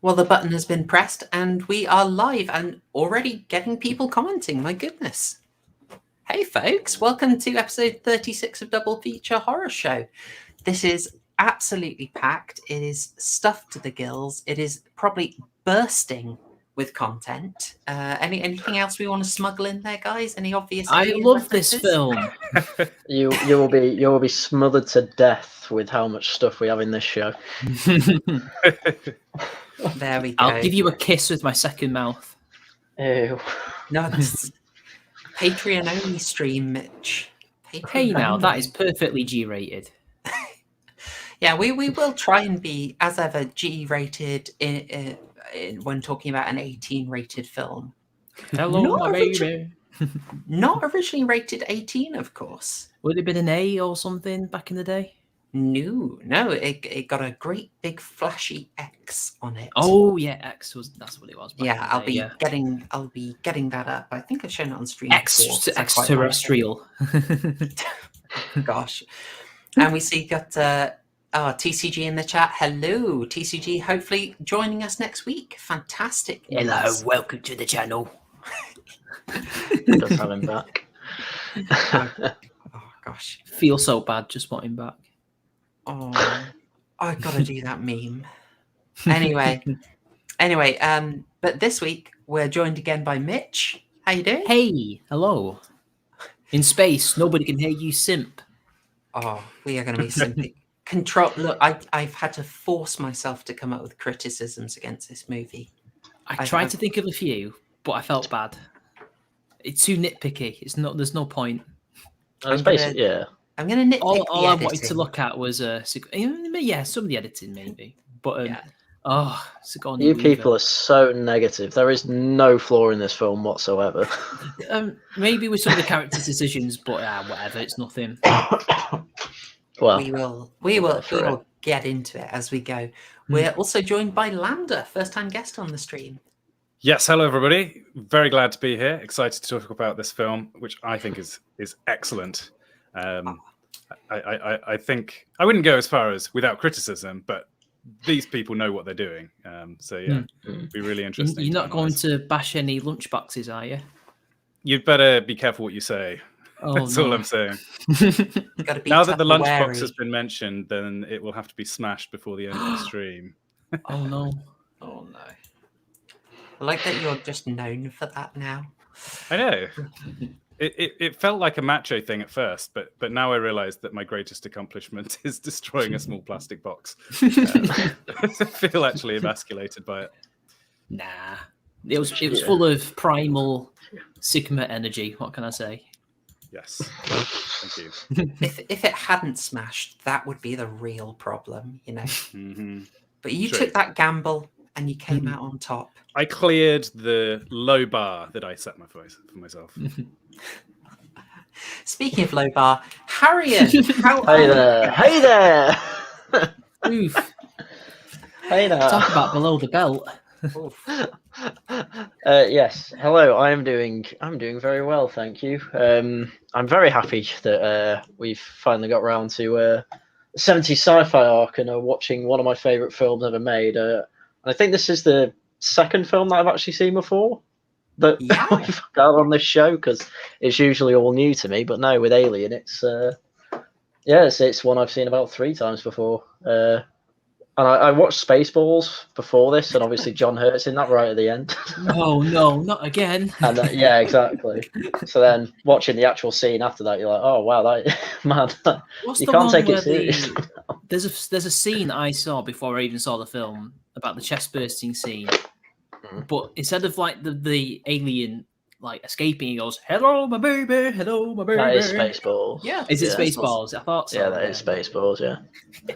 Well, the button has been pressed and we are live and already getting people commenting. My goodness. Hey, folks. Welcome to episode 36 of Double Feature Horror Show. This is absolutely packed. It is stuffed to the gills. It is probably bursting with content. Anything else we want to smuggle in there, guys? Any obvious? I love this film. You will be smothered to death with how much stuff we have in this show. There we go. I'll give you a kiss with my second mouth. Ew. No, this is Patreon only stream, Mitch. Patreon Hey, now only. that is perfectly G-rated. Yeah, we will try and be, as ever, G-rated when talking about an 18-rated film. Hello, my baby. Not originally rated 18, of course. Would it have been an A or something back in the day? No, it got a great big flashy X on it. Oh yeah, that's what it was. Back yeah, in the day, I'll be getting that up. I think I've shown it on stream. before, 'cause I quite like Extraterrestrial. it. Gosh, and we see got TCG in the chat. Hello, TCG. Hopefully joining us next week. Fantastic. Hello, news. welcome to the channel. Just have him back. Oh gosh. Feel so bad just want him back. Oh, I gotta do that meme. Anyway, but this week we're joined again by Mitch. How you doing? Hey, hello. In space, nobody can hear you, simp. Oh, we are going to be simply control. Look, I've had to force myself to come up with criticisms against this movie. I tried to think of a few, but I felt bad. It's too nitpicky. It's not. There's no point. It's basically, yeah. I'm going to nitpick All the I wanted to editing. look at was some of the editing maybe, but Sigourney. You people are so negative. There is no flaw in this film whatsoever. Maybe with some of the characters' decisions, but whatever. It's nothing. Well, we will get into it as we go. We're also joined by Lambda, first-time guest on the stream. Yes, hello everybody. Very glad to be here. Excited to talk about this film, which I think is excellent. I think I wouldn't go as far as without criticism, but these people know what they're doing. So yeah, it'd be really interesting. You're not going to bash any lunchboxes, are you? You'd better be careful what you say. Oh, That's all I'm saying. Gotta be Now that the lunchbox wary. has been mentioned, then it will have to be smashed before the end of the stream. Oh no. Oh no. I like that you're just known for that now. I know. It felt like a macho thing at first, but now I realise that my greatest accomplishment is destroying a small plastic box. I feel actually emasculated by it. Nah. It was full of primal Sigma energy. What can I say? Yes. Thank you. If it hadn't smashed, that would be the real problem, you know. Mm-hmm. But you True. took that gamble and you came out on top. I cleared the low bar that I set for myself. Speaking of low bar, Haryan, how hey there, hey there, Oof. hey there. Talk about below the belt. Oof. Yes, hello. I'm doing very well, thank you. I'm very happy that we've finally got around to 70 sci-fi arc and are watching one of my favourite films ever made. I think this is the second film that I've actually seen before that Yeah. we've got on this show because it's usually all new to me. But no, with Alien, it's one I've seen about 3 times before. And I watched Spaceballs before this, and obviously John Hurt's in that right at the end. Oh no, not again. And yeah, exactly. So then watching the actual scene after that, you're like, oh wow, that man, What's you the can't one take where it serious. There's a scene I saw before I even saw the film about the chest bursting scene, but instead of like the alien like escaping, he goes, "Hello, my baby, hello, my baby." That is Spaceballs. Yeah. Is it Yeah. Spaceballs? I thought so. Yeah, that is Spaceballs. Yeah.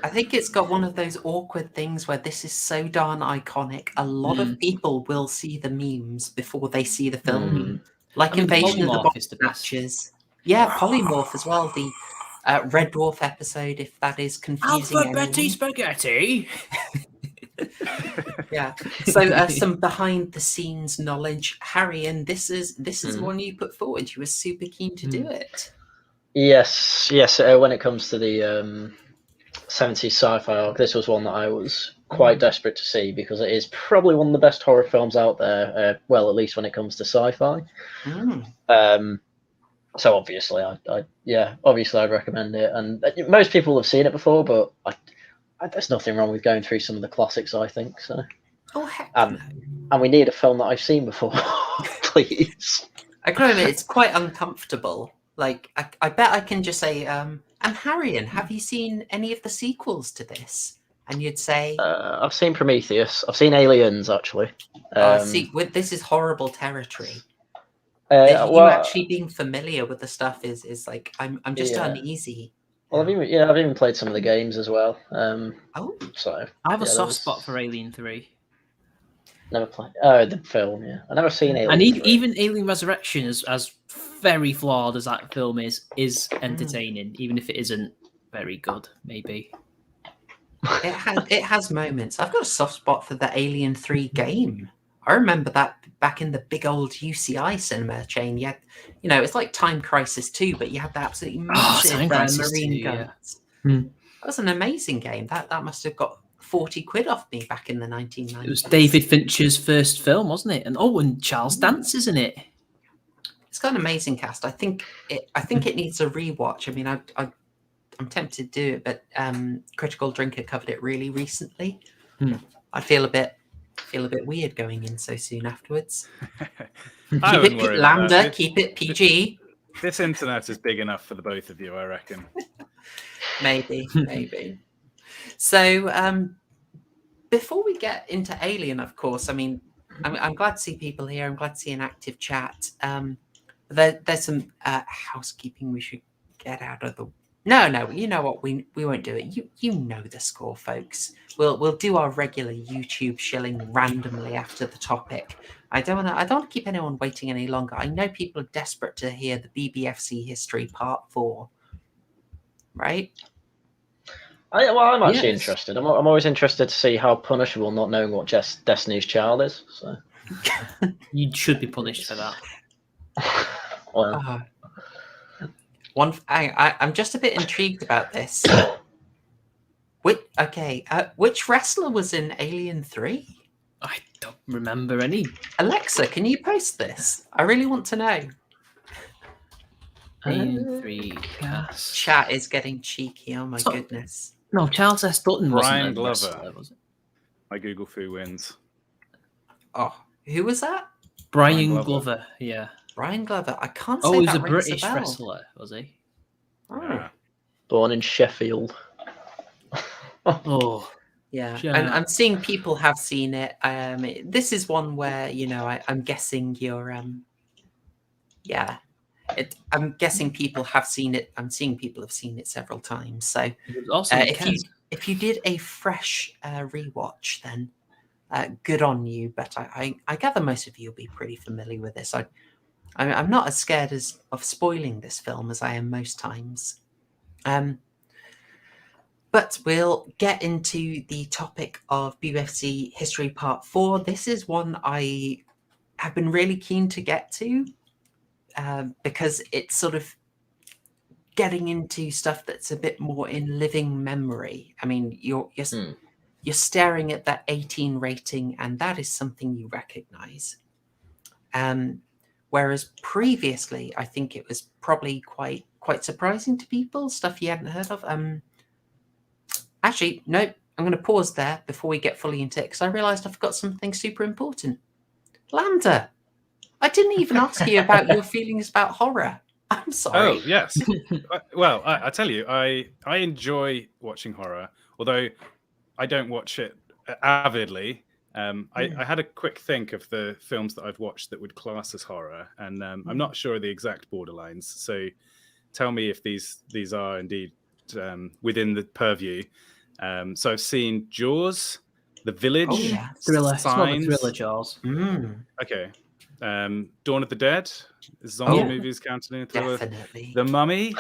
I think it's got one of those awkward things where this is so darn iconic. A lot of people will see the memes before they see the film. Like I mean, Invasion of the Polymorph Body is the best. Snatchers. Yeah, Polymorph as well. The Red Dwarf episode, if that is confusing. Alpha Betty anyone. Spaghetti. Yeah. So some behind the scenes knowledge, Haryan. This is one you put forward. You were super keen to do it. Yes. When it comes to the 70s sci-fi arc, this was one that I was quite desperate to see because it is probably one of the best horror films out there. Well, at least when it comes to sci-fi. So obviously, obviously I'd recommend it. And most people have seen it before, but there's nothing wrong with going through some of the classics, I think. So. Oh, heck and we need a film that I've seen before, please. I can admit it's quite uncomfortable. Like, I bet I can just say, and Haryan, have you seen any of the sequels to this? And you'd say, I've seen Prometheus. I've seen Aliens, actually. This is horrible territory. Well, you actually being familiar with the stuff is like, I'm just uneasy. Well, I've even played some of the games as well. So I have a soft spot for Alien 3. Never played. Oh, the film, yeah. I've never seen Alien. And even Alien Resurrection, as very flawed as that film is entertaining, even if it isn't very good, maybe. It has moments. I've got a soft spot for the Alien 3 game. I remember that back in the big old UCI cinema chain. You had, it's like Time Crisis 2, but you had the absolutely massive marine guns. Yeah. That was an amazing game. That must have got 40 quid off me back in the 1990s. It was David Fincher's first film, wasn't it? And Charles Dance, isn't it? It's got an amazing cast. I think it needs a rewatch. I mean, I'm tempted to do it, but Critical Drinker covered it really recently. I feel a bit weird going in so soon afterwards. Keep it Lambda, keep it PG. This internet is big enough for the both of you, I reckon. Maybe. So before we get into Alien, of course, I mean, I'm glad to see people here. I'm glad to see an active chat. There's some housekeeping we should get out of the. No, you know what? We won't do it. You know the score, folks. We'll do our regular YouTube shilling randomly after the topic. I don't want to keep anyone waiting any longer. I know people are desperate to hear the BBFC History Part 4. Right? I'm actually interested. I'm always interested to see how punishable not knowing what Destiny's Child is. So you should be punished for that. Well, I'm just a bit intrigued about this. Which wrestler was in Alien 3? I don't remember any. Alexa, can you post this? I really want to know. Alien 3 cast. Chat is getting cheeky. Oh my goodness. No, Charles S. Dutton wasn't Brian a Glover. wrestler, was it? My Google Foo wins. Oh, who was that? Brian Glover. Yeah. Brian Glover. I can't say he was that a rings British bell. wrestler, was he? Oh. Yeah. Born in Sheffield. Oh. Yeah, and I'm seeing people have seen it. This is one where I'm guessing you're. I'm guessing people have seen it. I'm seeing people have seen it several times. So if you did a fresh rewatch, then good on you. But I gather most of you will be pretty familiar with this. I'm not as scared of spoiling this film as I am most times. But we'll get into the topic of BBFC History Part 4. This is one I have been really keen to get to because it's sort of getting into stuff that's a bit more in living memory. I mean, you're staring at that 18 rating, and that is something you recognize. Whereas previously, I think it was probably quite surprising to people, stuff you hadn't heard of. Actually, no, I'm going to pause there before we get fully into it because I realised I forgot something super important. Lambda, I didn't even ask you about your feelings about horror. I'm sorry. Oh, yes. Well, I tell you, I enjoy watching horror, although I don't watch it avidly. I had a quick think of the films that I've watched that would class as horror, and I'm not sure of the exact borderlines. So tell me if these are indeed within the purview. So I've seen Jaws, The Village, Thriller. Signs. It's not a thriller, Jaws. Okay. Dawn of the Dead. Zombie movies counted in a thriller. Definitely. The Mummy.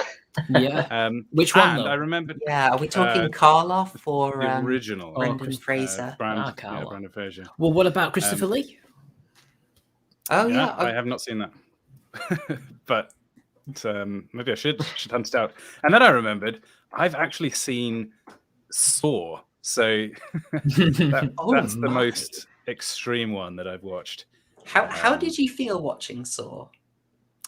Yeah. Which one? And Though? I remember. Yeah. Are we talking Karloff or the original? Brendan Fraser? Brendan Fraser. Well, what about Christopher Lee? Oh yeah. I have not seen that, but maybe I should hunt it out. And then I remembered I've actually seen Saw. So Oh that's the my. most extreme one that I've watched. How did you feel watching Saw?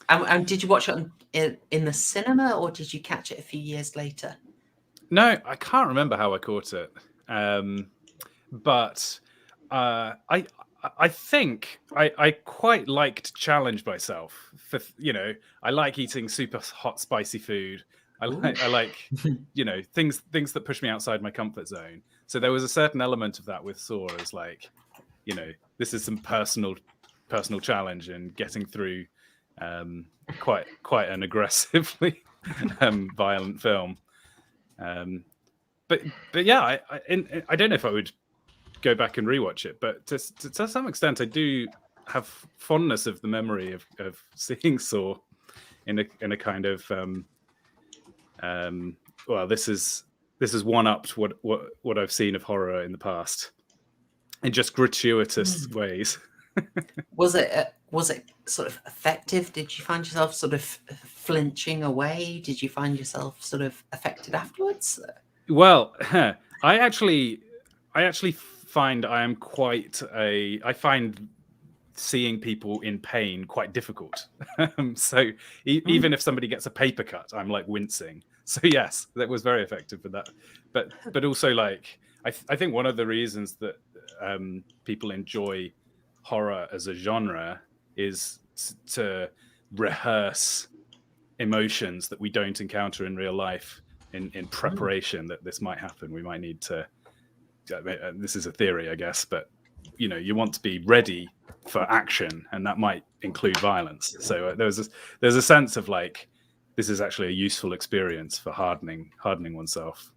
And did you watch it in the cinema, or did you catch it a few years later? No, I can't remember how I caught it. But I think I quite like to challenge myself. For I like eating super hot, spicy food. I like things that push me outside my comfort zone. So there was a certain element of that with Saw, as like, this is some personal challenge in getting through quite an aggressively violent film. But yeah, I don't know if I would go back and rewatch it, but to some extent, I do have fondness of the memory of seeing Saw in a kind of well, this is one-upped what I've seen of horror in the past in just gratuitous ways. Was it sort of effective? Did you find yourself sort of flinching away? Did you find yourself sort of affected afterwards? Well, I actually find I find seeing people in pain quite difficult. So even if somebody gets a paper cut, I'm like wincing. So yes, that was very effective for that. But also, like, I think one of the reasons that people enjoy horror as a genre is to rehearse emotions that we don't encounter in real life in preparation that this might happen. We might need to, this is a theory, I guess, but you want to be ready for action, and that might include violence. So there's a sense of like, this is actually a useful experience for hardening oneself.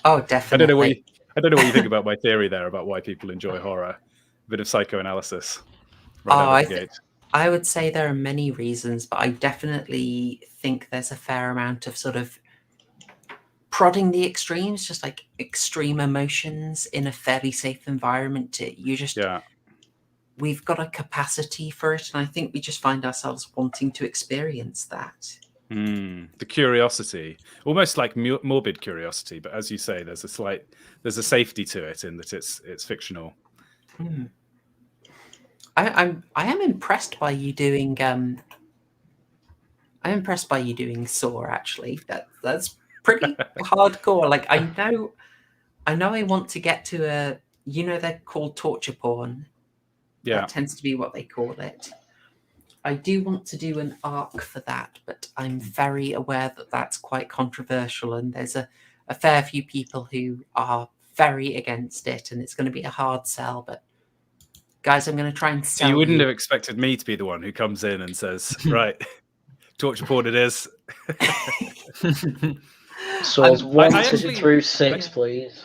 Oh, definitely. I don't know what you think about my theory there about why people enjoy horror. A bit of psychoanalysis. I would say there are many reasons, but I definitely think there's a fair amount of sort of prodding the extremes, just like extreme emotions in a fairly safe environment. We've got a capacity for it, and I think we just find ourselves wanting to experience that. The curiosity, almost like morbid curiosity, but as you say, there's a safety to it in that it's fictional. I am impressed by you doing Saw, actually. That's pretty hardcore. Like, I know I want to get to they're called torture porn. Yeah. That tends to be what they call it. I do want to do an arc for that, but I'm very aware that that's quite controversial, and there's a fair few people who are very against it, and it's going to be a hard sell, but guys, I'm going to try and sell you. Wouldn't have expected me to be the one who comes in and says, right, torture porn it is. Swords 1 through 6, please.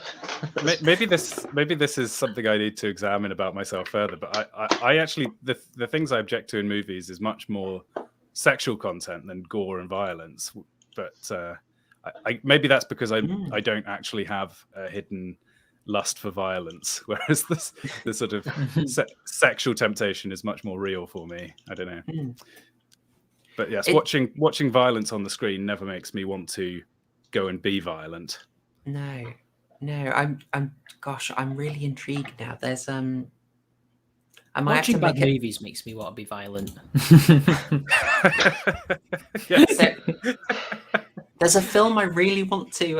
maybe this is something I need to examine about myself further, but I actually, the things I object to in movies is much more sexual content than gore and violence. But maybe that's because I don't actually have a hidden lust for violence, whereas the sort of sexual temptation is much more real for me. I don't know. But yes, watching violence on the screen never makes me want to go and be violent. No, I'm really intrigued now. There's watching bad movies makes me want to be violent. Yes. There's a film I really want to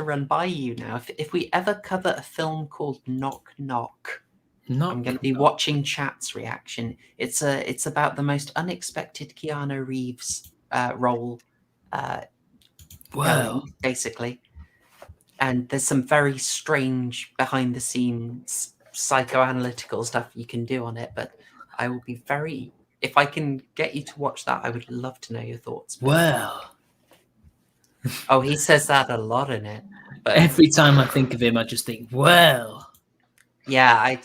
run by you now. If we ever cover a film called Knock Knock, I'm going to be watching chat's reaction. It's about the most unexpected Keanu Reeves role. Basically, and there's some very strange behind the scenes psychoanalytical stuff you can do on it, but I will be if I can get you to watch that, I would love to know your thoughts. Well, oh, he says that a lot in it, but every time I think of him I just think, well, yeah, I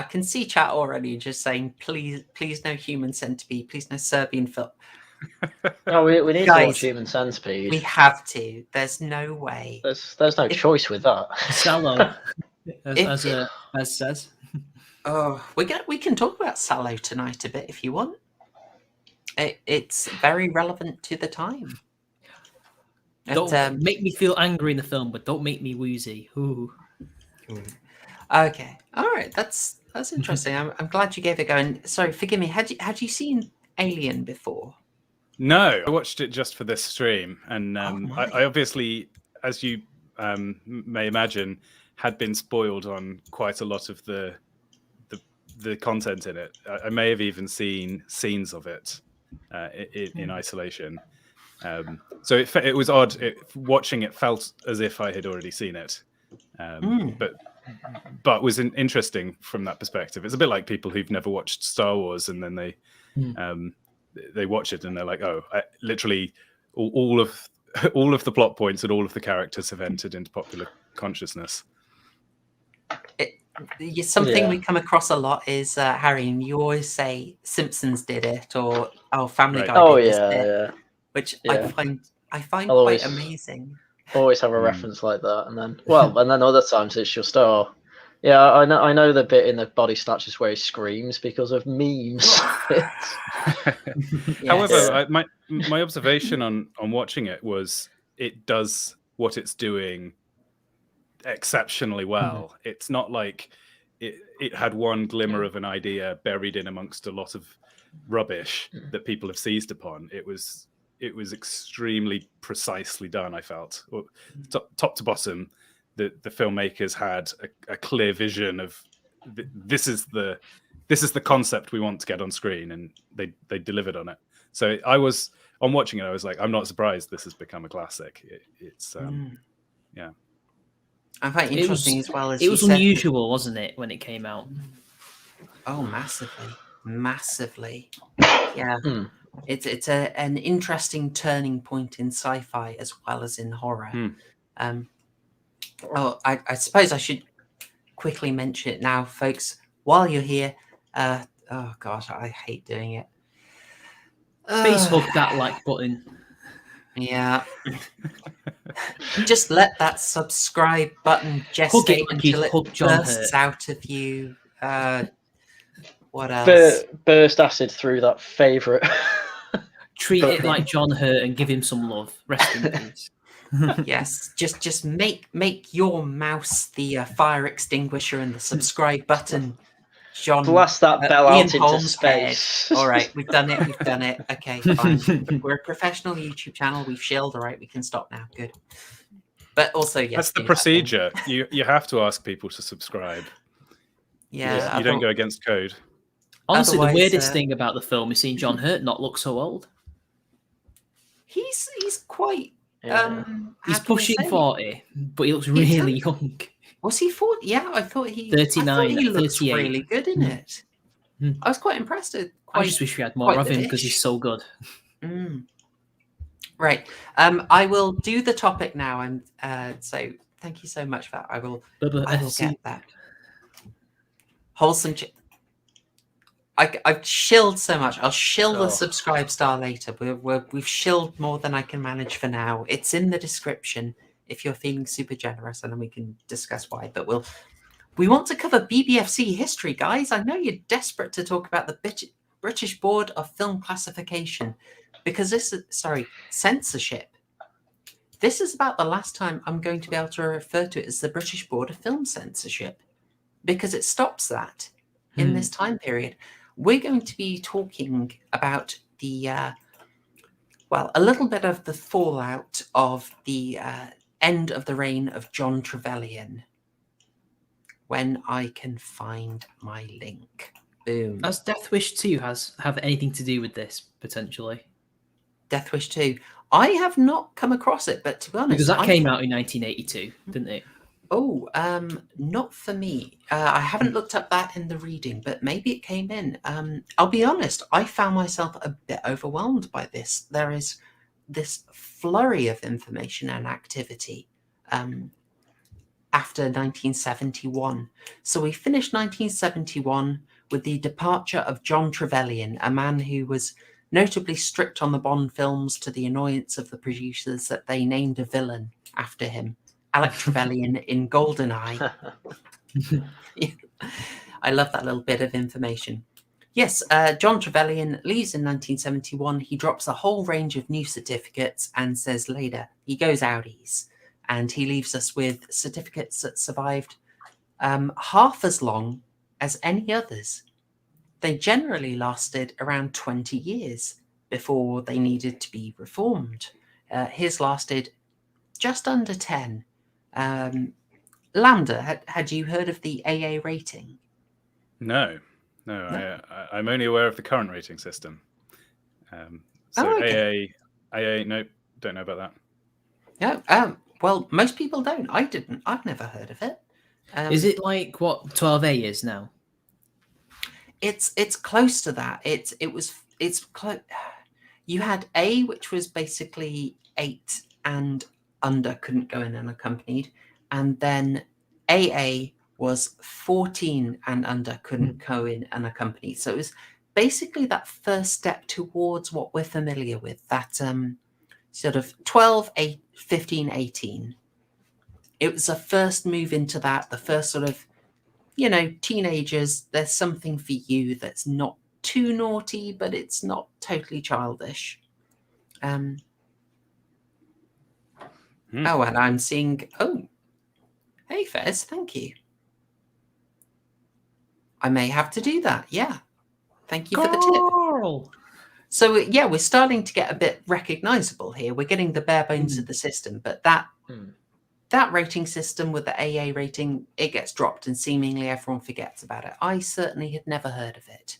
can see chat already just saying, please no Human Centipede, please no Serbian film. No, we need to watch Human Centipede. We have to. There's no way. There's no choice with that. Sallow, as says. Oh, we can talk about Sallow tonight a bit if you want. It's very relevant to the time. Don't make me feel angry in the film, but don't make me woozy. Ooh. Okay, all right, that's interesting. I'm glad you gave it a go. And sorry, forgive me. Had you seen Alien before? No, I watched it just for this stream, and my. I obviously, as you may imagine, had been spoiled on quite a lot of the content in it. I may have even seen scenes of it in isolation. So it was odd. Watching it felt as if I had already seen it, but was interesting from that perspective. It's a bit like people who've never watched Star Wars and then they watch it and they're like, oh, literally all of the plot points and all of the characters have entered into popular consciousness. Something we come across a lot is Haryan, you always say Simpsons did it or Family Guy did this bit, which I find quite amazing. Always have a reference like that, and then other times it's just I know the bit in the Body Snatchers where he screams because of memes. However, my observation on watching it was it does what it's doing exceptionally well. It's not like it had one glimmer of an idea buried in amongst a lot of rubbish that people have seized upon. It was extremely precisely done, I felt. Top to bottom, the filmmakers had a clear vision of this is the concept we want to get on screen, and they delivered on it. So I was, on watching it, I was like, I'm not surprised this has become a classic. It's yeah. I find it interesting as well as it was unusual, wasn't it, when it came out? Oh, massively. Yeah. It's an interesting turning point in sci-fi as well as in horror. I suppose I should quickly mention it now, folks. While you're here, oh gosh, I hate doing it. Face hug that like button. Yeah. Just let that subscribe button gestate until it bursts out of you. What else? Burst acid through that favourite. Treat it like John Hurt and give him some love. Rest in peace. Yes, just make your mouse the fire extinguisher and the subscribe button. John, blast that bell Ian out into Holmes' space. Head. All right, we've done it. Okay, fine. We're a professional YouTube channel. We've shilled. All right, we can stop now. Good. But also, yes, that's the procedure. You have to ask people to subscribe. Yeah, you don't go against code. Honestly, the weirdest thing about the film is seeing John Hurt not look so old. He's quite. He's pushing 40, but he looks really young. Was he 40? Yeah, I thought he. 39. I thought he looks 38. really good in it. I was quite impressed. I just wish we had more of him because he's so good. Right. I will do the topic now, and so thank you so much for that. I will get that. Wholesome. I've shilled so much. I'll shill the subscribe star later. We've shilled more than I can manage for now. It's in the description if you're feeling super generous, and then we can discuss why. But we want to cover BBFC history, guys. I know you're desperate to talk about the British Board of Film Classification, because censorship. This is about the last time I'm going to be able to refer to it as the British Board of Film Censorship, because it stops that in this time period. We're going to be talking about the, a little bit of the fallout of the end of the reign of John Trevelyan. When I can find my link. Boom. Does Death Wish 2 have anything to do with this, potentially? Death Wish 2. I have not come across it, but to be honest... Because that came out in 1982, didn't it? Oh, not for me. I haven't looked up that in the reading, but maybe it came in. I'll be honest, I found myself a bit overwhelmed by this. There is this flurry of information and activity after 1971. So we finished 1971 with the departure of John Trevelyan, a man who was notably strict on the Bond films to the annoyance of the producers that they named a villain after him. Alec Trevelyan in GoldenEye. I love that little bit of information. Yes, John Trevelyan leaves in 1971. He drops a whole range of new certificates and says later he goes outies, and he leaves us with certificates that survived half as long as any others. They generally lasted around 20 years before they needed to be reformed. His lasted just under 10. Lambda, had you heard of the AA rating? No. I'm only aware of the current rating system. Okay. AA, nope, don't know about that. No, well, most people don't. I didn't. I've never heard of it. Is it like what 12A is now? It's close to that. It's close. You had A, which was basically 8 and under, couldn't go in unaccompanied, and then AA was 14 and under, couldn't go in unaccompanied. So it was basically that first step towards what we're familiar with, that sort of 12, 8, 15, 18. It was a first move into that, the first sort of, teenagers, there's something for you that's not too naughty, but it's not totally childish. Oh, and I'm seeing, hey, Fez, thank you. I may have to do that, yeah. Thank you for the tip. So, yeah, we're starting to get a bit recognizable here. We're getting the bare bones of the system, but that rating system with the AA rating, it gets dropped and seemingly everyone forgets about it. I certainly had never heard of it.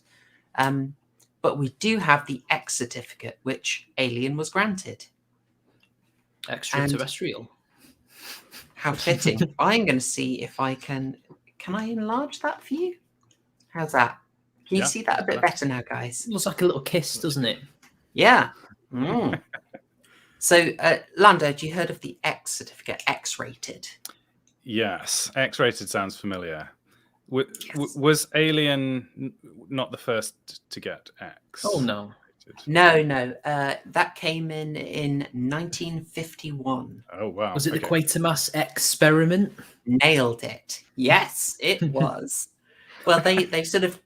But we do have the X certificate, which Alien was granted. Extraterrestrial. And how fitting. I'm going to see if I can I enlarge that for you? How's that? Can you see that a bit better now, guys? It looks like a little kiss, doesn't it? Yeah. So, Lambda, had you heard of the X certificate, X-rated? Yes, X-rated sounds familiar. Was Alien not the first to get X? Oh, no. No. That came in 1951. Oh, wow. Was it the Quatermass experiment? Nailed it. Yes, it was. Well, they sort of,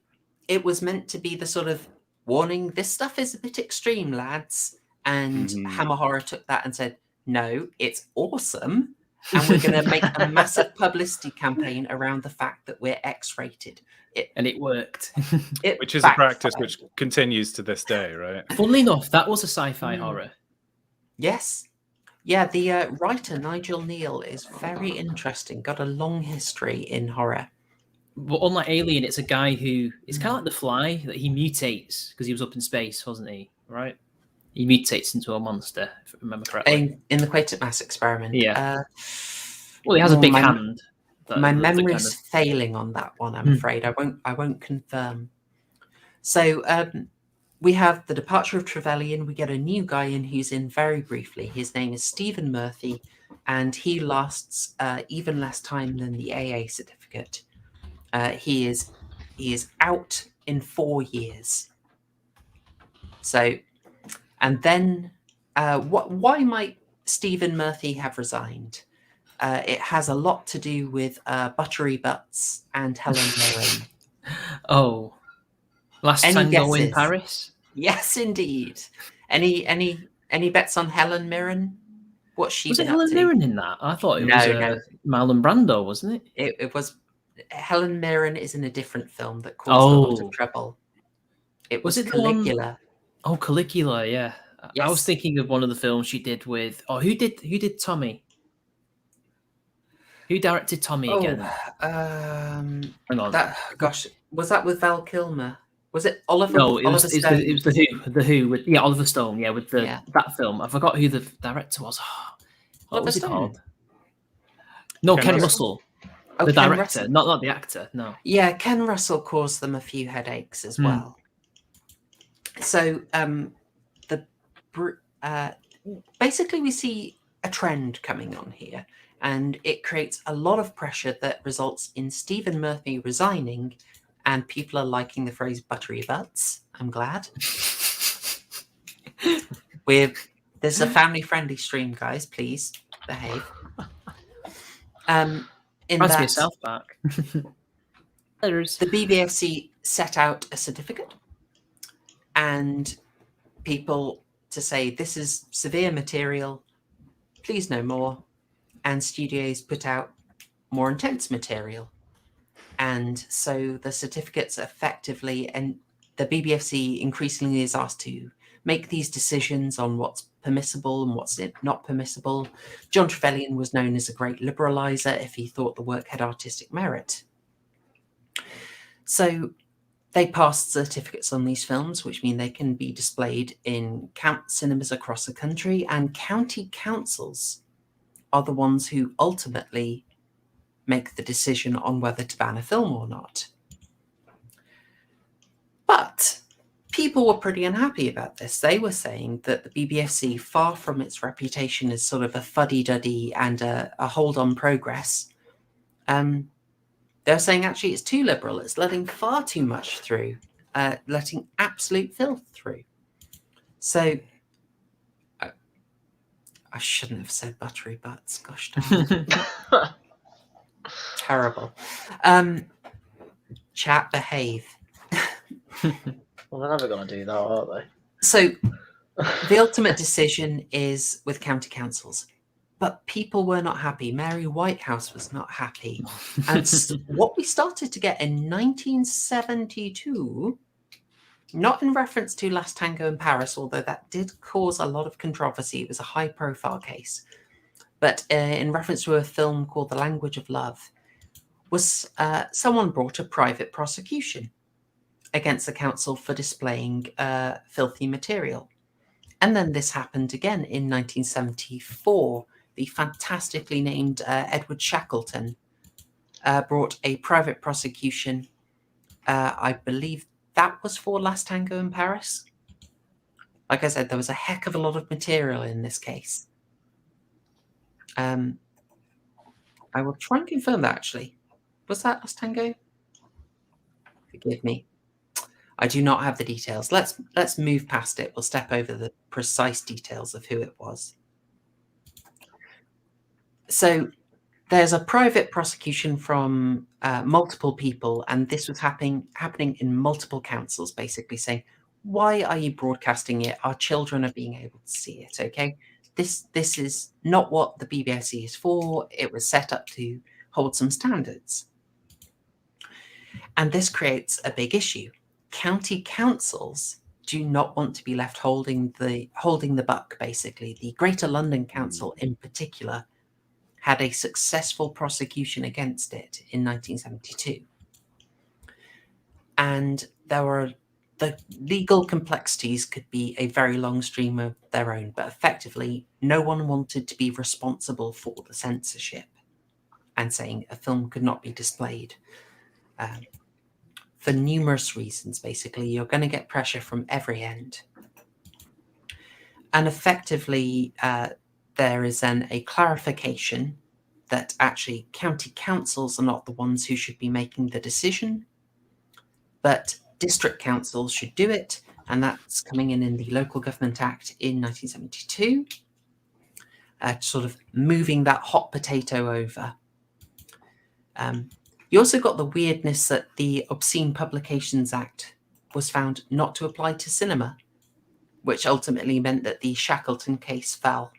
it was meant to be the sort of warning, this stuff is a bit extreme, lads. And Hammer Horror took that and said, no, it's awesome. And we're going to make a massive publicity campaign around the fact that we're X-rated. And it worked. Which is a practice which continues to this day, right? Funnily enough, that was a sci-fi horror. Yes. Yeah, the writer, Nigel Neal, is very interesting. Got a long history in horror. But unlike Alien, it's a guy who... It's kind of like The Fly, that he mutates, because he was up in space, wasn't he? Right? He mutates into a monster, if I remember correctly. In the Quatermass experiment. Yeah. Well, he has a big hand. My memory's failing on that one, I'm afraid. I won't confirm. So we have the departure of Trevelyan. We get a new guy in who's in very briefly. His name is Stephen Murphy, and he lasts even less time than the AA certificate. He is out in 4 years. So, and then why might Stephen Murphy have resigned? It has a lot to do with Buttery Butts and Helen Mirren. Oh, Last Any Tango guesses? in Paris? Yes, indeed. Any bets on Helen Mirren? What's she Was it been up Helen to? Mirren in that? I thought it No, was no. Marlon Brando, wasn't it? It was Helen Mirren is in a different film that caused a lot of trouble. It was it the Caligula. Oh, Caligula, yeah. Yes. I was thinking of one of the films she did with. Oh, who did Tommy? Who directed Tommy again? Hang on. Was that with Val Kilmer? Was it Oliver? No, it was Stone? it was the Who with Oliver Stone, with that film. I forgot who the director was. What Oliver was it Stone? called? No, Ken Ken Russell. Russell. Oh, The Ken director, Russell. not the actor. No. Yeah, Ken Russell caused them a few headaches as well. So basically we see a trend coming on here, and it creates a lot of pressure that results in Stephen Murphy resigning, and people are liking the phrase buttery butts. I'm glad. There's a family-friendly stream, guys. Please behave. In Reminds me that, of South Park. the BBFC set out a certificate and people to say this is severe material, please no more, and studios put out more intense material. And so the certificates effectively, and the BBFC increasingly is asked to make these decisions on what's permissible and what's not permissible. John Trevelyan was known as a great liberalizer if he thought the work had artistic merit. So they passed certificates on these films, which mean they can be displayed in cinemas across the country, and county councils are the ones who ultimately make the decision on whether to ban a film or not. But people were pretty unhappy about this. They were saying that the BBFC, far from its reputation as sort of a fuddy-duddy and a hold on progress, they're saying actually it's too liberal. It's letting far too much through, letting absolute filth through. So I shouldn't have said buttery butts. Gosh darn. Terrible. Chat, behave. Well, they're never going to do that, are they? So the ultimate decision is with county councils. But people were not happy. Mary Whitehouse was not happy. And what we started to get in 1972, not in reference to Last Tango in Paris, although that did cause a lot of controversy. It was a high-profile case. But in reference to a film called The Language of Love, was someone brought a private prosecution against the council for displaying filthy material. And then this happened again in 1974. The fantastically named Edward Shackleton brought a private prosecution. I believe that was for Last Tango in Paris. Like I said, there was a heck of a lot of material in this case. I will try and confirm that, actually. Was that Last Tango? Forgive me. I do not have the details. Let's move past it. We'll step over the precise details of who it was. So there's a private prosecution from multiple people, and this was happening in multiple councils, basically saying, why are you broadcasting it? Our children are being able to see it, okay? This is not what the BBFC is for. It was set up to hold some standards. And this creates a big issue. County councils do not want to be left holding the buck, basically. The Greater London Council in particular had a successful prosecution against it in 1972. And the legal complexities could be a very long stream of their own, but effectively no one wanted to be responsible for the censorship and saying a film could not be displayed. For numerous reasons, basically, you're going to get pressure from every end. And effectively, there is then a clarification that actually county councils are not the ones who should be making the decision, but district councils should do it. And that's coming in the Local Government Act in 1972, sort of moving that hot potato over. You also got the weirdness that the Obscene Publications Act was found not to apply to cinema, which ultimately meant that the Shackleton case fell.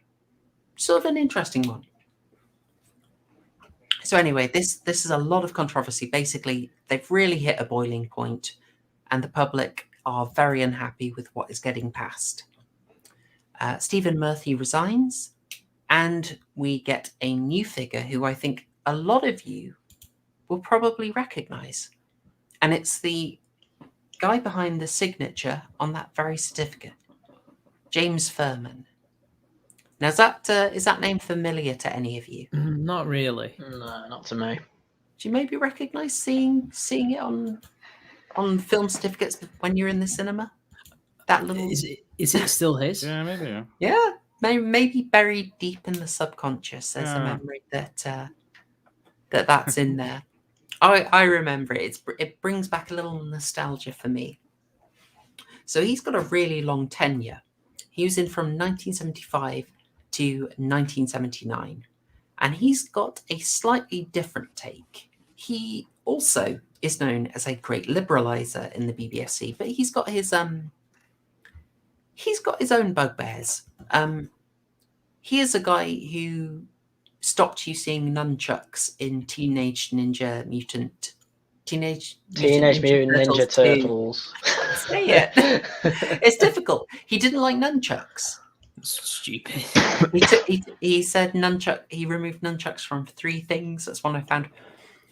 Sort of an interesting one. So anyway, this is a lot of controversy. Basically, they've really hit a boiling point, and the public are very unhappy with what is getting passed. Stephen Murphy resigns, and we get a new figure who I think a lot of you will probably recognize. And it's the guy behind the signature on that very certificate, James Furman. Now, is that name familiar to any of you? Not really. No, not to me. Do you maybe recognize seeing it on film certificates when you're in the cinema? That little Is it still his? Yeah, maybe. Yeah. Yeah, maybe buried deep in the subconscious. There's a memory that's in there. I remember it. It brings back a little nostalgia for me. So he's got a really long tenure. He was in from 1975 to 1979, and he's got a slightly different take. He also is known as a great liberalizer in the BBFC, but he's got his he's got his own bugbears. He is a guy who stopped using nunchucks in Teenage Mutant Ninja 2. Turtles. Say it. It's difficult. He didn't like nunchucks. Stupid. He said he removed nunchucks from 3 things. That's one I found.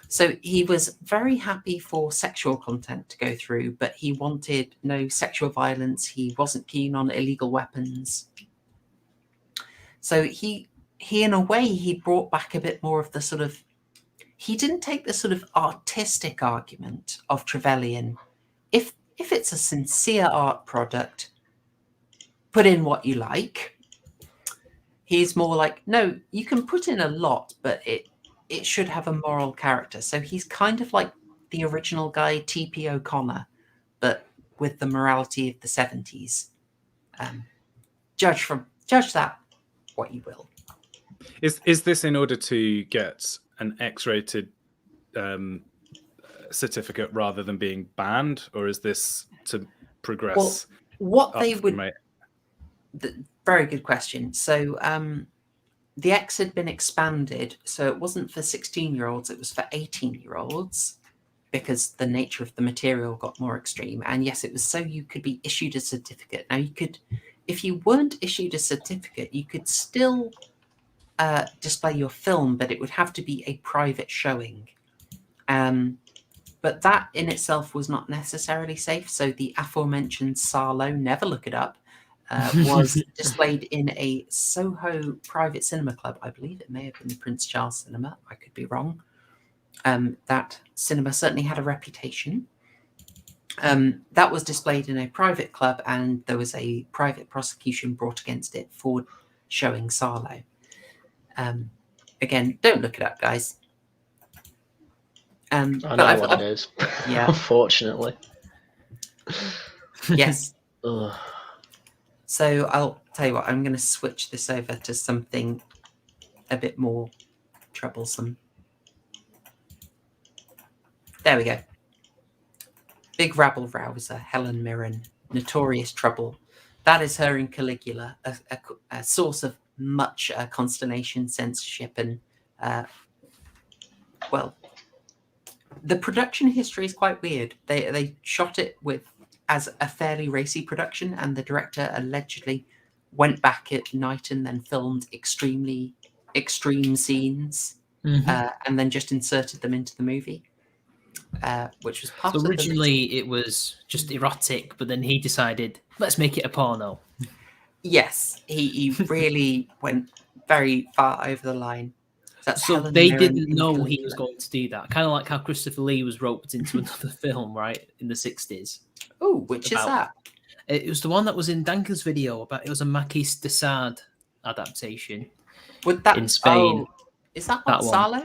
So he was very happy for sexual content to go through, but he wanted no sexual violence. He wasn't keen on illegal weapons. So he in a way, he brought back a bit more of the sort of, he didn't take the sort of artistic argument of Trevelyan. If it's a sincere art product, put in what you like. He's more like, no, you can put in a lot, but it should have a moral character. So he's kind of like the original guy, T.P. O'Connor, but with the morality of the 70s. Judge that what you will. Is this in order to get an X-rated certificate rather than being banned, or is this to progress? Well, what they would... Very good question. So the X had been expanded, so it wasn't for 16-year-olds, it was for 18-year-olds, because the nature of the material got more extreme. And yes, it was so you could be issued a certificate. Now, you could, if you weren't issued a certificate, you could still display your film, but it would have to be a private showing. But that in itself was not necessarily safe. So the aforementioned Sarlo, never look it up, was displayed in a Soho private cinema club. I believe it may have been the Prince Charles Cinema. I could be wrong. That cinema certainly had a reputation. That was displayed in a private club, and there was a private prosecution brought against it for showing Sarlo. Again, don't look it up, guys. I know what it is. Yeah. Unfortunately. Yes. Ugh. So I'll tell you what, I'm going to switch this over to something a bit more troublesome. There we go. Big rabble-rouser, Helen Mirren, notorious trouble. That is her in Caligula, a source of much consternation, censorship, and, well, the production history is quite weird. They shot it as a fairly racy production, and the director allegedly went back at night and then filmed extremely extreme scenes, and then just inserted them into the movie, which was part of originally it was just erotic, but then he decided, let's make it a porno. Yes, he really went very far over the line. So they didn't know he was going to do that. Kind of like how Christopher Lee was roped into another film, right, in the 60s. Oh, which is that? It was the one that was in Danker's video about. It was a Maquis de Sade adaptation. Would that in Spain? Oh, is that one Sarlo?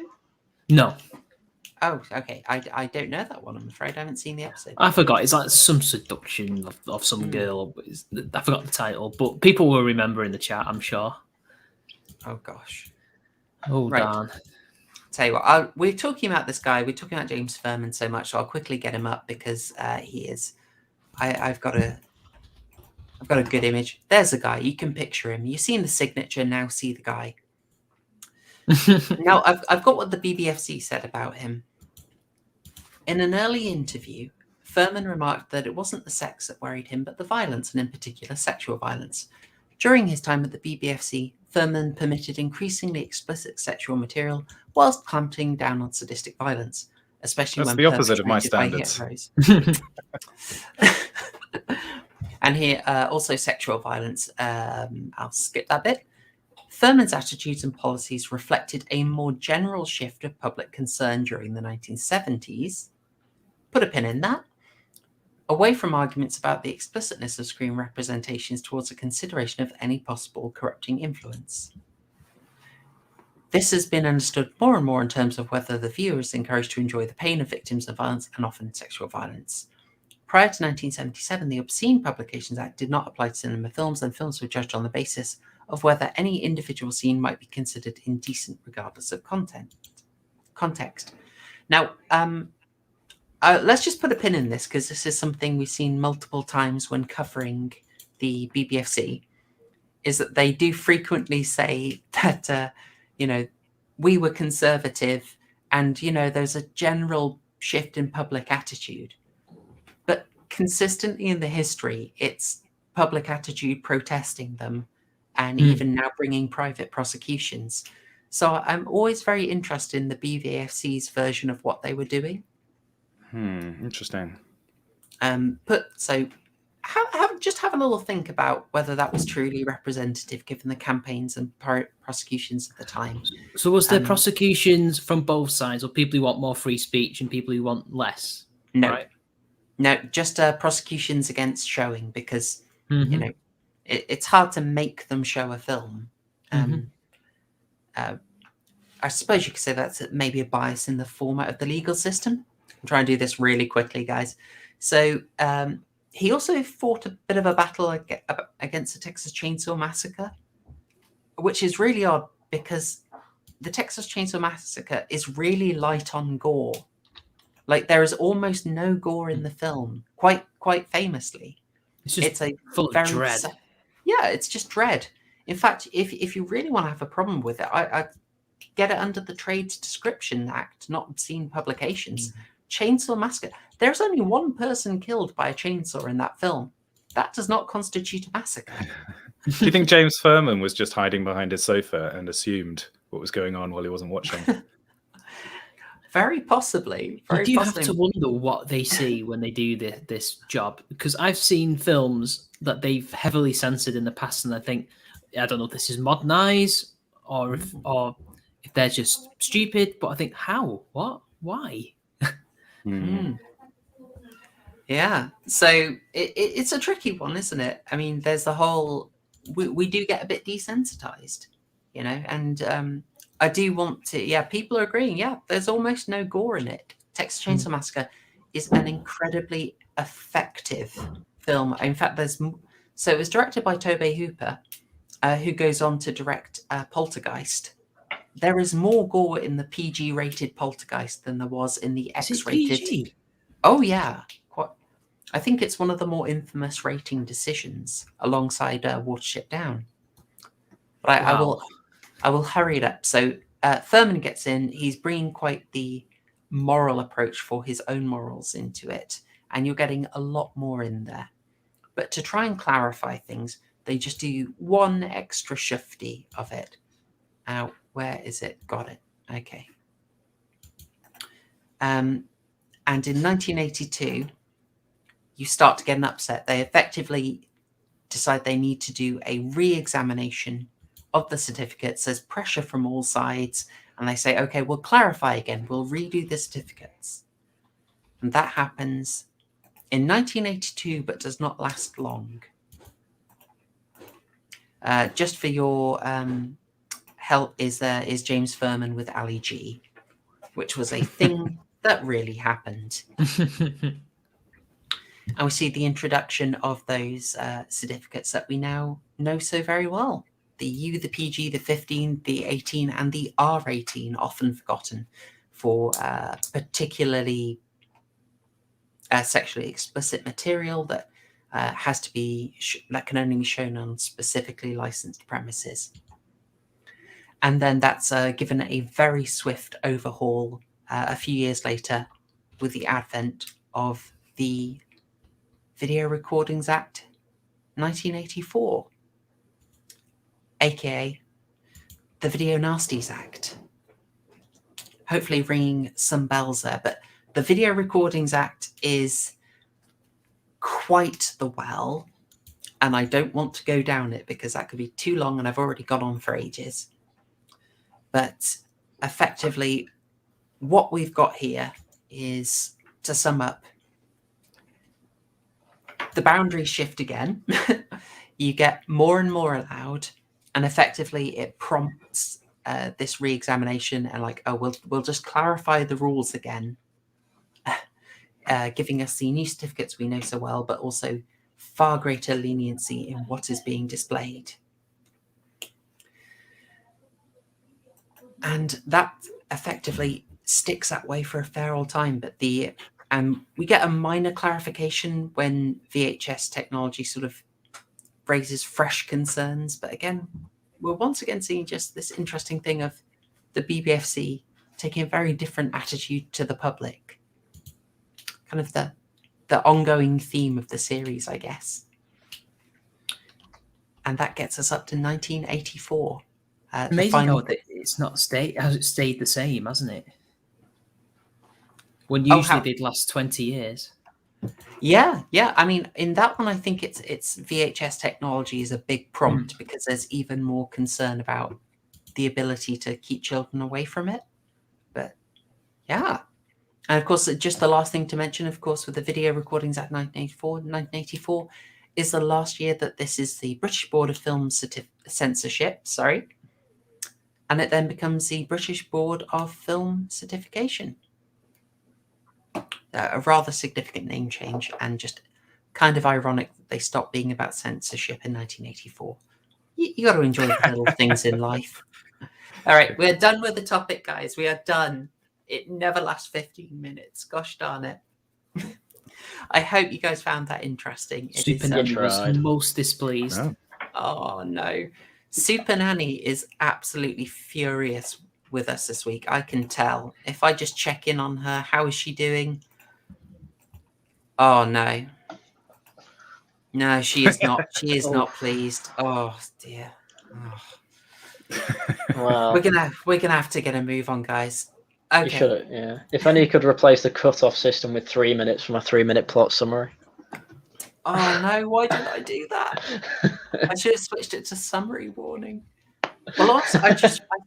No. Oh, okay. I don't know that one. I'm afraid I haven't seen the episode. I forgot. It's like some seduction of some girl. I forgot the title, but people will remember in the chat, I'm sure. Oh gosh. Oh, right. darn. Tell you what, we're talking about this guy. We're talking about James Furman so much, so I'll quickly get him up because he is. I've got a good image. There's a guy. You can picture him. You've seen the signature. Now see the guy. Now I've got what the BBFC said about him. In an early interview, Furman remarked that it wasn't the sex that worried him, but the violence, and in particular sexual violence. During his time at the BBFC, Furman permitted increasingly explicit sexual material whilst clamping down on sadistic violence, especially That's when the opposite of my standards. And here, also sexual violence. I'll skip that bit. Furman's attitudes and policies reflected a more general shift of public concern during the 1970s. Put a pin in that. Away from arguments about the explicitness of screen representations towards a consideration of any possible corrupting influence. This has been understood more and more in terms of whether the viewer is encouraged to enjoy the pain of victims of violence and often sexual violence. Prior to 1977, the Obscene Publications Act did not apply to cinema films, and films were judged on the basis of whether any individual scene might be considered indecent regardless of context. Now, let's just put a pin in this because this is something we've seen multiple times when covering the BBFC is that they do frequently say that, we were conservative and, there's a general shift in public attitude. But consistently in the history, it's public attitude protesting them and even now bringing private prosecutions. So I'm always very interested in the BVFC's version of what they were doing. Interesting. Just have a little think about whether that was truly representative given the campaigns and prosecutions at the time. So was there prosecutions from both sides, or people who want more free speech and people who want less? No, right? No, just prosecutions against showing, because it's hard to make them show a film. I suppose you could say that's maybe a bias in the format of the legal system. I'm trying to do this really quickly, guys. So he also fought a bit of a battle against the Texas Chainsaw Massacre, which is really odd because the Texas Chainsaw Massacre is really light on gore. Like, there is almost no gore in the film, quite famously. It's full of dread. Yeah, it's just dread. In fact, if you really want to have a problem with it, I get it under the Trades Description Act, not obscene publications. Chainsaw Massacre. There's only one person killed by a chainsaw in that film. That does not constitute a massacre. Do you think James Furman was just hiding behind his sofa and assumed what was going on while he wasn't watching? Very possibly. You do have to wonder what they see when they do this job, because I've seen films that they've heavily censored in the past, and I think, I don't know if this is modern eyes or if they're just stupid, but I think, how? What? Why? Yeah, so it's a tricky one, isn't it? I mean, there's the whole, we do get a bit desensitized, and I do want to, people are agreeing, there's almost no gore in it. Texas Chainsaw Massacre is an incredibly effective film. In fact, so it was directed by Tobe Hooper, who goes on to direct Poltergeist. There is more gore in the PG-rated Poltergeist than there was in the X-rated. PG? Oh yeah, I think it's one of the more infamous rating decisions, alongside Watership Down. But I will hurry it up. So Furman gets in. He's bringing quite the moral approach for his own morals into it, and you're getting a lot more in there. But to try and clarify things, they just do one extra shifty of it. Where is it? Got it. Okay. And in 1982, you start to get an upset. They effectively decide they need to do a re-examination of the certificates. There's pressure from all sides, and they say, okay, we'll clarify again. We'll redo the certificates. And that happens in 1982, but does not last long. Just for your help is James Furman with Ali G, which was a thing that really happened. And we see the introduction of those certificates that we now know so very well. The U, the PG, the 15, the 18, and the R18, often forgotten for particularly sexually explicit material that has to be that can only be shown on specifically licensed premises. And then that's given a very swift overhaul a few years later with the advent of the Video Recordings Act 1984, aka the Video Nasties Act. Hopefully ringing some bells there, but the Video Recordings Act is quite the well, and I don't want to go down it because that could be too long and I've already gone on for ages. But effectively, what we've got here is, to sum up, the boundaries shift again. You get more and more allowed, and effectively it prompts this re-examination and we'll just clarify the rules again, giving us the new certificates we know so well, but also far greater leniency in what is being displayed. And that effectively sticks that way for a fair old time, but we get a minor clarification when VHS technology sort of raises fresh concerns. But again, we're once again seeing just this interesting thing of the BBFC taking a very different attitude to the public. Kind of the ongoing theme of the series, I guess. And that gets us up to 1984. Amazing how it's not stayed. How it stayed the same, hasn't it? When usually they'd last 20 years. Yeah. I mean, in that one, I think it's VHS technology is a big prompt because there's even more concern about the ability to keep children away from it. But yeah. And of course, just the last thing to mention, of course, with the video recordings at 1984 is the last year that this is the British Board of Film Censorship, and it then becomes the British Board of Film Certification. A rather significant name change, and just kind of ironic that they stopped being about censorship in 1984. You got to enjoy the little things in life. All right, we're done with the topic, guys. We are done. It never lasts 15 minutes. Gosh darn it. I hope you guys found that interesting. Super Nanny was most displeased. Oh, no. Super Nanny is absolutely furious with us this week. I can tell. If I just check in on her, how is she doing? Oh, no. No, she is not. She is not pleased. Oh, dear. Oh. Well, We're gonna have to get a move on, guys. Okay. You should, yeah. If only you could replace the cut-off system with 3 minutes from a 3-minute plot summary. Oh no! Why did I do that? I should have switched it to summary warning. Well, also, I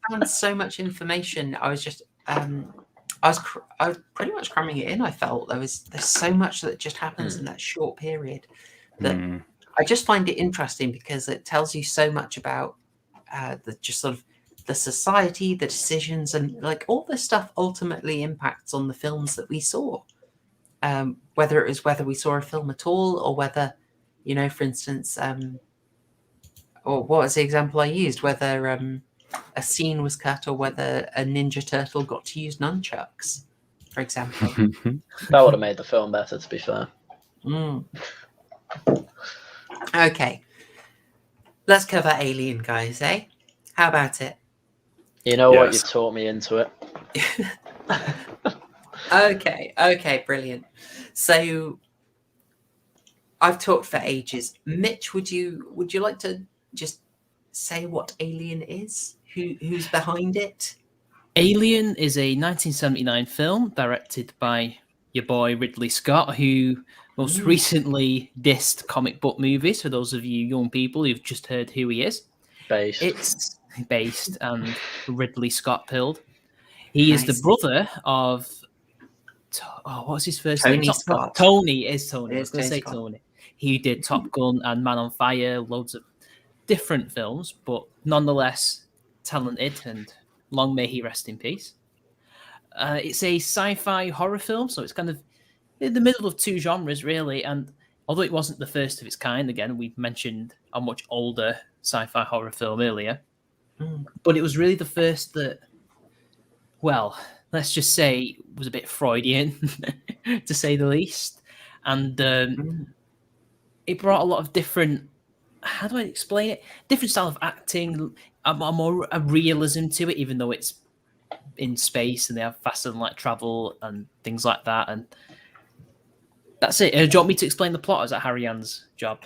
found so much information. I was just I was pretty much cramming it in. I felt there's so much that just happens in that short period that I just find it interesting because it tells you so much about the just sort of the society, the decisions, and like all this stuff ultimately impacts on the films that we saw. Whether we saw a film at all, or whether, for instance, or what was the example I used? Whether a scene was cut, or whether a Ninja Turtle got to use nunchucks, for example. That would have made the film better, to be fair. Okay, let's cover Alien, guys. How about it? You know what? You've taught me into it. Okay, brilliant. So I've talked for ages. Mitch, would you like to just say what Alien is? Who's behind it? Alien is a 1979 film directed by your boy Ridley Scott, who most recently dissed comic book movies. For those of you young people who've just heard who he is, it's based and Ridley Scott pilled. He is the brother of what's his first name? Scott. Tony is Tony. I was going to say Tony. He did Top Gun and Man on Fire, loads of different films, but nonetheless talented, and long may he rest in peace. It's a sci-fi horror film, so it's kind of in the middle of two genres, really. And although it wasn't the first of its kind, again, we've mentioned a much older sci-fi horror film earlier, but it was really the first that, well, let's just say was a bit Freudian, to say the least. And it brought a lot of different, how do I explain it? Different style of acting, a realism to it, even though it's in space and they have faster than light travel and things like that. And that's it. Do you want me to explain the plot? Or is that Haryan's job?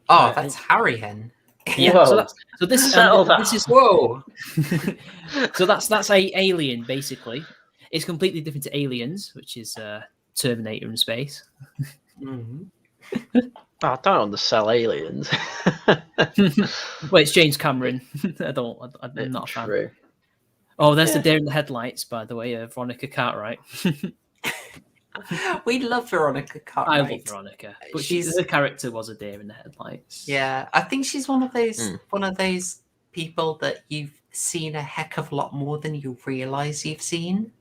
Oh, that's Haryan. Yeah. Whoa. So this is whoa. So that's Alien, basically. It's completely different to Aliens, which is Terminator in space. I don't undersell Aliens. Well, it's James Cameron. I'm not a fan. True. Oh, there's the deer in the headlights, by the way, Veronica Cartwright. We love Veronica Cartwright. I love Veronica, but her character was a deer in the headlights. Yeah, I think she's one of those people that you've seen a heck of a lot more than you realise you've seen.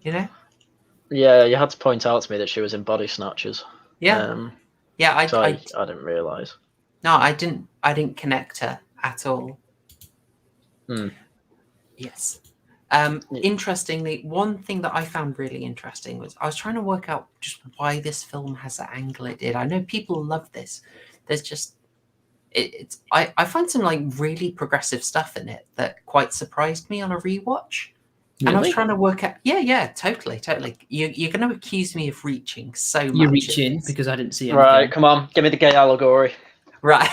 Yeah, you had to point out to me that she was in Body Snatchers. Yeah, I didn't realise. No, I didn't connect her at all. Yes. Interestingly, one thing that I found really interesting was I was trying to work out just why this film has the angle it did. I know people love this. I find some like really progressive stuff in it that quite surprised me on a rewatch. And I was Really? trying to work out. Yeah, totally. You're going to accuse me of reaching so much. You reach in because I didn't see anything. Right, come on, give me the gay allegory. Right.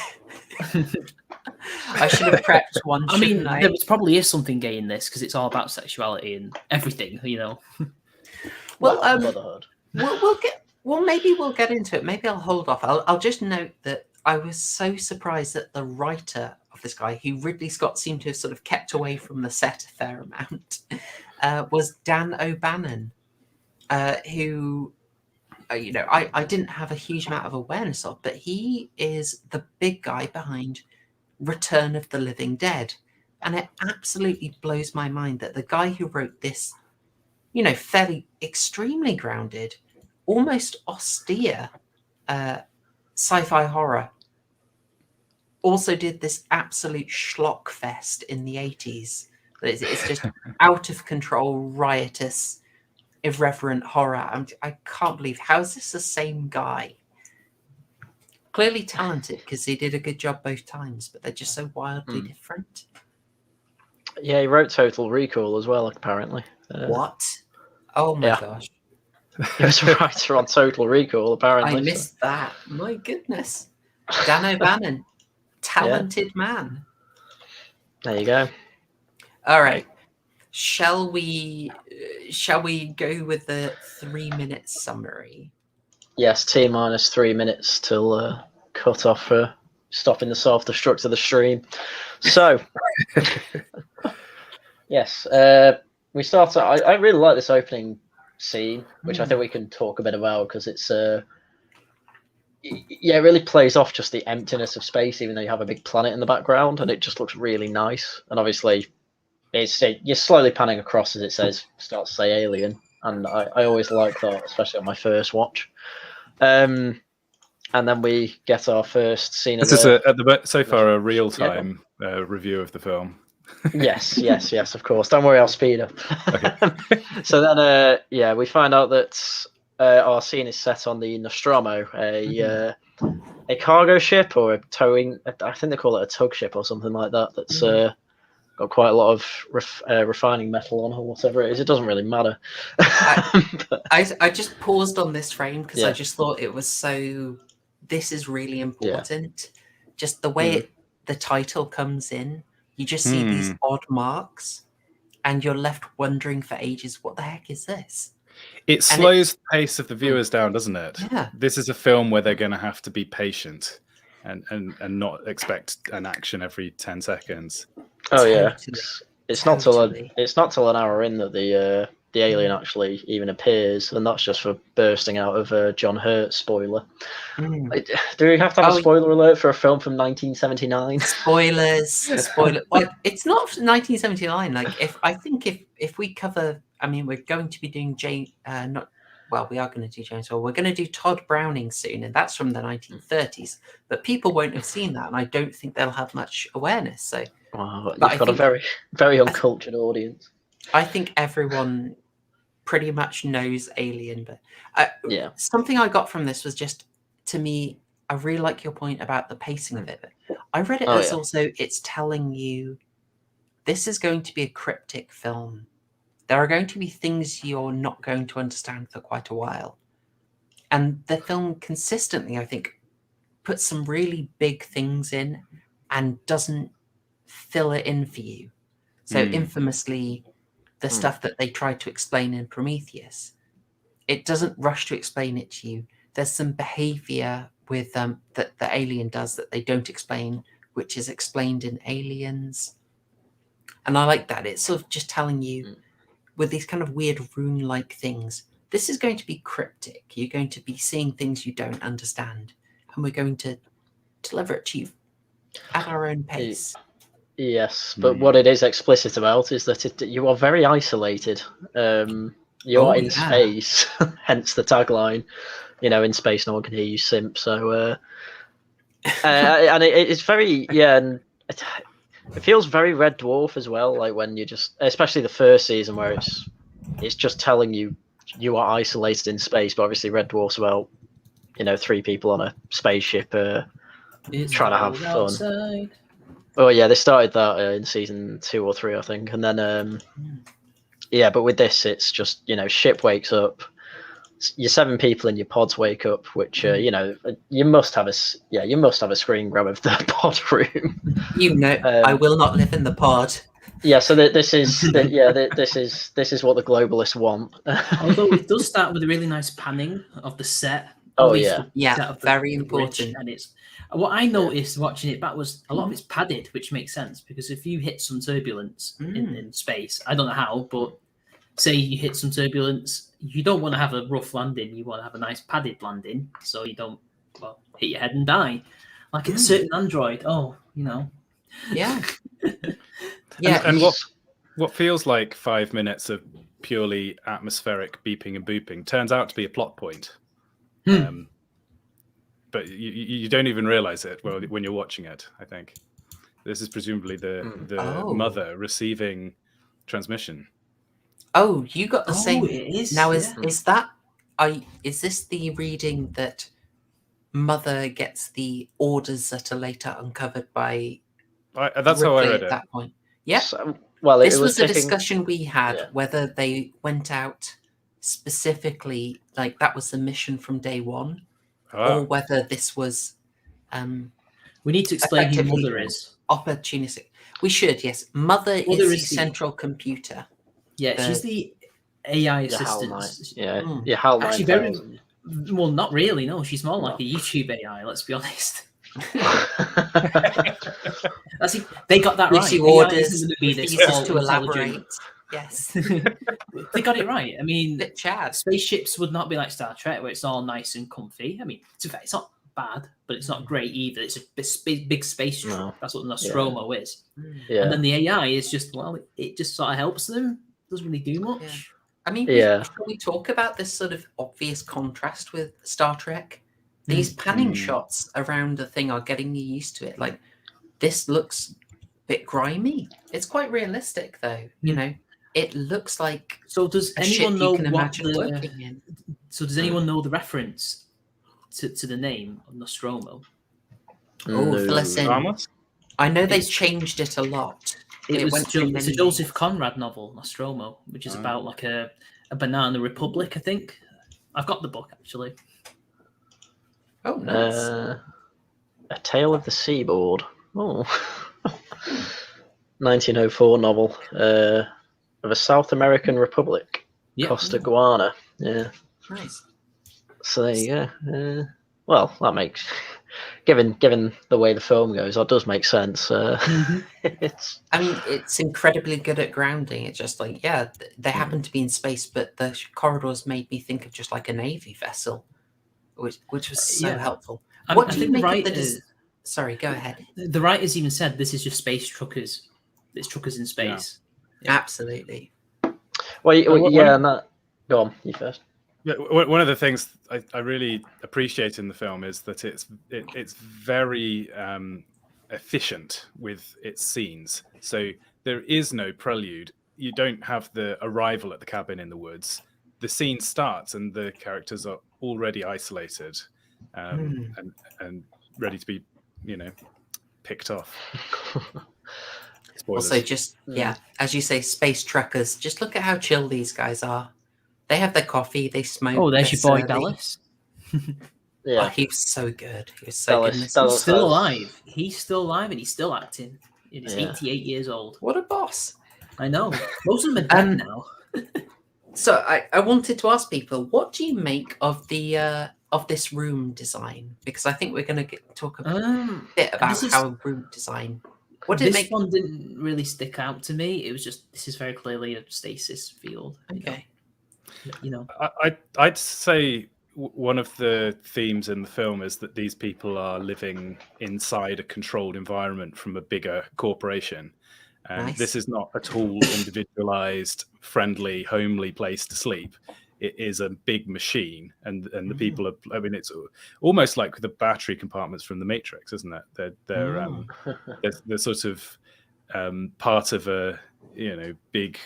I should have prepped one. I mean, shouldn't I? there probably is something gay in this because it's all about sexuality and everything, you know. Well, Motherhood. maybe we'll get into it. Maybe I'll hold off. I'll just note that I was so surprised that the writer of this guy, who Ridley Scott seemed to have sort of kept away from the set a fair amount, was Dan O'Bannon, who, I didn't have a huge amount of awareness of, but he is the big guy behind Return of the Living Dead. And it absolutely blows my mind that the guy who wrote this, fairly extremely grounded, almost austere sci-fi horror, also did this absolute schlock fest in the 80s. It's just out of control, riotous, irreverent horror. I can't believe, how is this the same guy? Clearly talented, because he did a good job both times, but they're just so wildly different. Yeah, he wrote Total Recall as well, apparently. What? Oh my yeah. gosh. He was a writer on Total Recall, apparently. I missed that. My goodness. Dan O'Bannon. Talented man. There you go. All right. Shall we go with the 3-minute summary? Yes, T-minus 3 minutes till cut off for stopping the self-destruct of the stream. So, yes, we start. I really like this opening scene, which I think we can talk a bit about because it's it really plays off just the emptiness of space, even though you have a big planet in the background, and it just looks really nice. And obviously, you're slowly panning across as it starts to say alien, and I always like that, especially on my first watch. And then we get our first scene. This is so far a real-time review of the film. yes, of course. Don't worry, I'll speed up. Okay. So then, we find out that our scene is set on the Nostromo, a cargo ship or a towing. I think they call it a tug ship or something like that. That's got quite a lot of refining metal on, or whatever it is. It doesn't really matter. I just paused on this frame because I just thought it was so. This is really important. Yeah. Just the way the title comes in, you just see these odd marks, and you're left wondering for ages, what the heck is this? It slows the pace of the viewers down, doesn't it? Yeah. This is a film where they're going to have to be patient and not expect an action every 10 seconds. Oh yeah, it's not till an hour in that the alien actually even appears, and that's just for bursting out of John Hurt spoiler. Do we have to have a spoiler alert for a film from 1979? Spoiler. Like, it's not 1979. Like, if we cover, I mean, we're going to be doing we are going to do James Hall. We're going to do Todd Browning soon, and that's from the 1930s. But people won't have seen that, and I don't think they'll have much awareness. So, wow, you've got a very, very uncultured audience. I think everyone pretty much knows Alien, but something I got from this was just, to me, I really like your point about the pacing of it. I read it as also it's telling you this is going to be a cryptic film. There are going to be things you're not going to understand for quite a while. And the film consistently, I think, puts some really big things in and doesn't fill it in for you. So infamously, the stuff that they tried to explain in Prometheus, it doesn't rush to explain it to you. There's some behavior with that the alien does that they don't explain, which is explained in Aliens. And I like that. It's sort of just telling you, with these kind of weird rune-like things, this is going to be cryptic. You're going to be seeing things you don't understand, and we're going to deliver it to you at our own pace. Yes, but what it is explicit about is that you are very isolated. You are in space, hence the tagline. In space, no one can hear you, simp. So, and it's very, and it feels very Red Dwarf as well. Like when you especially the first season where it's just telling you are isolated in space. But obviously, Red Dwarf's about 3 people on a spaceship It's trying to have cold fun. outside. Oh yeah, they started that in season 2 or 3, I think, and then yeah, but with this, it's just ship wakes up. Your 7 people in your pods wake up, which you must have a screen grab of the pod room. I will not live in the pod. Yeah, so this is this is what the globalists want. Although it does start with a really nice panning of the set. Oh, At least yeah. the Yeah, set of very the bridge, important. and it's what I noticed watching it back was a lot of it's padded, which makes sense because if you hit some turbulence in space, I don't know how, but say you hit some turbulence, you don't want to have a rough landing. You want to have a nice padded landing, so you don't hit your head and die, like a certain android. Yeah. Yeah. And what feels like 5 minutes of purely atmospheric beeping and booping turns out to be a plot point. But you don't even realize it when you're watching it. I think this is presumably the mother receiving transmission. Oh, you got the same. It is. Now is this the reading that mother gets the orders that are later uncovered by That's how I Ripley read at it. that point? Yeah. So, This was the discussion we had, whether they went out specifically, like that was the mission from day one, or whether this was We need to explain who effectively mother is. opportunistic. We should, yes. Mother is the central computer. Yeah, she's the AI Your HAL assistant. 9. Your HAL 9000. Actually, well, not really. No, she's more like a YouTube AI. Let's be honest. They got that right. Issue orders, refuses to elaborate. Yes, they got it right. I mean, Chad. Spaceships would not be like Star Trek, where it's all nice and comfy. I mean, it's not bad, but it's not great either. It's a big space truck. No. That's what Nostromo is. Yeah. And then the AI is just it just sort of helps them. Doesn't really do much. Yeah. I mean, should we talk about this sort of obvious contrast with Star Trek? These panning shots around the thing are getting you used to it. Like, this looks a bit grimy. It's quite realistic, though. It looks like. So does anyone know So does anyone know the reference to the name of Nostromo? Oh, fill us in. I know they changed it a lot. It's a Joseph Conrad novel, Nostromo, which is about like a banana republic, I think. I've got the book, actually. Oh, nice. A Tale of the Seaboard. Oh. 1904 novel of a South American republic. Costa Guana. Yeah. Nice. So there you go. Well, that makes... Given the way the film goes, that does make sense. It's incredibly good at grounding. It's just like, they happen to be in space, but the corridors made me think of just like a Navy vessel, which was so helpful. What do you make of the... Sorry, go ahead. The writers even said this is just space truckers. It's truckers in space. Yeah. Absolutely. Well, go on, you first. Yeah, one of the things I really appreciate in the film is that it's very efficient with its scenes. So there is no prelude. You don't have the arrival at the cabin in the woods. The scene starts and the characters are already isolated and ready to be, picked off. Spoilers. Also, just as you say, space truckers. Just look at how chill these guys are. They have their coffee, they smoke. Oh, there's your boy Dallas. Yeah, he was so good. He was so good. He's still alive. He's still alive and he's still acting. He's 88 years old. What a boss! I know. Most of them are dead now. So I wanted to ask people, what do you make of the of this room design? Because I think we're going to talk a bit about how room design. What did this one didn't really stick out to me. It was just this is very clearly a stasis field. Okay. I'd say one of the themes in the film is that these people are living inside a controlled environment from a bigger corporation. And this is not at all individualized, friendly, homely place to sleep. It is a big machine, and the people are. I mean, it's almost like the battery compartments from the Matrix, isn't it? They're sort of part of a big.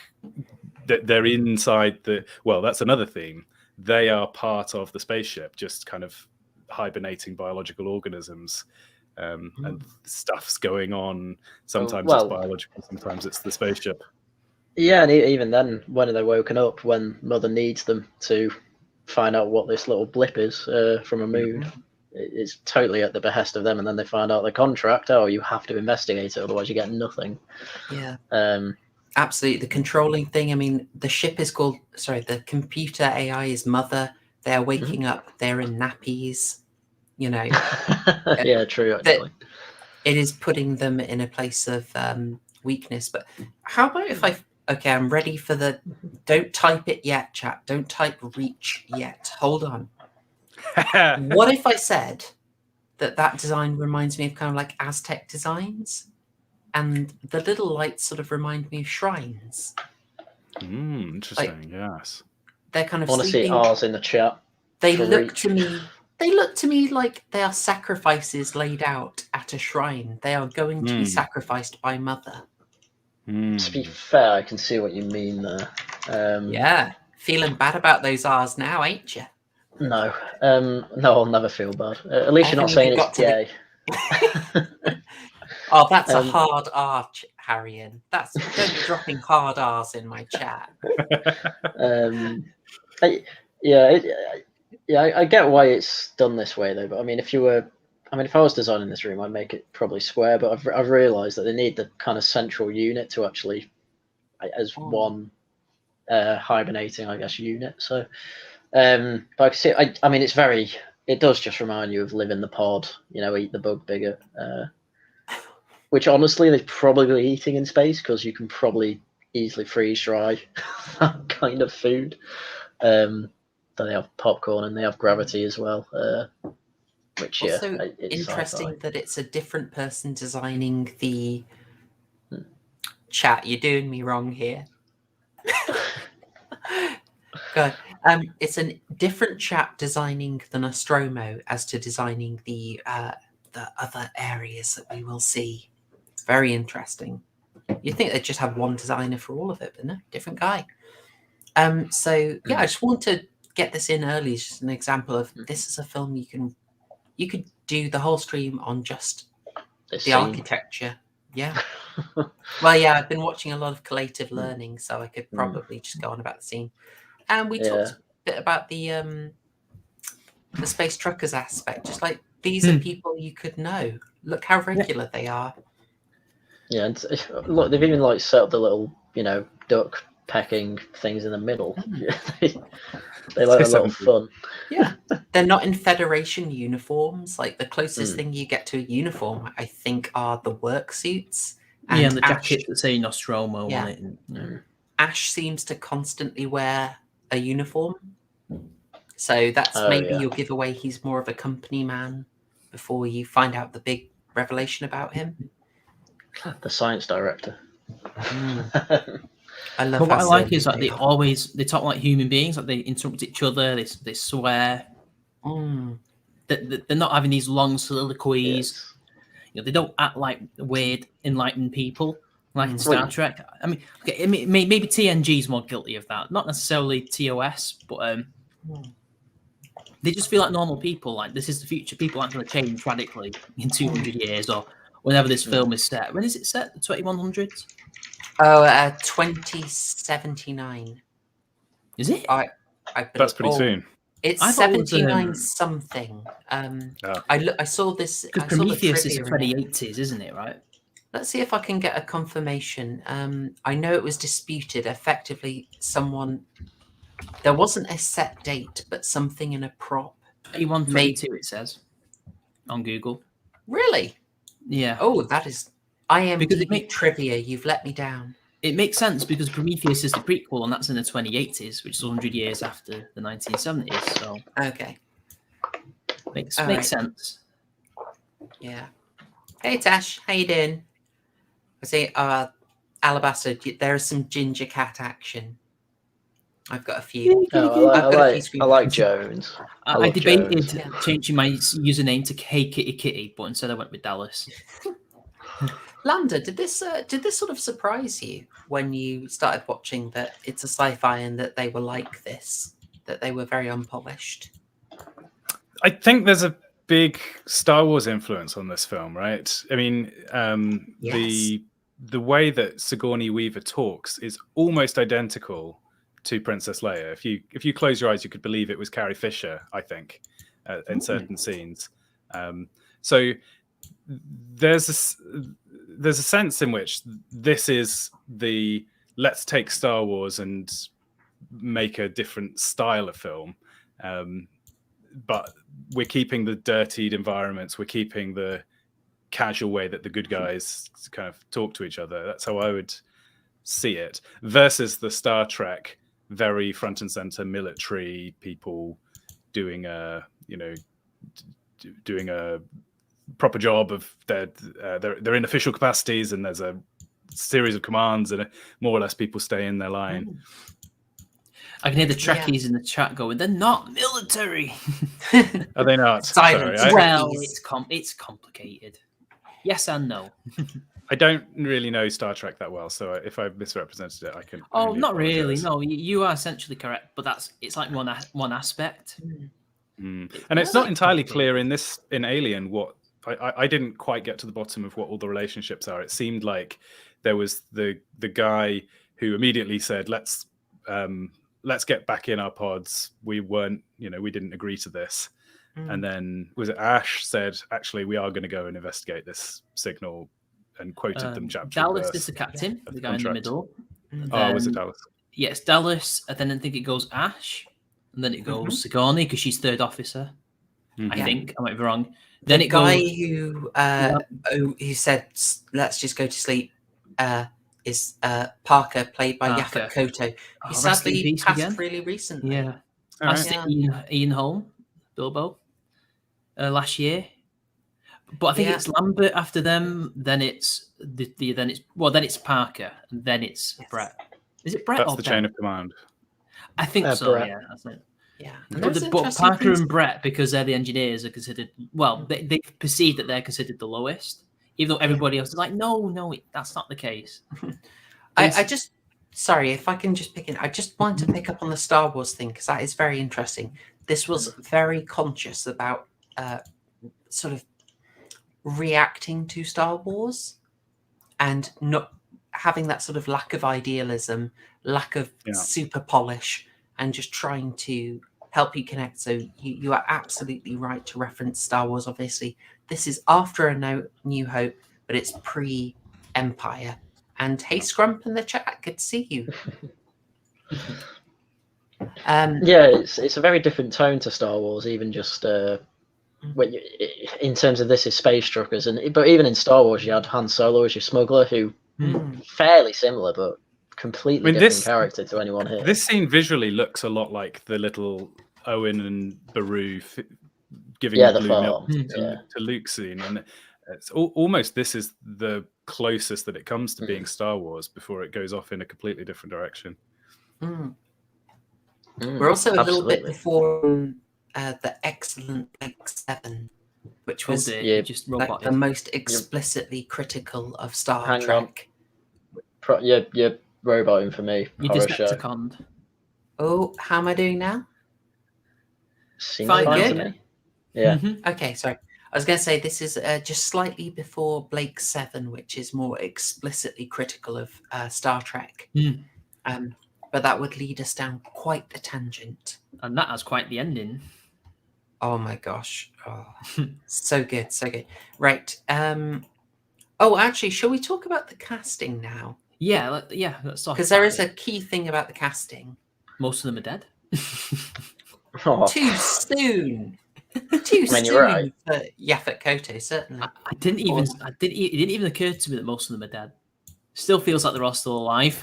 They're inside the. Well, that's another theme. They are part of the spaceship, just kind of hibernating biological organisms, and stuff's going on. Sometimes well- it's biological, sometimes it's the spaceship. Yeah, and even then, when are they woken up? When Mother needs them to find out what this little blip is from a moon. It's totally at the behest of them, and then they find out the contract. Oh, you have to investigate it, otherwise you get nothing. Yeah. Um, Absolutely. The controlling thing, I mean, the ship is called, the computer AI is Mother. They're waking up, they're in nappies, you know. yeah, true, actually. It is putting them in a place of weakness. But how about if I'm ready for the, don't type it yet, chat. Don't type reach yet. Hold on. What if I said that design reminds me of kind of like Aztec designs? And the little lights sort of remind me of shrines. Interesting, yes. They're kind of I want to see sleeping. ours in the chat. They for look reach. to me. They look to me like they are sacrifices laid out at a shrine. They are going to be sacrificed by Mother. To be fair, I can see what you mean there. Yeah, feeling bad about those R's now, ain't you? No, no, I'll never feel bad. At least you're not saying it's gay. Oh, that's a hard R, Haryan. Don't be dropping hard R's in my chat. I get why it's done this way though. But I mean, if I was designing this room, I'd make it probably square. But I've realised that they need the kind of central unit to actually, as one hibernating, I guess, unit. So, but I can see. I mean, it does just remind you of live in the pod. You know, eat the bug bigot. Which honestly, they're probably eating in space because you can probably easily freeze dry that kind of food. Then they have popcorn and they have gravity as well. Which also it's interesting sci-fi. that it's a different person designing the chat. You're doing me wrong here. God, it's a different chap designing the Nostromo as to designing the other areas that we will see. It's very interesting. You'd think they'd just have one designer for all of it, but no, different guy. So yeah, I just want to get this in early. It's just an example of this is a film you could do the whole stream on just the architecture. Yeah. Well, yeah, I've been watching a lot of collative learning, so I could probably just go on about the scene. And we talked a bit about the space truckers aspect. Just like these are people you could know. Look how regular they are. Yeah, and look, they've even set up the little, duck pecking things in the middle. they like a little fun. Yeah, they're not in Federation uniforms. Like the closest thing you get to a uniform, I think, are the work suits. And the jacket that say Nostromo on it. Ash seems to constantly wear a uniform. So that's maybe your giveaway. He's more of a company man before you find out the big revelation about him. The science director. I love. But what I like is that they talk like human beings. Like they interrupt each other. They swear. They're not having these long soliloquies. Yes. They don't act like weird, enlightened people like in Star Trek. I mean, maybe TNG's more guilty of that. Not necessarily TOS, but they just feel like normal people. Like this is the future. People aren't going to change radically in 200 years or whenever this film is set. When is it set? The 2100s? 2079. Is it? That's pretty soon. It's 79 something. I saw this. Because Prometheus is the 2080s, isn't it? Right. Let's see if I can get a confirmation. I know it was disputed. Effectively, there wasn't a set date, but something in a prop. 2122 it says on Google. Really? Yeah. Oh, that is IMDb trivia. You've let me down. It makes sense because Prometheus is the prequel, and that's in the 2080s, which is 100 years after the 1970s. So okay, makes sense. Yeah. Hey Tash, how you doing? I see. Alabaster, there is some ginger cat action. I've got a few. I like Jones. I debated changing my username to Hey Kitty Kitty, but instead I went with Dallas. Lambda, did this sort of surprise you when you started watching that it's a sci-fi and that they were like this, that they were very unpolished? I think there's a big Star Wars influence on this film, right? I mean, Yes. the way that Sigourney Weaver talks is almost identical to Princess Leia. If you close your eyes, you could believe it was Carrie Fisher, I think, in certain scenes. So there's a sense in which this is the let's take Star Wars and make a different style of film, but we're keeping the dirtied environments, we're keeping the casual way that the good guys kind of talk to each other. That's how I would see it, versus the Star Trek very front and center military people doing a proper job of they're in official capacities, and there's a series of commands, and more or less people stay in their line. I can hear the Trekkies in the chat going, "They're not military." Are they not? Silence. Sorry, Well, it's complicated. Yes and no. I don't really know Star Trek that well, so if I've misrepresented it, I can. Oh, really not really. apologise. No, you are essentially correct, but it's like one aspect. And it's not entirely clear in Alien what I didn't quite get to the bottom of what all the relationships are. It seemed like there was the guy who immediately said, let's get back in our pods. We didn't agree to this. And then was it Ash said, actually, we are going to go and investigate this signal, and quoted them chapter and Dallas verse is the captain, of the guy in the contract. middle. Was it Dallas? Yes, Dallas, and then I think it goes Ash, and then it goes Sigourney because she's third officer. I think I might be wrong. Then The it guy goes. who said, "Let's just go to sleep," is Parker, played by Parker. Yaphet Kotto. He Rest in sadly peace passed again. really recently. Yeah, All passed right. it Ian Holm, Bilbo, last year. But I think it's Lambert after them. Then it's then it's Parker, and then it's Brett. Is it Brett? That's or the Ben? chain of command. I think so. Brett. Yeah, that's it. Yeah. But Parker and Brett, because they're the engineers, are considered. Well, they perceive that they're considered the lowest, even though everybody else is like, no, that's not the case. I just, sorry, if I can just pick in, I just want to pick up on the Star Wars thing because that is very interesting. This was very conscious about sort of reacting to Star Wars and not having that sort of lack of idealism, lack of super polish, and just trying to help you connect. So you are absolutely right to reference Star Wars. Obviously, this is after a New Hope, but it's pre-Empire. And hey, Scrump in the chat, good to see you. It's a very different tone to Star Wars, even just in terms of this is space truckers, but even in Star Wars, you had Han Solo as your smuggler, who fairly similar, but completely different character to anyone here. This scene visually looks a lot like the little Owen and Beru giving the blue milk to Luke scene, and it's almost this is the closest that it comes to being Star Wars before it goes off in a completely different direction. We're also a little bit before the excellent Blake 7, which was just like the most explicitly critical of Star Trek. You're roboting for me. You Decepticon. Oh, how am I doing now? Seems fine to good. me. Yeah. Okay, sorry. I was going to say this is just slightly before Blake 7, which is more explicitly critical of Star Trek. But that would lead us down quite the tangent. And that has quite the ending. Oh my gosh. Oh, so good, so good. Right. Oh, actually, shall we talk about the casting now? Yeah, let's talk. Because there is a key thing about the casting. Most of them are dead. Too soon. Too soon right. for Yaphet Kotto, certainly. It didn't even occur to me that most of them are dead. Still feels like they're all still alive.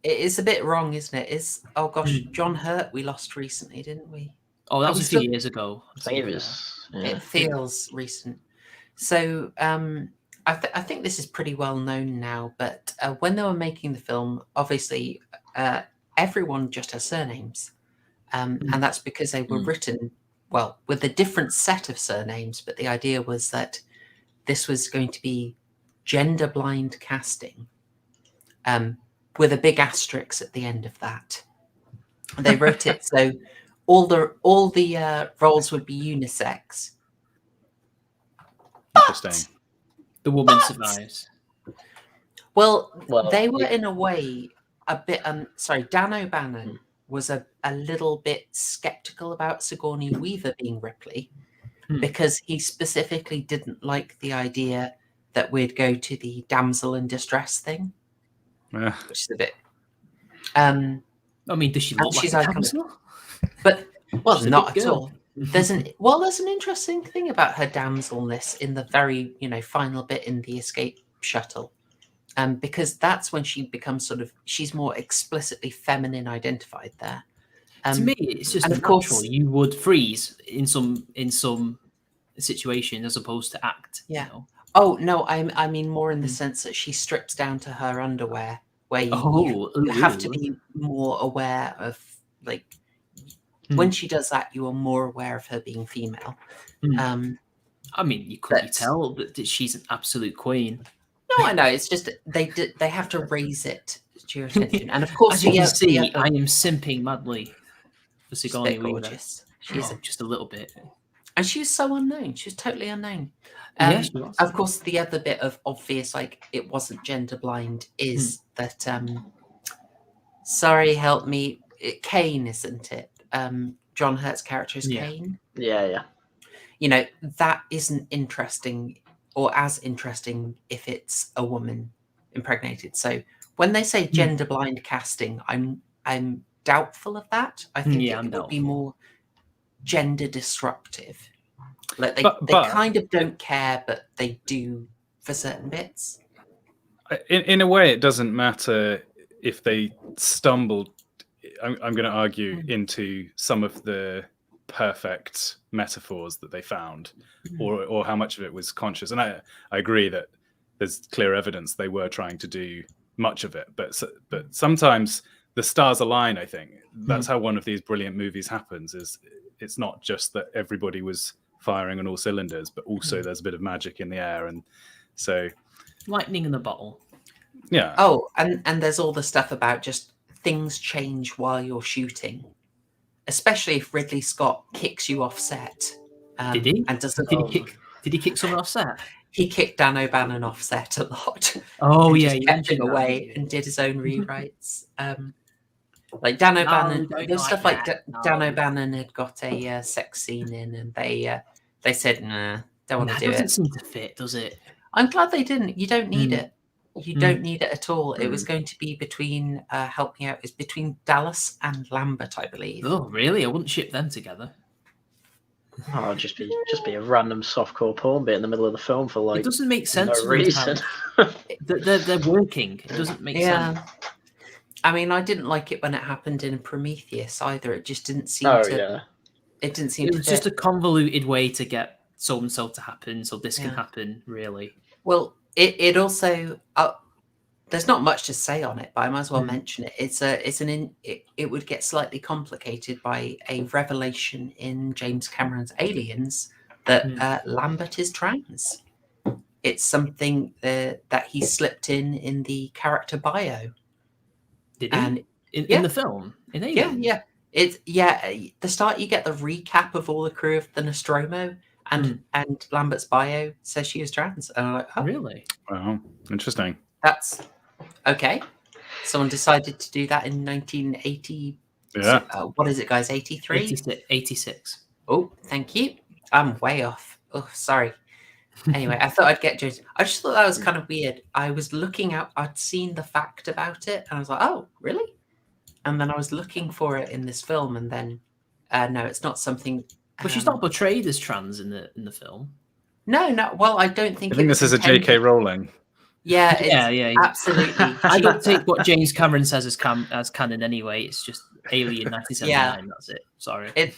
It is a bit wrong, isn't it? Oh gosh, John Hurt we lost recently, didn't we? Oh, that was a few years ago. It feels recent. So I think this is pretty well known now, but when they were making the film, obviously everyone just has surnames. And that's because they were written, well, with a different set of surnames, but the idea was that this was going to be gender blind casting, with a big asterisk at the end of that. They wrote it so all the roles would be unisex, Interesting. The woman But- survives. Well, Well, they were in a way a bit. Sorry, Dan O'Bannon was a little bit skeptical about Sigourney Weaver being Ripley because he specifically didn't like the idea that we'd go to the damsel in distress thing, Yeah. which is a bit. I mean, does she And look like she's a iconic. damsel? But well, She's a not big at girl. all. There's an interesting thing about her damselness in the very final bit in the escape shuttle, because that's when she becomes she's more explicitly feminine identified there. To me, it's just and of natural. course- You would freeze in some situation as opposed to act. Yeah. You know? Oh no, I mean more in the sense that she strips down to her underwear, where you have to be more aware of when she does that, you are more aware of her being female. I mean, you couldn't but- tell that she's an absolute queen. No, I know. It's just they have to raise it to your attention, and of course, As you can see, the other- I am simping madly for she's a Sigourney bit Weaver. gorgeous. She's Just a little bit. and she was so unknown. She was totally unknown. Yeah, she was. Of course, the other bit of obvious, it wasn't gender blind, is that. Sorry, help me. Kane, isn't it? John Hurt's character is Kane. Yeah. That isn't interesting or as interesting if it's a woman impregnated. So when they say gender blind casting, I'm doubtful of that. I think it would be more gender disruptive. Like they kind of don't care, but they do for certain bits. In a way, it doesn't matter if they stumbled. I'm going to argue into some of the perfect metaphors that they found, or how much of it was conscious. And I agree that there's clear evidence they were trying to do much of it, but sometimes the stars align. I think that's how one of these brilliant movies happens. Is it's not just that everybody was firing on all cylinders, but also there's a bit of magic in the air, and so Lightning in the bottle. yeah. Oh, and there's all the stuff about just things change while you're shooting, especially if Ridley Scott kicks you off set. Did he? And doesn't Did he kick someone off set? He kicked Dan O'Bannon off set a lot. Oh and yeah, just you kept him mentioned that. away and did his own rewrites. Like Dan O'Bannon, don't there's like stuff like that. Dan No. O'Bannon had got a sex scene in, and they said, "Nah, don't want to That do doesn't it." seem to fit, does it? I'm glad they didn't. You don't need it. You don't need it at all. It was Mm. going to be between, help me out, it's between Dallas and Lambert, I believe. Oh, really? I wouldn't ship them together. Oh, it'd just be a random softcore porn bit in the middle of the film for It doesn't make sense. no for them to reason. have- They're working. It doesn't make sense. I mean, I didn't like it when it happened in Prometheus either. It just didn't seem Oh to. yeah. It didn't seem It to. was just fit. a convoluted way to get so and so to happen, so this can Yeah. happen. Really. Well, it also. There's not much to say on it, but I might as well mention it. It would get slightly complicated by a revelation in James Cameron's Aliens that Lambert is trans. It's something that he slipped in the character bio. Did he? And In the film? In Alien? yeah. The start you get the recap of all the crew of the Nostromo, and Lambert's bio says she is trans. And I'm like, oh, Really? Wow, interesting. that's okay. Someone decided to do that in 1980. Yeah. What is it, guys? 83? 86. Oh, thank you. I'm way off. Oh, sorry. Anyway, I thought I'd get James. I just thought that was kind of weird. I was looking out, I'd seen the fact about it, and I was like, oh, really? And then I was looking for it in this film, and then no, it's not something. But she's not portrayed as trans in the film. No. Well, I don't think. I think this is a J.K. Rowling. Yeah, Yeah. absolutely. I don't take what James Cameron says as canon anyway. It's just Alien 1979. That's it. Sorry. Did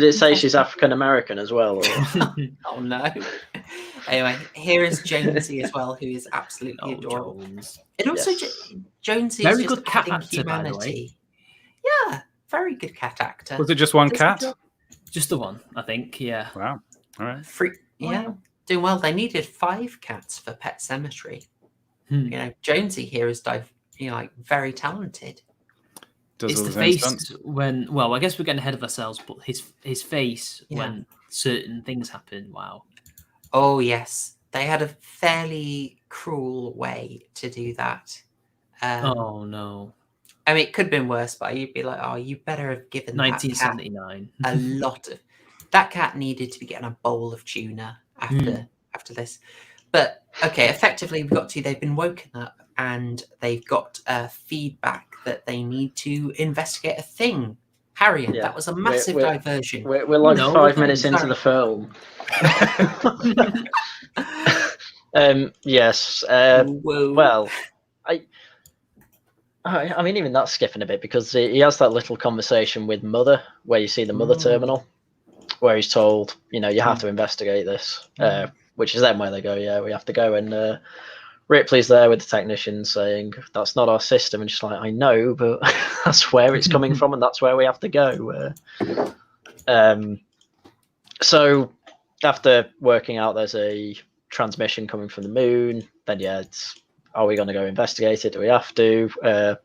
it say she's African American as well? Or? Oh no. Anyway, here is Jonesy as well, who is absolutely adorable. Jones. And also, Yes. Jonesy Very is good just cat adding actor, by the way. humanity. Yeah, very good cat actor. Was it just one Does cat? the job. Just the one, I think. Yeah. Wow. All right. Yeah, doing well. They needed 5 cats for Pet Cemetery. Hmm. Jonesy here is very talented. Does It's all the his own face stunts. when. Well, I guess we're getting ahead of ourselves, but his face Yeah. when certain things happen. Wow. Oh yes, they had a fairly cruel way to do that. Oh no. I mean, it could have been worse, but you'd be like, oh, you better have given that cat 1979. a lot of. That cat needed to be getting a bowl of tuna after this. But okay, effectively, they've been woken up and they've got feedback that they need to investigate a thing. Haryan, Yeah. that was a massive diversion. We're like No, 5 minutes into sorry. the film. Yes. Whoa. Well, I mean, even that's skipping a bit because he has that little conversation with Mother, where you see the Mother terminal, where he's told, you have to investigate this, which is then where they go, yeah, we have to go. And Ripley's there with the technician saying, that's not our system. And she's like, I know, but that's where it's coming from, and that's where we have to go. So after working out there's a transmission coming from the moon, then are we going to go investigate it? Do we have to? I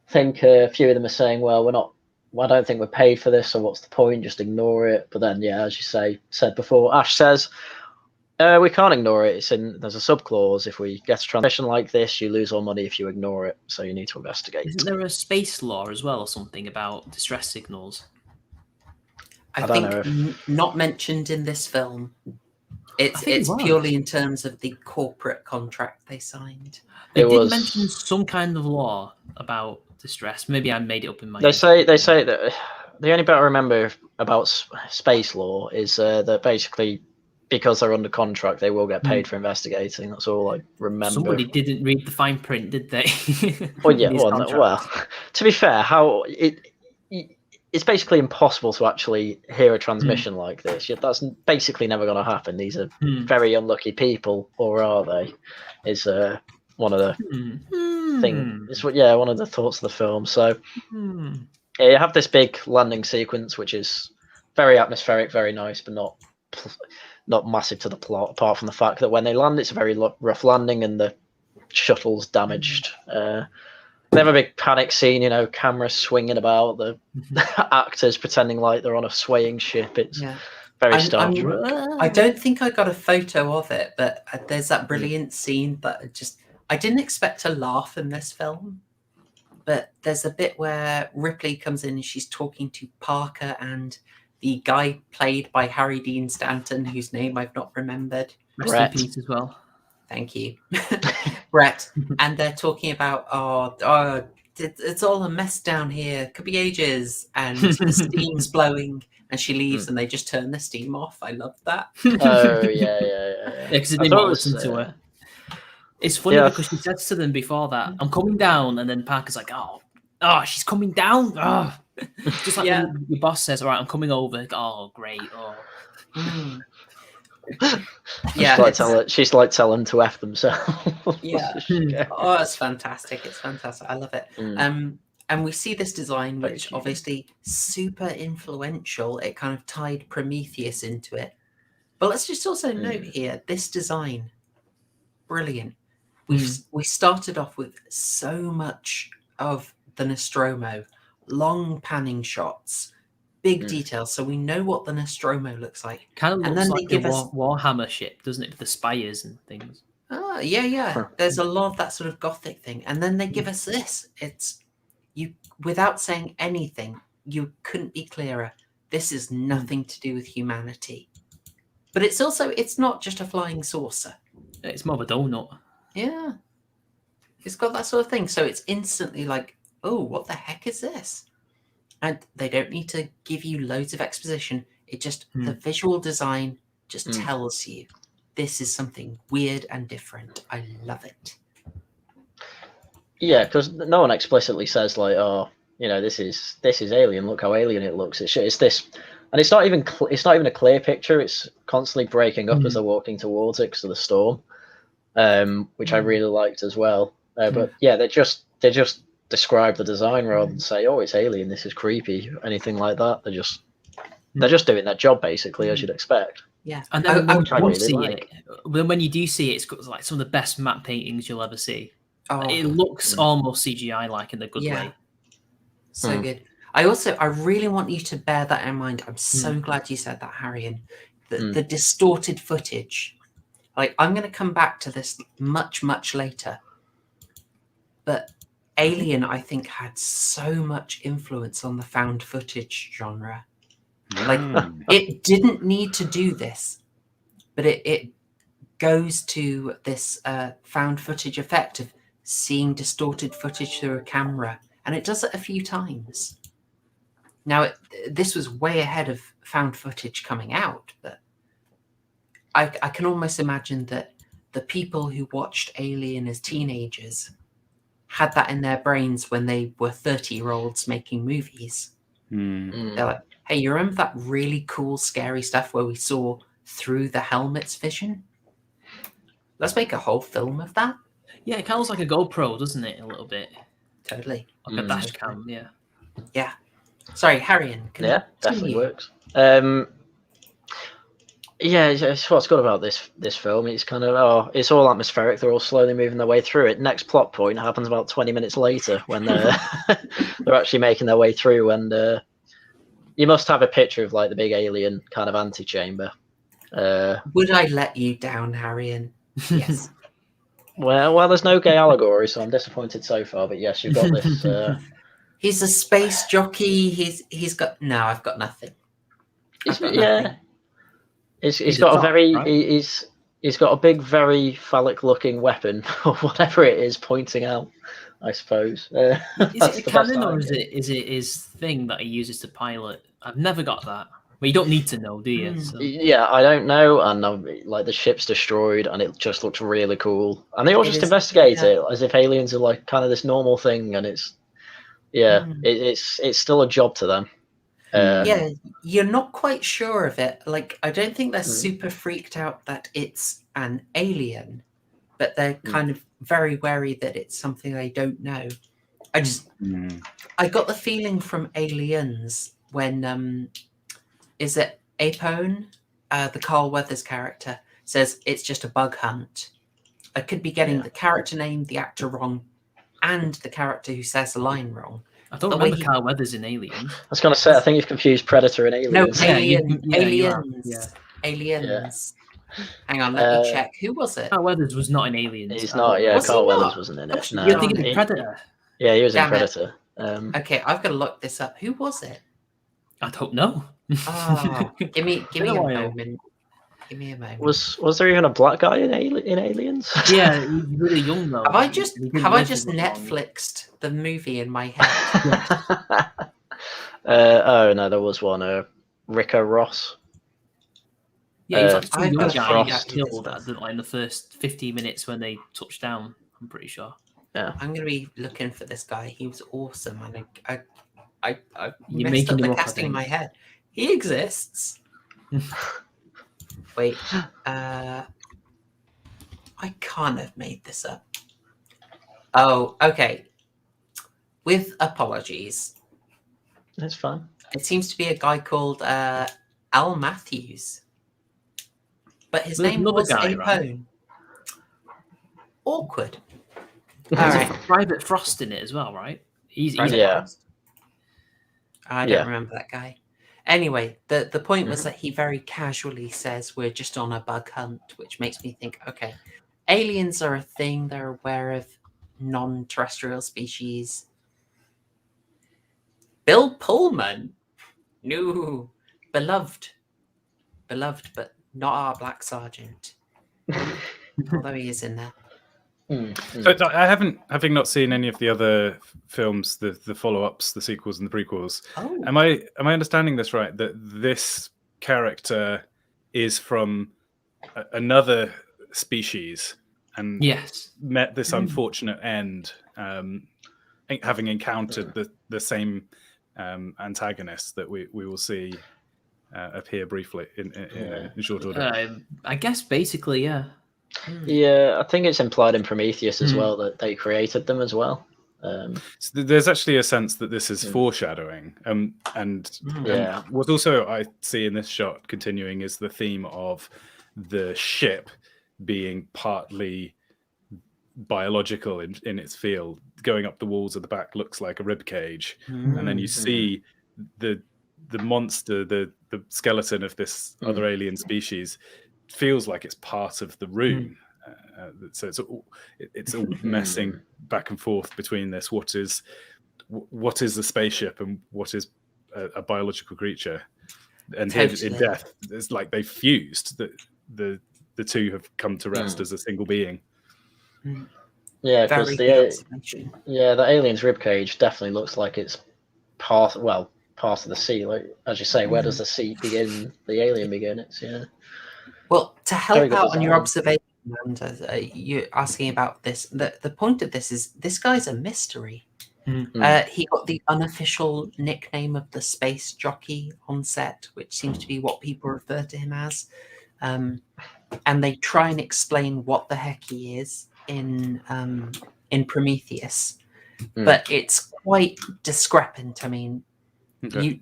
think a few of them are saying, well, I don't think we're paid for this, so what's the point? Just ignore it. But then, as you said before, Ash says, we can't ignore it. There's a subclause. If we get a transmission like this, you lose all money if you ignore it. So you need to investigate. Isn't there a space law as well, or something about distress signals? I think not mentioned in this film. It's purely in terms of the corporate contract they signed. They did mention some kind of law about distress. Maybe I made it up in my head. They say that the only bit I remember about space law is that basically, because they're under contract, they will get paid for investigating. That's all I remember. Somebody didn't read the fine print, did they? Well, to be fair, it's basically impossible to actually hear a transmission like this. That's basically never going to happen. These are very unlucky people, or are they? Is one of the things. It's one of the thoughts of the film. So you have this big landing sequence, which is very atmospheric, very nice, but not massive to the plot. Apart from the fact that when they land, it's a very rough landing, and the shuttle's damaged. They have a big panic scene, cameras swinging about, the actors pretending like they're on a swaying ship. It's very Star Trek. I don't think I got a photo of it, but there's that brilliant scene that I didn't expect to laugh in this film. But there's a bit where Ripley comes in and she's talking to Parker and the guy played by Harry Dean Stanton, whose name I've not remembered. Rest in peace as well. Thank you. Brett. And they're talking about, it's all a mess down here. Could be ages. And the steam's blowing. And she leaves and they just turn the steam off. I love that. Oh, yeah. Because they didn't listen to her. It's funny because she says to them before that, I'm coming down. And then Parker's like, oh, she's coming down. Oh. Just like when your boss says, all right, I'm coming over. Oh, great. Oh. She's like telling to F themselves. Oh, it's fantastic. It's fantastic. I love it. And we see this design, which obviously super influential. It kind of tied Prometheus into it. But let's just also note here, this design, brilliant. We started off with so much of the Nostromo, long panning shots, big details, so we know what the Nostromo looks like. Kind of looks like a Warhammer ship, doesn't it, with the spires and things? Oh, yeah. There's a lot of that sort of gothic thing. And then they give us this. It's without saying anything, you couldn't be clearer. This is nothing to do with humanity. But it's not just a flying saucer. It's more of a donut. Yeah. It's got that sort of thing. So it's instantly like, oh, what the heck is this? And they don't need to give you loads of exposition. It just, the visual design just tells you this is something weird and different. I love it. Yeah, because no one explicitly says like, oh, this is alien. Look how alien it looks. It's this, and it's not even a clear picture. It's constantly breaking up as they're walking towards it because of the storm, which I really liked as well. But they just describe the design rather than say, oh, it's alien, this is creepy, anything like that. They're just doing their job basically, as you'd expect. Yeah, and then when you do see it, it's got like some of the best matte paintings you'll ever see. It looks almost CGI like in a good way. So good. I really want you to bear that in mind. I'm so glad you said that, Haryan. the distorted footage. Like, I'm going to come back to this much, much later. But Alien, I think, had so much influence on the found footage genre. Like, it didn't need to do this, but it goes to this found footage effect of seeing distorted footage through a camera. And it does it a few times. Now, this was way ahead of found footage coming out, but I can almost imagine that the people who watched Alien as teenagers had that in their brains when they were 30-year-olds making movies. They're like, hey, you remember that really cool, scary stuff where we saw through the helmet's vision? Let's make a whole film of that. Yeah, it kind of looks like a GoPro, doesn't it? A little bit. Totally. Like a dash cam, yeah. Yeah. Sorry, Haryan. Yeah, definitely works. Yeah, it's what's good about this film. It's kind of it's all atmospheric. They're all slowly moving their way through it. Next plot point happens about 20 minutes later when they're actually making their way through. And you must have a picture of like the big alien kind of antechamber. Would I let you down, Haryan? Yes. Well, there's no gay allegory, so I'm disappointed so far. But yes, you've got this. He's a space jockey. He's got no. I've got nothing. Yeah. He's got a very he's got a big, very phallic-looking weapon or whatever it is pointing out. I suppose. Is it a cannon or is it his thing that he uses to pilot? I've never got that. Well, you don't need to know, do you? So. Yeah, I don't know, and like the ship's destroyed, and it just looks really cool. And they all just investigate it as if aliens are like kind of this normal thing, and it's still a job to them. Yeah, you're not quite sure of it. Like, I don't think they're super freaked out that it's an alien, but they're kind of very wary that it's something they don't know. I got the feeling from Aliens when is it Apone, the Carl Weathers character, says it's just a bug hunt. I could be getting the character name, the actor wrong, and the character who says the line wrong. I don't remember Carl Weathers in Aliens. I was going to say, I think you've confused Predator and Aliens. No, Aliens. Aliens. Hang on, let me check. Who was it? Carl Weathers was not in Aliens. He's not, Carl Weathers wasn't in it. No. You're thinking of Predator. Yeah, he was in Predator. Okay, I've got to look this up. Who was it? I don't know. Oh, give me a moment. Give me a moment. Was there even a black guy in Aliens? Yeah, he's really young though. Have I just Netflixed the movie in my head? Oh no, there was one. Rico Ross. Yeah, he's like a young guy who got killed in the first 15 minutes when they touched down. I'm pretty sure. Yeah, I'm gonna be looking for this guy. He was awesome, and I You're messed up making the him up, casting in my head. He exists. Wait, I can't have made this up. Oh, okay. With apologies. that's fine. It seems to be a guy called Al Matthews. But his name was Apone. Right? Awkward. There's a Private Frost in it as well, right? He's Frost. I don't remember that guy. Anyway, the point was that he very casually says we're just on a bug hunt, which makes me think, okay, aliens are a thing. They're aware of non-terrestrial species. Bill Pullman? No. Beloved, but not our Black Sergeant. Although he is in there. So I having not seen any of the other films, the follow-ups, the sequels, and the prequels. Oh. Am I understanding this right? That this character is from another species and met this unfortunate end, having encountered the same antagonist that we will see appear briefly in short order. I guess basically, yeah. Yeah, I think it's implied in Prometheus as well that they created them as well. So there's actually a sense that this is foreshadowing, and what also I see in this shot continuing is the theme of the ship being partly biological in its field. Going up the walls at the back looks like a rib cage, and then you see the monster, the skeleton of this other alien species, feels like it's part of the room. So it's all messing back and forth between this. What is the spaceship and what is a biological creature? And here in Death, it's like they've fused. The two have come to rest as a single being. Yeah, because the alien's ribcage definitely looks like it's part of the sea. Like, as you say, where does the sea begin? The alien begin. It's Well, to help out on your observation, and you're asking about this, the point of this is this guy's a mystery. He got the unofficial nickname of the space jockey on set, which seems to be what people refer to him as. And they try and explain what the heck he is in Prometheus, but it's quite discrepant. I mean, you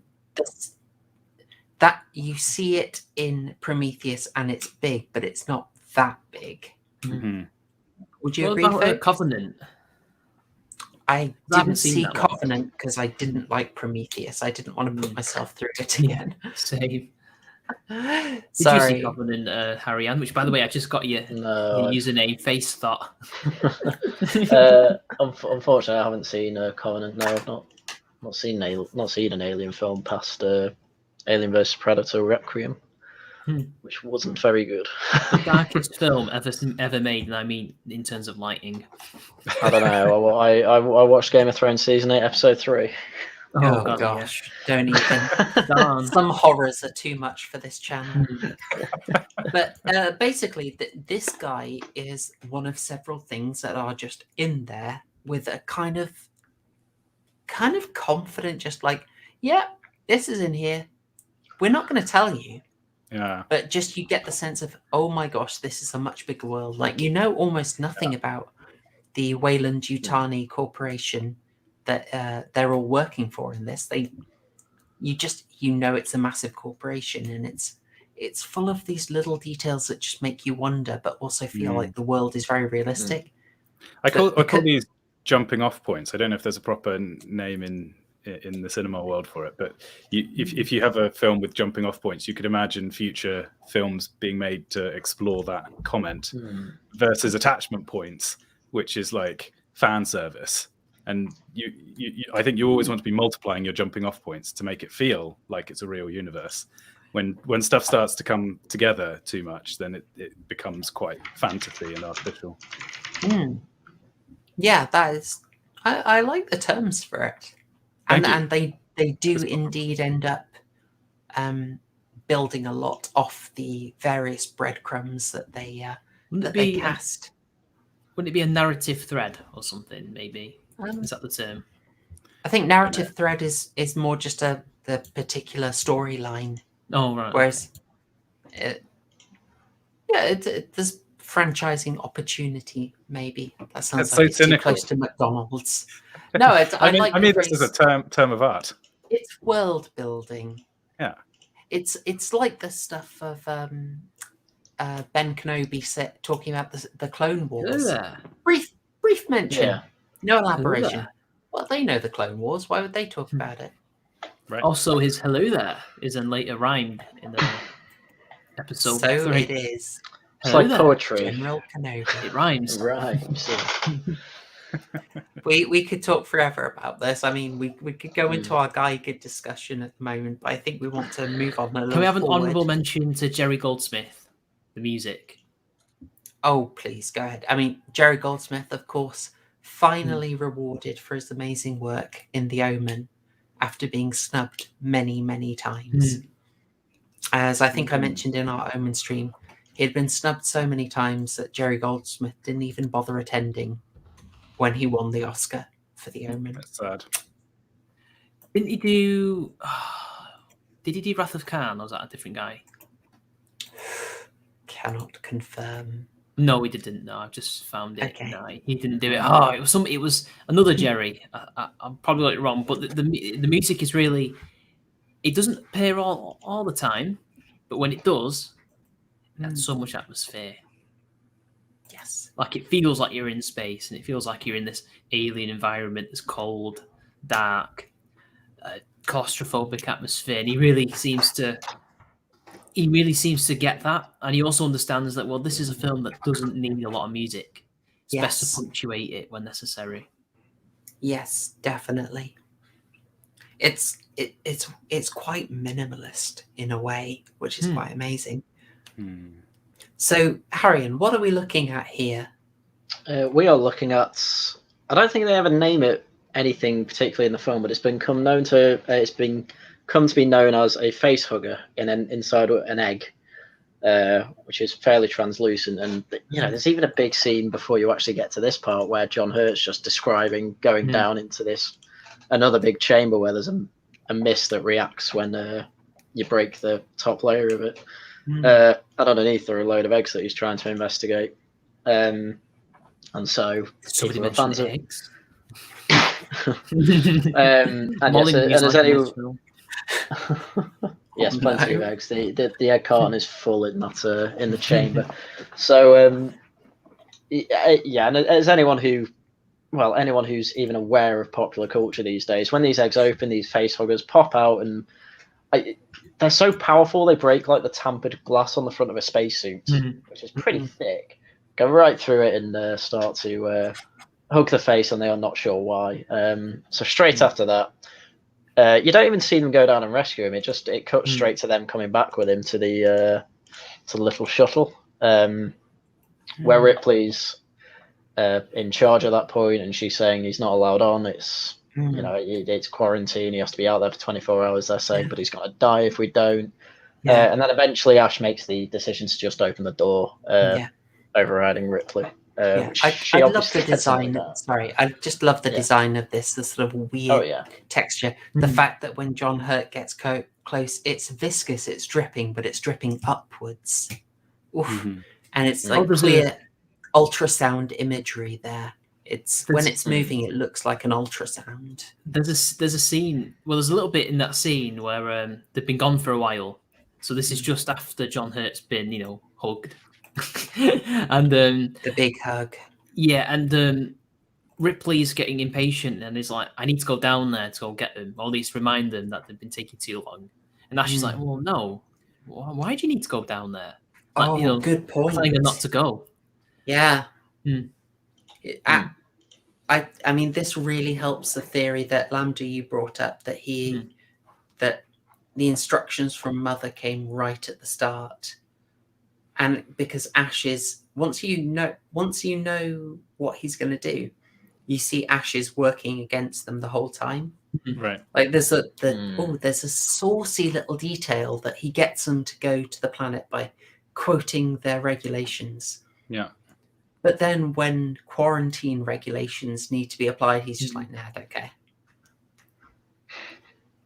see it in Prometheus, and it's big, but it's not that big. Would you agree? What about Covenant? I didn't see Covenant because I didn't like Prometheus. I didn't want to put myself through it again. Same. Sorry. Did you see Covenant, Haryan? Which, by the way, I just got your username, Face Thought. Unfortunately, I haven't seen Covenant. No, I've not seen an alien film past Alien vs Predator Requiem, which wasn't very good. The darkest film ever made, and I mean in terms of lighting. I don't know. I watched Game of Thrones season 8, episode 3. Oh God, gosh! Yeah. Don't even. Some horrors are too much for this channel. But basically, this guy is one of several things that are just in there with a kind of confident, just like, yeah, this is in here. We're not going to tell you. Yeah. But just you get the sense of, oh my gosh, this is a much bigger world. Like, almost nothing about the Weyland-Yutani Corporation that they're all working for in this. It's a massive corporation, and it's full of these little details that just make you wonder, but also feel like the world is very realistic. I call these jumping off points. I don't know if there's a proper name in the cinema world for it, but if you have a film with jumping off points, you could imagine future films being made to explore that comment versus attachment points, which is like fan service. And I think you always want to be multiplying your jumping off points to make it feel like it's a real universe. When stuff starts to come together too much, then it becomes quite fantasy and artificial. Yeah, that is. I like the terms for it, and they do indeed end up building a lot off the various breadcrumbs that they cast. Wouldn't it be a narrative thread or something? Maybe is that the term? I think narrative thread is more just the particular storyline. Oh right. Whereas, there's franchising opportunity. Maybe that sounds it's like so it's too cynical. close to McDonald's. No, I mean this is a term of art. It's world building. Yeah. It's like the stuff of Ben Kenobi talking about the Clone Wars. Brief mention. No elaboration. Well, they know the Clone Wars. Why would they talk about it? Right. Also, his "hello there" is then later rhymed in the episode. So 3. it is. It's like poetry. General Kenobi. It rhymes. We could talk forever about this. I mean, we could go into our Geiger discussion at the moment, but I think we want to move on a little. Can we have an forward. honourable mention to Jerry Goldsmith, the music? Oh, please go ahead. I mean, Jerry Goldsmith, of course, finally rewarded for his amazing work in The Omen after being snubbed many, many times. As I think I mentioned in our Omen stream, he had been snubbed so many times that Jerry Goldsmith didn't even bother attending when he won the Oscar for The Omen. That's sad. Didn't he do... did he do Wrath of Khan, or was that a different guy? Cannot confirm. No, he didn't. No, I've just found it. Okay. No, he didn't do it. Oh, it was another Jerry. I'm probably got it wrong, but the music is really... It doesn't appear all the time, but when it does, it has so much atmosphere. Yes. Like, it feels like you're in space, and it feels like you're in this alien environment that's cold, dark. claustrophobic atmosphere, and he really seems to get that, and he also understands that, well, this is a film that doesn't need a lot of music. It's best to Yes. punctuate it when necessary. Yes, definitely. It's quite minimalist in a way, which is quite amazing. So, Haryan, what are we looking at here? We are looking at. I don't think they ever name it anything particularly in the film, but it's been come to be known as a face hugger inside an egg, which is fairly translucent. And there's even a big scene before you actually get to this part where John Hurt's just describing going down into this another big chamber where there's a mist that reacts when you break the top layer of it. And underneath there are a load of eggs that he's trying to investigate. And so, Somebody if fans mentioned of eggs. Yes, plenty of eggs. The egg carton is full in the chamber. So and as anyone who's even aware of popular culture these days, when these eggs open, these face huggers pop out, and they're so powerful they break like the tampered glass on the front of a spacesuit, which is pretty thick. Go right through it and start to hug the face, and they are not sure why. So straight after that, you don't even see them go down and rescue him. It cuts straight to them coming back with him to the little shuttle, where Ripley's in charge at that point, and she's saying he's not allowed on. It's it's quarantine. He has to be out there for 24 hours. They're saying, but he's going to die if we don't. And then eventually Ash makes the decision to just open the door, overriding Ripley. I love the design. Sorry, I just love the design of this. The sort of weird texture. The fact that when John Hurt gets close, it's viscous, it's dripping, but it's dripping upwards. And it's like clear ultrasound imagery there. When it's moving, it looks like an ultrasound. There's a scene. Well, there's a little bit in that scene where they've been gone for a while. So this is just after John Hurt's been, hugged. And the big hug. Yeah, and Ripley's getting impatient and is like, I need to go down there to go get them, or at least remind them that they've been taking too long. And Ash is like, well, no. Why do you need to go down there? Like, good point. Telling them not to go. Yeah. I mean, this really helps the theory that Lambda you brought up, that that the instructions from Mother came right at the start. And because Ash is, once you know what he's going to do, you see Ash is working against them the whole time. Right. Like there's a saucy little detail that he gets them to go to the planet by quoting their regulations. Yeah. But then when quarantine regulations need to be applied, he's just like, nah, I don't care.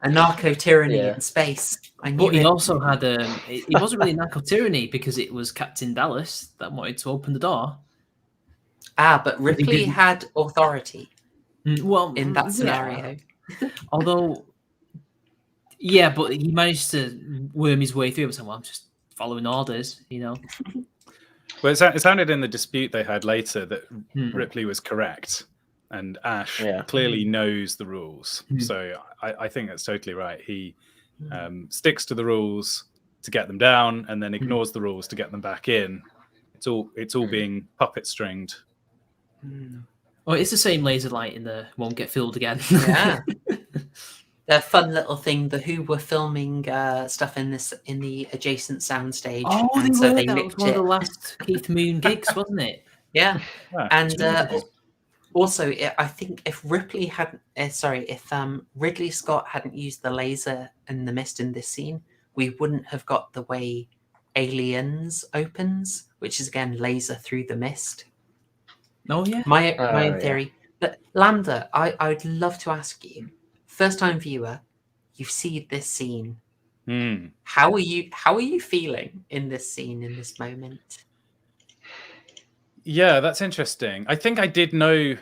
A narco-tyranny in space. But he also had it wasn't really narco-tyranny because it was Captain Dallas that wanted to open the door. But Ripley had authority in that scenario. Although, but he managed to worm his way through and say, well, I'm just following orders, Well, it sounded in the dispute they had later that Ripley was correct. And Ash clearly knows the rules. So I think that's totally right. He sticks to the rules to get them down and then ignores the rules to get them back in. It's all being puppet stringed. Oh, it's the same laser light in the Won't Get Filled Again. Yeah. The fun little thing, the Who were filming stuff in the adjacent soundstage. Oh, and that was one of the last Keith Moon gigs, wasn't it? Yeah. And also, I think if Ridley Scott hadn't used the laser and the mist in this scene, we wouldn't have got the way Aliens opens, which is again laser through the mist. Oh yeah, my own theory. But Lambda, I'd love to ask you, first time viewer, you've seen this scene. How are you feeling in this scene, in this moment? Yeah, that's interesting. I think I did know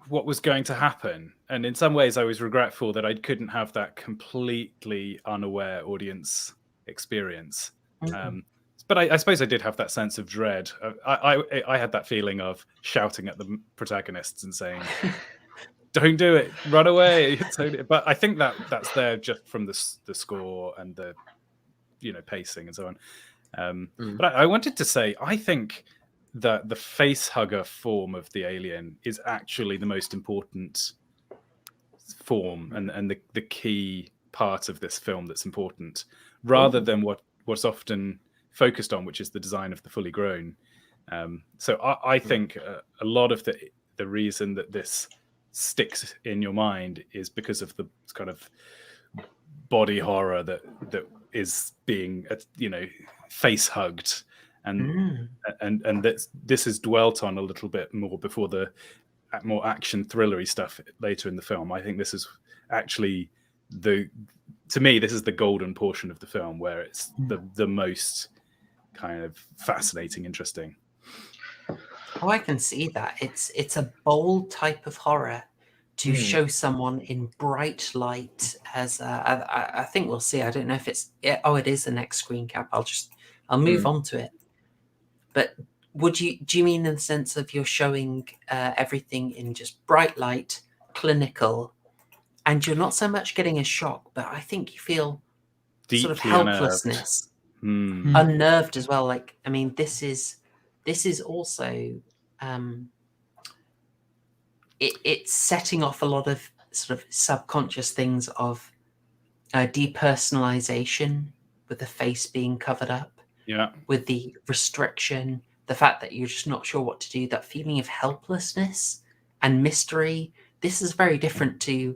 what was going to happen. And in some ways, I was regretful that I couldn't have that completely unaware audience experience. But I suppose I did have that sense of dread. I had that feeling of shouting at the protagonists and saying, don't do it, run away. But I think that's there just from the score and the pacing and so on. But I wanted to say, I think that the face hugger form of the alien is actually the most important form and the key part of this film that's important, rather than what's often focused on, which is the design of the fully grown. So I think a lot of the reason that this sticks in your mind is because of the kind of body horror that is being face hugged, and this is dwelt on a little bit more before the more action thrillery stuff later in the film. I think this is actually to me this is the golden portion of the film where it's the most kind of fascinating, interesting. Oh, I can see that. It's a bold type of horror to show someone in bright light. As I think we'll see. I don't know if it's. It is the next screen cap. I'll move on to it. But do you mean in the sense of you're showing everything in just bright light, clinical, and you're not so much getting a shock, but I think you feel deeply sort of helplessness, unnerved as well. Like, I mean, this is also it's setting off a lot of sort of subconscious things of depersonalization, with the face being covered up, with the restriction, the fact that you're just not sure what to do, that feeling of helplessness and mystery. This is very different to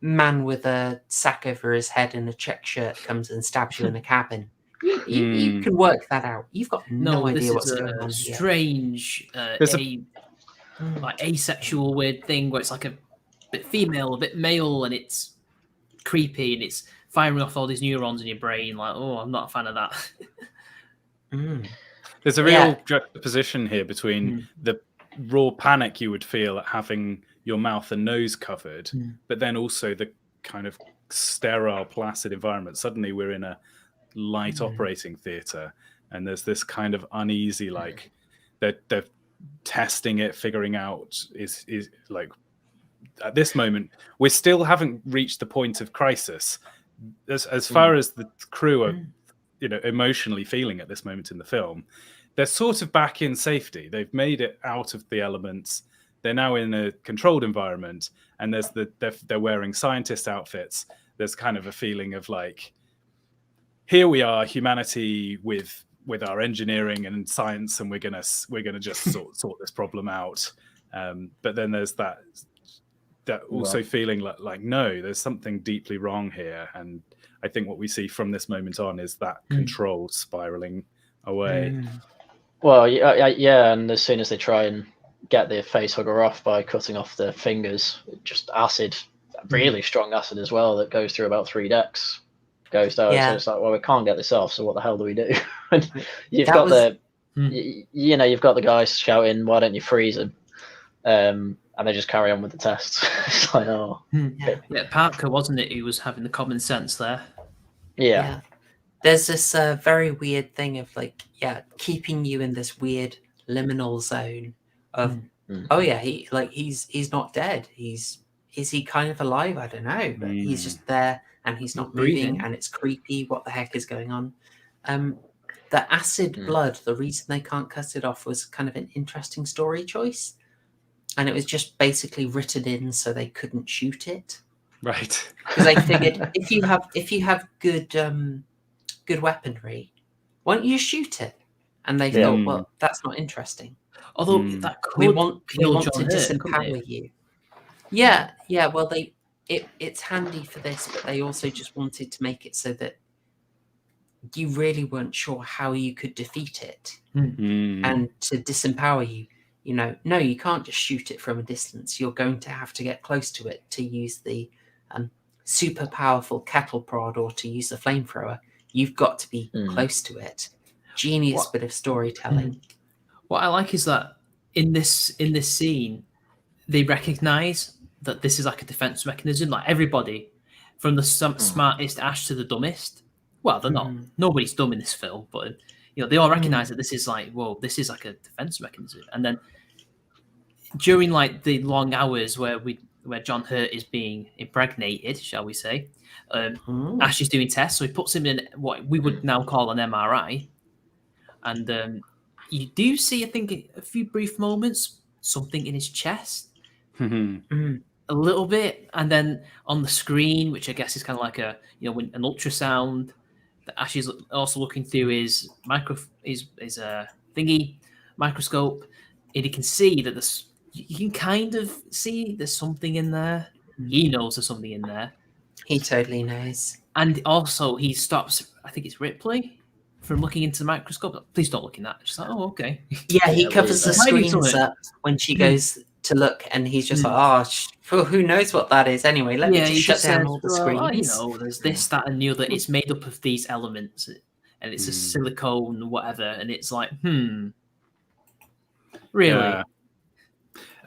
man with a sack over his head and a check shirt comes and stabs you in a cabin. You can work that out. You've got no idea what's going on. Strange, like asexual weird thing where it's like a bit female, a bit male, and it's creepy and it's firing off all these neurons in your brain. Like, oh, I'm not a fan of that. There's a real juxtaposition here between the raw panic you would feel at having your mouth and nose covered, but then also the kind of sterile, placid environment. Suddenly we're in a light operating theatre, and there's this kind of uneasy, like they're testing it, figuring out is like at this moment we still haven't reached the point of crisis as far as the crew are emotionally feeling at this moment in the film. They're sort of back in safety. They've made it out of the elements. They're now in a controlled environment, and there's they're wearing scientist outfits. There's kind of a feeling of like, here we are, humanity with our engineering and science, and we're gonna just sort this problem out. But then there's that also feeling like no, there's something deeply wrong here. And I think what we see from this moment on is that control spiraling away. Well, yeah, and as soon as they try and get the face hugger off by cutting off the fingers, just acid, really strong acid as well, that goes through about 3 decks. Goes down, so it's like, well, we can't get this off, so what the hell do we do? And you've got the guys shouting, "Why don't you freeze him?" And they just carry on with the tests. It's like, oh, Parker, wasn't it? He was having the common sense there. Yeah. There's this very weird thing of like, keeping you in this weird liminal zone of, he's not dead. Is he kind of alive? I don't know, but he's just there. And he's not moving, and it's creepy. What the heck is going on? The acid blood, the reason they can't cut it off was kind of an interesting story choice. And it was just basically written in so they couldn't shoot it. Right. Because they figured if you have good weaponry, why don't you shoot it? And they thought, well, that's not interesting. Although that could we want to Hurt, disempower you. Yeah. Well, it's handy for this, but they also just wanted to make it so that you really weren't sure how you could defeat it. And to disempower you, no, you can't just shoot it from a distance. You're going to have to get close to it to use the super powerful kettle prod or to use the flamethrower. You've got to be close to it. Genius bit of storytelling. What I like is that in this scene, they recognize that this is like a defense mechanism. Like everybody, from the smartest Ash to the dumbest. Well, they're not. Nobody's dumb in this film, but they all recognize that this is like, whoa, this is like a defense mechanism. And then during like the long hours where John Hurt is being impregnated, shall we say, Ash is doing tests, so he puts him in what we would now call an MRI, and you do see, I think, a few brief moments, something in his chest, a little bit, and then on the screen, which I guess is kind of like an ultrasound that Ash is also looking through his thingy microscope, and you can see that you can kind of see there's something in there. He knows there's something in there. He totally knows. And also he stops, I think it's Ripley, from looking into the microscope. Please don't look in that. She's like, oh, okay. Yeah, he covers the Hiding screens something. up when she goes to look, and he's just like, who knows what that is anyway? Let me he just shut down says, all the screens. There's this, that, and the other. It's made up of these elements, and it's a silicone, whatever. And it's like, really? Yeah.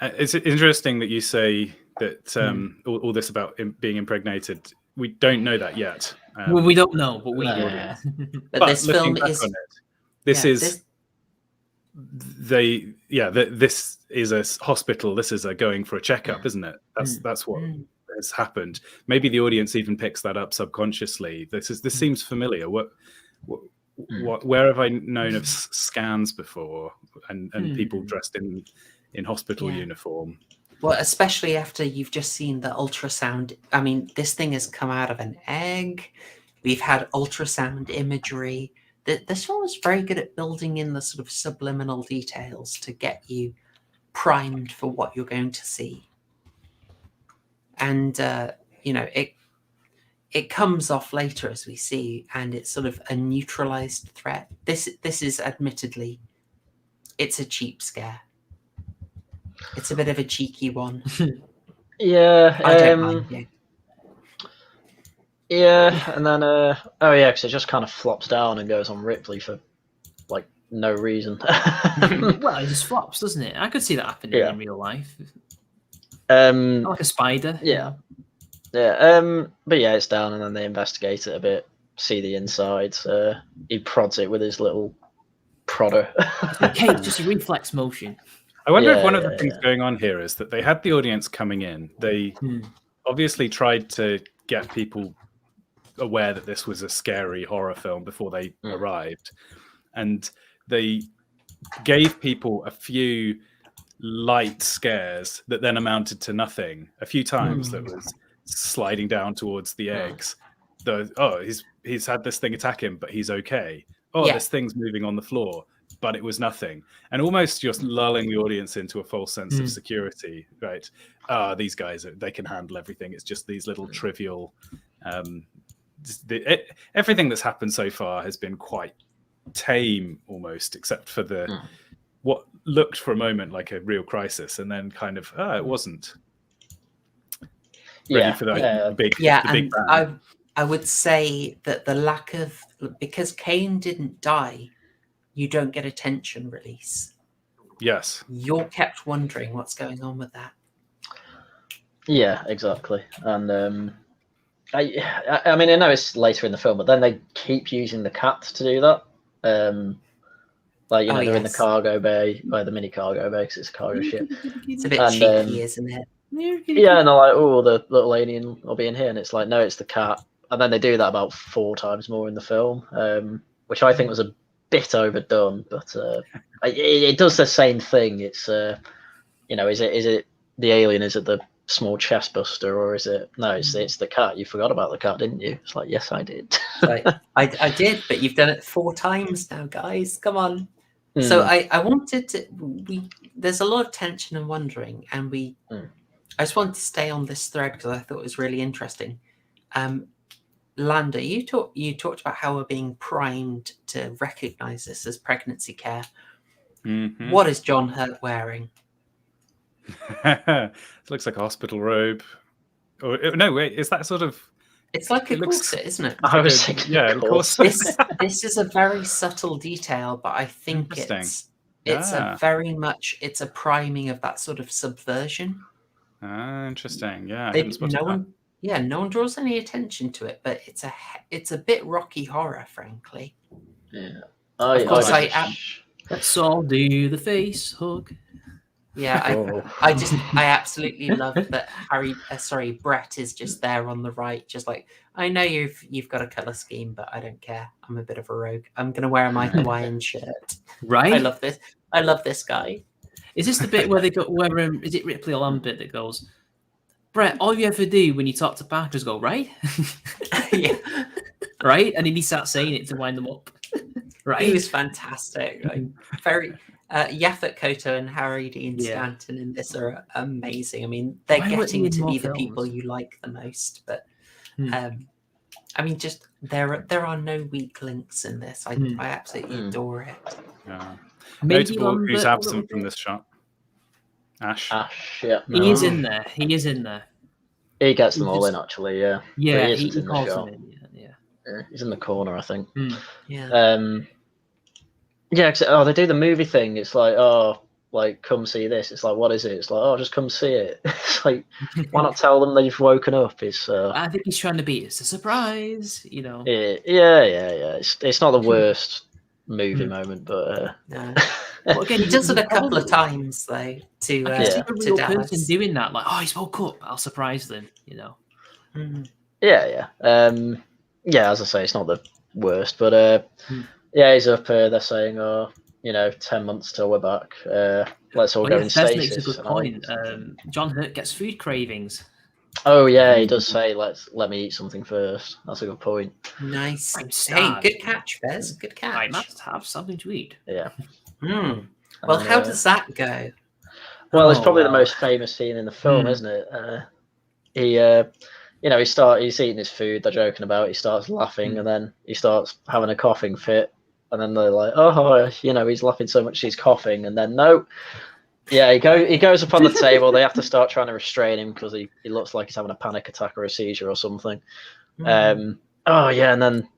It's interesting that you say that all this about being impregnated. We don't know that yet. Well, we don't know, but we do. But this film is. This is a hospital. This is a going for a checkup, isn't it? That's what has happened. Maybe the audience even picks that up subconsciously. This seems familiar. Where have I known of scans before and people dressed in hospital uniform? Well, especially after you've just seen the ultrasound. I mean, this thing has come out of an egg. We've had ultrasound imagery. This film was very good at building in the sort of subliminal details to get you primed for what you're going to see. And, it comes off later, as we see, and it's sort of a neutralized threat. This is admittedly, it's a cheap scare. It's a bit of a cheeky one. Yeah. I don't mind you. Yeah, and then because it just kind of flops down and goes on Ripley for like no reason. Well, it just flops, doesn't it? I could see that happening in real life. Like a spider. Yeah. Yeah. But yeah, it's down, and then they investigate it a bit, see the insides. He prods it with his little prodder. Okay, just a reflex motion. I wonder if one of the things going on here is that they had the audience coming in. They obviously tried to get people aware that this was a scary horror film before they arrived, and they gave people a few light scares that then amounted to nothing a few times. That was sliding down towards the eggs. He's had this thing attack him, but he's okay. This thing's moving on the floor, but it was nothing. And almost just lulling the audience into a false sense of security, right? These guys, they can handle everything. It's just these little trivial everything that's happened so far has been quite tame, almost, except for what looked for a moment like a real crisis, and then kind of it wasn't ready for that big big bang. I would say that the lack of, because Kane didn't die, you don't get a tension release. Yes, you're kept wondering what's going on with that. Yeah, exactly. And I mean, I know it's later in the film, but then they keep using the cat to do that. They're in the cargo bay, the mini cargo bay, because it's a cargo ship. It's a bit cheeky, isn't it? Yeah, and they're like, the little alien will be in here, and it's like, no, it's the cat. And then they do that about 4 times more in the film, which I think was a bit overdone, but it does the same thing. It's is it the alien? Is it the small chest buster, or is it it's the cat? You forgot about the cat, didn't you? It's like, yes, I did. I did, but you've done it 4 times now, guys. Come on. So I wanted to. There's a lot of tension and wondering, and I just wanted to stay on this thread because I thought it was really interesting. Lambda, you talked about how we're being primed to recognize this as pregnancy care. What is John Hurt wearing? It looks like a hospital robe. No, wait, is that sort of? It's like a corset, isn't it? I was thinking, of course. This is a very subtle detail, but I think it's a very much it's a priming of that sort of subversion. Interesting. Yeah, no one draws any attention to it, but it's a bit Rocky Horror, frankly. Yeah. Of course, let's all do the face hug. Yeah, I absolutely love that Brett is just there on the right, just like, I know you've got a color scheme, but I don't care. I'm a bit of a rogue. I'm gonna wear my Hawaiian shirt. Right? I love this. I love this guy. Is this the bit where they got where is it Ripley or Lambda that goes, Brett, all you ever do when you talk to Parker is go, right? Yeah. Right? And then he starts saying it to wind them up. Right? He was fantastic. Like, very Yaphet Kotto and Harry Dean Stanton in this are amazing. I mean, they're Why weren't they getting in to more be the films? people you like the most. But I mean, just there are no weak links in this. I absolutely adore it. Yeah. Maybe Notable Lambda who's a absent little from bit. this shot. Ash. Yeah. He is in there. He is in there. He gets them He all just- in, actually, yeah. Yeah, But he isn't in the calls shot. them in. Yeah. Yeah, he's in the corner, I think. Yeah. Yeah, 'cause, they do the movie thing. It's like, like, come see this. It's like, what is it? It's like, just come see it. It's like, why not tell them they've woken up? It's I think he's trying to be, it's a surprise, you know. yeah. It's not the worst movie moment, but No. But again, He does it a couple probably- of times though to I can see a to real person Dallas. doing that, like, he's woke up, I'll surprise them, you know. yeah. As I say, it's not the worst, but yeah, he's up. They're saying, 10 months till we're back. Let's all go in Fez stasis. makes a good point. John Hurt gets food cravings. Oh yeah, he does say, let me eat something first. That's a good point. Nice. I'm Hey, starved. good catch, Fez. Good catch. I must have something to eat. Yeah. Well, And, how does that go? Well, it's Oh, probably the well. most famous scene in the film, isn't it? He's eating his food. They're joking about it. He starts laughing, and then he starts having a coughing fit. And then they're like, he's laughing so much he's coughing. And then no, yeah, he goes up on the table. They have to start trying to restrain him because he looks like he's having a panic attack or a seizure or something. And then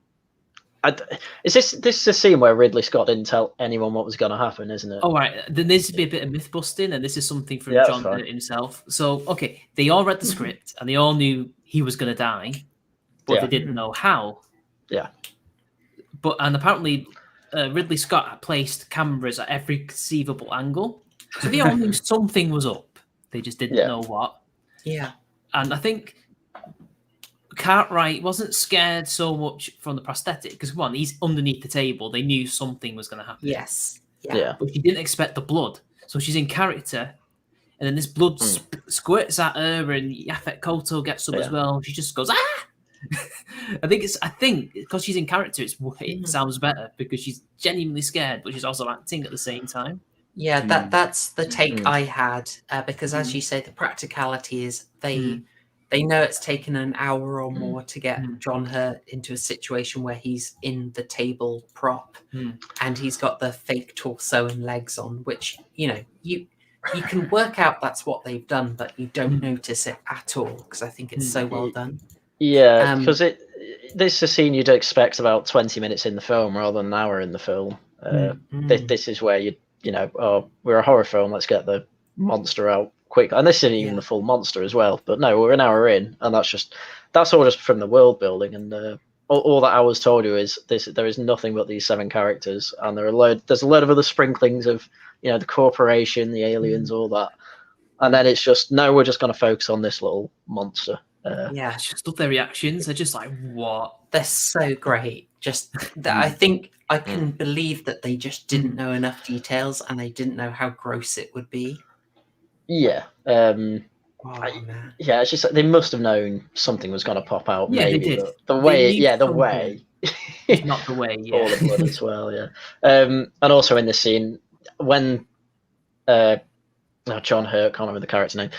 is this a scene where Ridley Scott didn't tell anyone what was going to happen, isn't it? Oh, right. There needs to be a bit of myth busting, and this is something from Yeah, John that's Hurt himself. So, okay, they all read the script, and they all knew he was going to die, but they didn't know how. Yeah. And apparently, Ridley Scott had placed cameras at every conceivable angle, so they all knew something was up. They just didn't know what. Yeah. And I think Cartwright wasn't scared so much from the prosthetic because, one, he's underneath the table. They knew something was going to happen. Yes. Yeah. But she didn't expect the blood. So she's in character, and then this blood squirts at her, and Yaphet Kotto gets up as well. She just goes, ah! I think because she's in character, it sounds better because she's genuinely scared, but she's also acting at the same time. Yeah, that's the take I had because, as you say, the practicality is they know it's taken an hour or more to get John Hurt into a situation where he's in the table prop and he's got the fake torso and legs on, which you can work out that's what they've done, but you don't notice it at all because I think it's so well done. Yeah, because this is a scene you'd expect about 20 minutes in the film rather than an hour in the film. This is where we're a horror film, let's get the monster out quick. And this isn't even the full monster as well. But no, we're an hour in, and that's all just from the world building. And all that hour's told you is there is nothing but these 7 characters, and there's a load of other sprinklings of the corporation, the aliens, all that. And then it's just we're just going to focus on this little monster. I just love their reactions. They're just like, what? They're so great. Just that I think I can believe that they just didn't know enough details and they didn't know how gross it would be. Yeah. Man. Yeah, it's just they must have known something was going to pop out. Yeah, maybe they did. The way. It's not the way. Yeah. All the blood as well. Yeah. And also in this scene when John Hurt, can't remember the character name,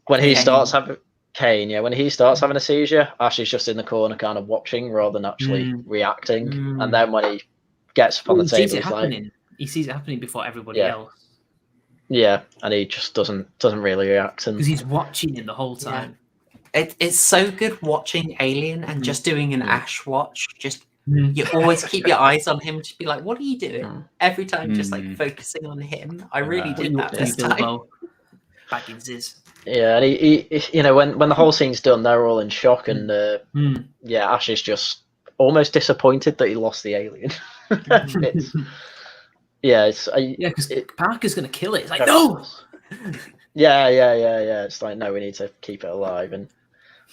when he starts having Kane, when he starts having a seizure, Ash is just in the corner kind of watching rather than actually reacting. And then when he gets up on the table, he sees it happening before everybody else. Yeah, and he just doesn't really react. Because he's watching it the whole time. It's so good watching Alien and just doing an Ash watch. Just you always keep your eyes on him. Just be like, what are you doing? Every time, just like focusing on him. I really did that this time. Baggins is. Yeah, and he when the whole scene's done, they're all in shock, and Ash is just almost disappointed that he lost the alien. Because Parker's going to kill it. It's like, no! Yeah. It's like, no, we need to keep it alive. And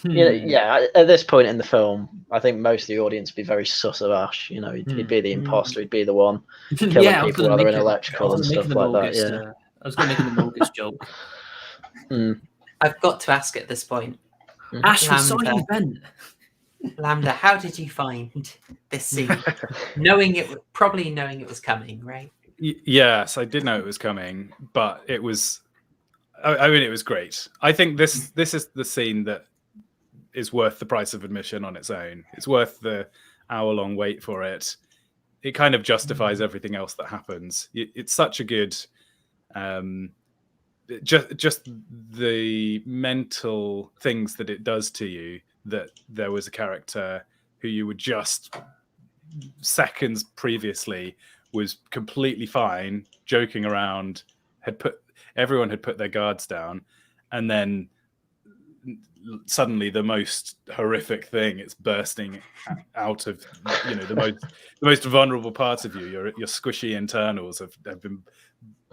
Hmm. at this point in the film, I think most of the audience would be very sus of Ash. You know, he'd be the imposter, he'd be the one killing Yeah, I was people gonna while they're make in it- electrical I and was gonna stuff make an like that. Amogus, Yeah. I was going to make an Amogus joke. I've got to ask at this point, Ash, we saw Lambda. you vent. Lambda, how did you find this scene? Probably knowing it was coming, right? Yes, I did know it was coming, but it was. I mean, it was great. I think this is the scene that is worth the price of admission on its own. It's worth the hour-long wait for it. It kind of justifies everything else that happens. It's such a good, just the mental things that it does to you. That there was a character who you were just seconds previously was completely fine, joking around, everyone had put their guards down, and then suddenly the most horrific thing, it's bursting out of the most vulnerable parts of you. Your squishy internals have been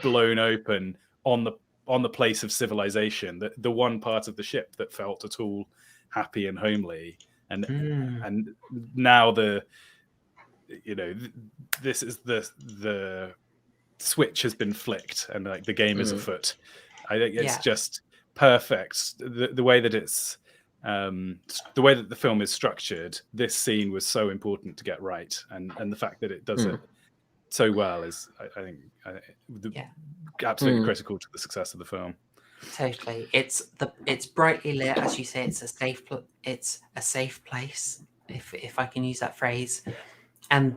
blown open on the place of civilization, the one part of the ship that felt at all happy and homely, and now this is the switch has been flicked and like the game is afoot. I think it's just perfect. The way that it's the way that the film is structured, this scene was so important to get right, and the fact that it does it so well is, I think, absolutely critical to the success of the film. Totally. It's brightly lit, as you say. It's a safe place, if I can use that phrase. And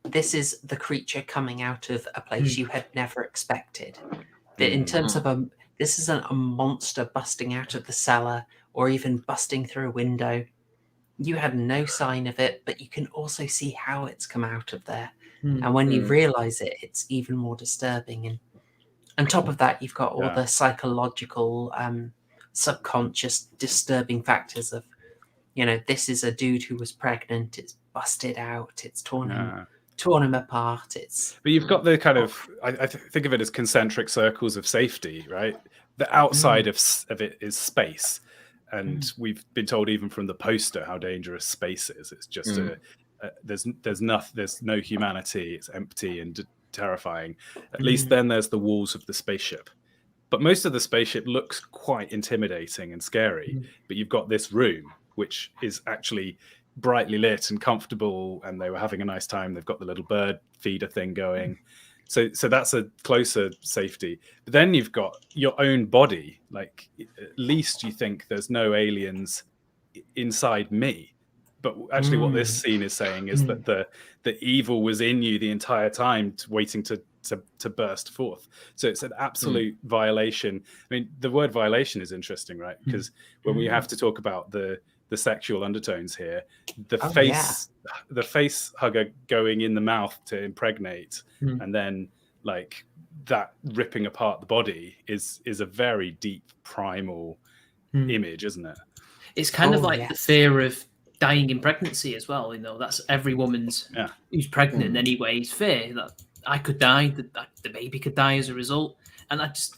this is the creature coming out of a place you had never expected. In terms of this isn't a monster busting out of the cellar or even busting through a window. You had no sign of it, but you can also see how it's come out of there. And when you realize it, it's even more disturbing. And on top of that, you've got all the psychological, subconscious disturbing factors of, this is a dude who was pregnant. It's busted out. It's torn him apart. But you've got the kind of, I think of it as concentric circles of safety, right? The outside of it is space. And we've been told even from the poster how dangerous space is. It's just there's no humanity. It's empty and terrifying. At least then there's the walls of the spaceship. But most of the spaceship looks quite intimidating and scary. But you've got this room, which is actually brightly lit and comfortable, and they were having a nice time. They've got the little bird feeder thing going. So that's a closer safety. But then you've got your own body. Like, at least you think there's no aliens inside me. But actually what this scene is saying is that the evil was in you the entire time, waiting to burst forth. So it's an absolute violation. I mean, the word violation is interesting, right? Because when we have to talk about the sexual undertones here, the face hugger going in the mouth to impregnate, and then like that ripping apart the body is a very deep primal image, isn't it? It's kind of like the fear of dying in pregnancy as well. That's every woman's who's pregnant anyways fear that I could die, that the baby could die as a result. And I just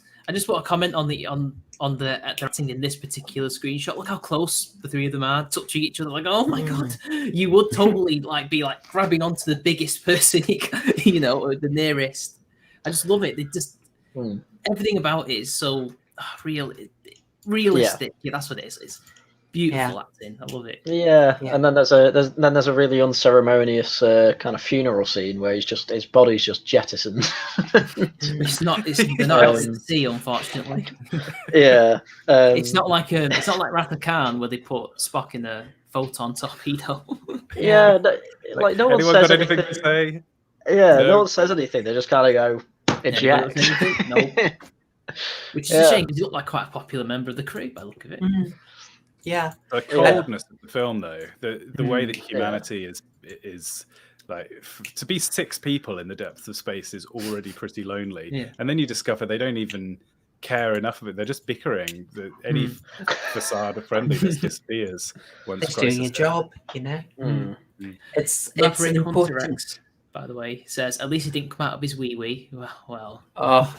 want to comment on the acting in this particular screenshot. Look how close the three of them are, touching each other. Like, oh my god, you would totally be grabbing onto the biggest person, or the nearest. I just love it. They just everything about it is so realistic. Yeah, that's what it is. It's beautiful acting. I love it. Yeah. And then there's a really unceremonious kind of funeral scene where his body's just jettisoned. They're not out to sea, unfortunately. Yeah. It's not like Wrath of Khan where they put Spock in a photon torpedo. Yeah. No one says got anything to say. Yeah, no one says anything. They just kind of go eject. No. Which is a shame because he looked like quite a popular member of the crew by the look of it. Yeah. The coldness of the film, though, the way that humanity is like, to be 6 people in the depths of space is already pretty lonely. Yeah. And then you discover they don't even care enough of it. They're just bickering. Any facade of friendliness disappears once it's doing a job, It's important. by the way, says, at least he didn't come out of his wee-wee. Well. Oh,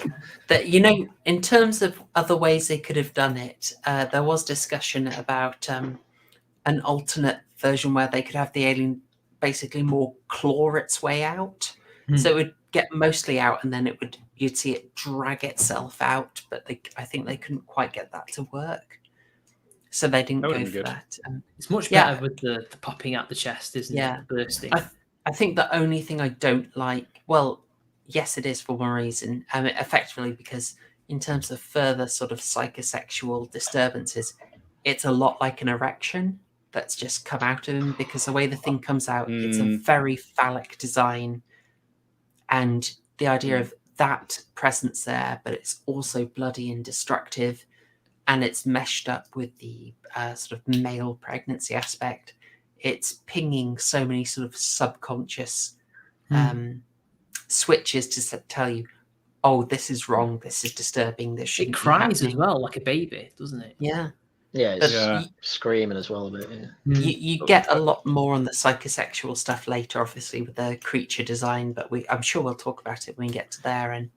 that, you know, in terms of other ways they could have done it, there was discussion about an alternate version where they could have the alien basically more claw its way out. So it would get mostly out, and then you'd see it drag itself out. But I think they couldn't quite get that to work, so they didn't go for that. It's much better with the popping out the chest, isn't it? The bursting. I think the only thing I don't like, well, yes, it is for one reason, effectively because in terms of further sort of psychosexual disturbances, it's a lot like an erection that's just come out of him, because the way the thing comes out, it's a very phallic design. And the idea of that presence there, but it's also bloody and destructive, and it's meshed up with the sort of male pregnancy aspect. It's pinging so many sort of subconscious switches to tell you, oh, this is wrong, this is disturbing, this shouldn't be happening. It cries as well, like a baby, doesn't it? Yeah. Yeah, it's screaming as well a bit. Yeah. You get a lot more on the psychosexual stuff later, obviously, with the creature design, but I'm sure we'll talk about it when we get to there. And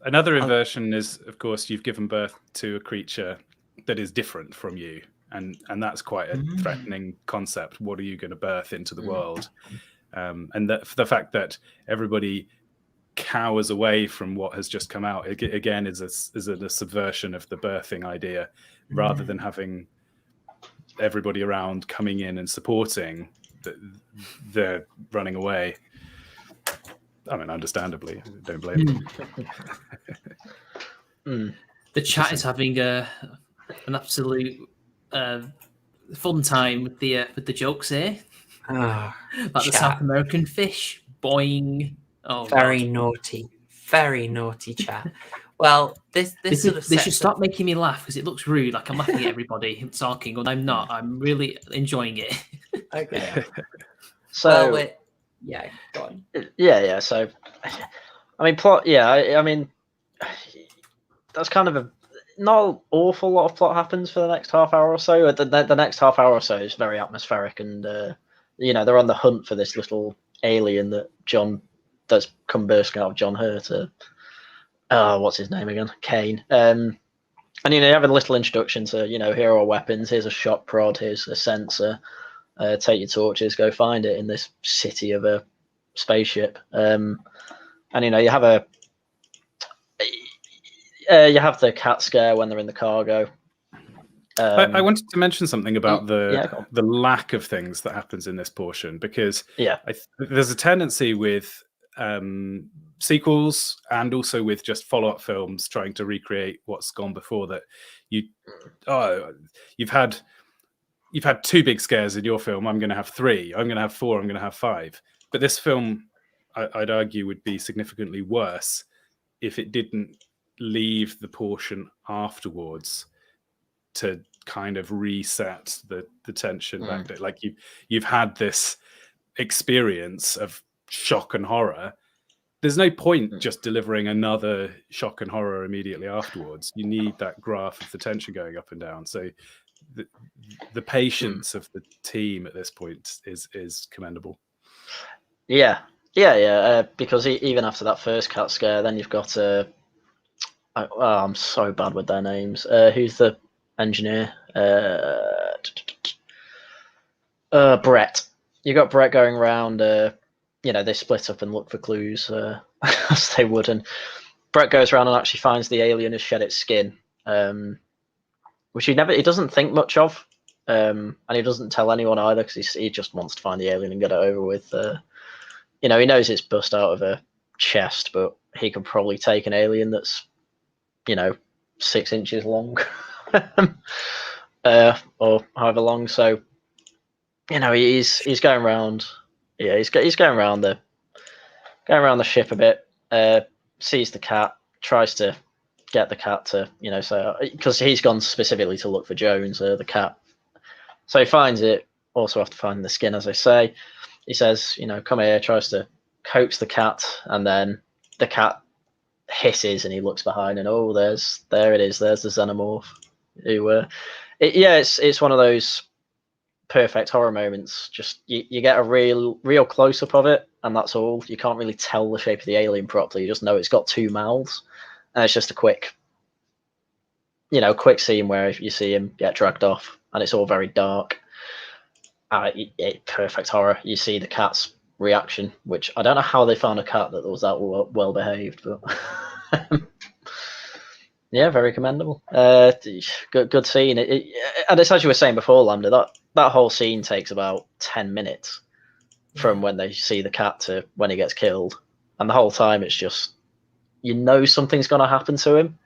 another inversion is, of course, you've given birth to a creature that is different from you, and that's quite a threatening concept. What are you going to birth into the world? And the fact that everybody cowers away from what has just come out again is a subversion of the birthing idea, rather than having everybody around coming in and supporting. They're running away. I mean, understandably, don't blame them. The chat is having an absolute fun time with the jokes here. Like the South American fish, boing. Oh, very naughty chat. Well, this sort of they should stop making me laugh, because it looks rude. Like I'm laughing at everybody talking, and I'm not. I'm really enjoying it. Okay. So go on. Yeah. So, I mean, plot. Yeah, I mean, that's kind of not an awful lot of plot happens for the next half hour or so. The next half hour or so is very atmospheric, and they're on the hunt for this little alien that's come bursting out of John Hurt. What's his name again? Kane. And you have a little introduction to, here are weapons. Here's a shock prod. Here's a sensor. Take your torches. Go find it in this city of a spaceship. And you have the cat scare when they're in the cargo. I wanted to mention something about the lack of things that happens in this portion, because there's a tendency with sequels and also with just follow-up films trying to recreate what's gone before, that you've had 2 big scares in your film. I'm going to have 3. I'm going to have 4. I'm going to have 5. But this film, I'd argue, would be significantly worse if it didn't leave the portion afterwards to kind of reset the tension back there. Like you've had this experience of shock and horror. There's no point just delivering another shock and horror immediately afterwards. You need that graph of the tension going up and down. So the patience of the team at this point is commendable. Yeah. Because even after that first cat scare, then you've got I'm so bad with their names. Who's the engineer? Brett. You got Brett going around. They split up and look for clues, as they would. And Brett goes around and actually finds the alien has shed its skin, which he doesn't think much of, and he doesn't tell anyone either, because he just wants to find the alien and get it over with. He knows it's bust out of a chest, but he could probably take an alien that's 6 inches long, or however long. So he's going around. Yeah, he's going around the ship a bit. Sees the cat, tries to get the cat to because he's gone specifically to look for Jones, the cat. So he finds it. Also after finding the skin, as I say, he says, come here. Tries to coax the cat, and then the cat hisses, and he looks behind, and there it is. There's the xenomorph. It's one of those perfect horror moments. Just you get a real close up of it, and that's all. You can't really tell the shape of the alien properly. You just know it's got 2 mouths, and it's just a quick scene where you see him get dragged off, and it's all very dark. Perfect horror. You see the cat's reaction, which I don't know how they found a cat that was that well behaved, but yeah, very commendable. Good scene. And it's as you were saying before, Lambda, that whole scene takes about 10 minutes from when they see the cat to when he gets killed, and the whole time it's just something's going to happen to him.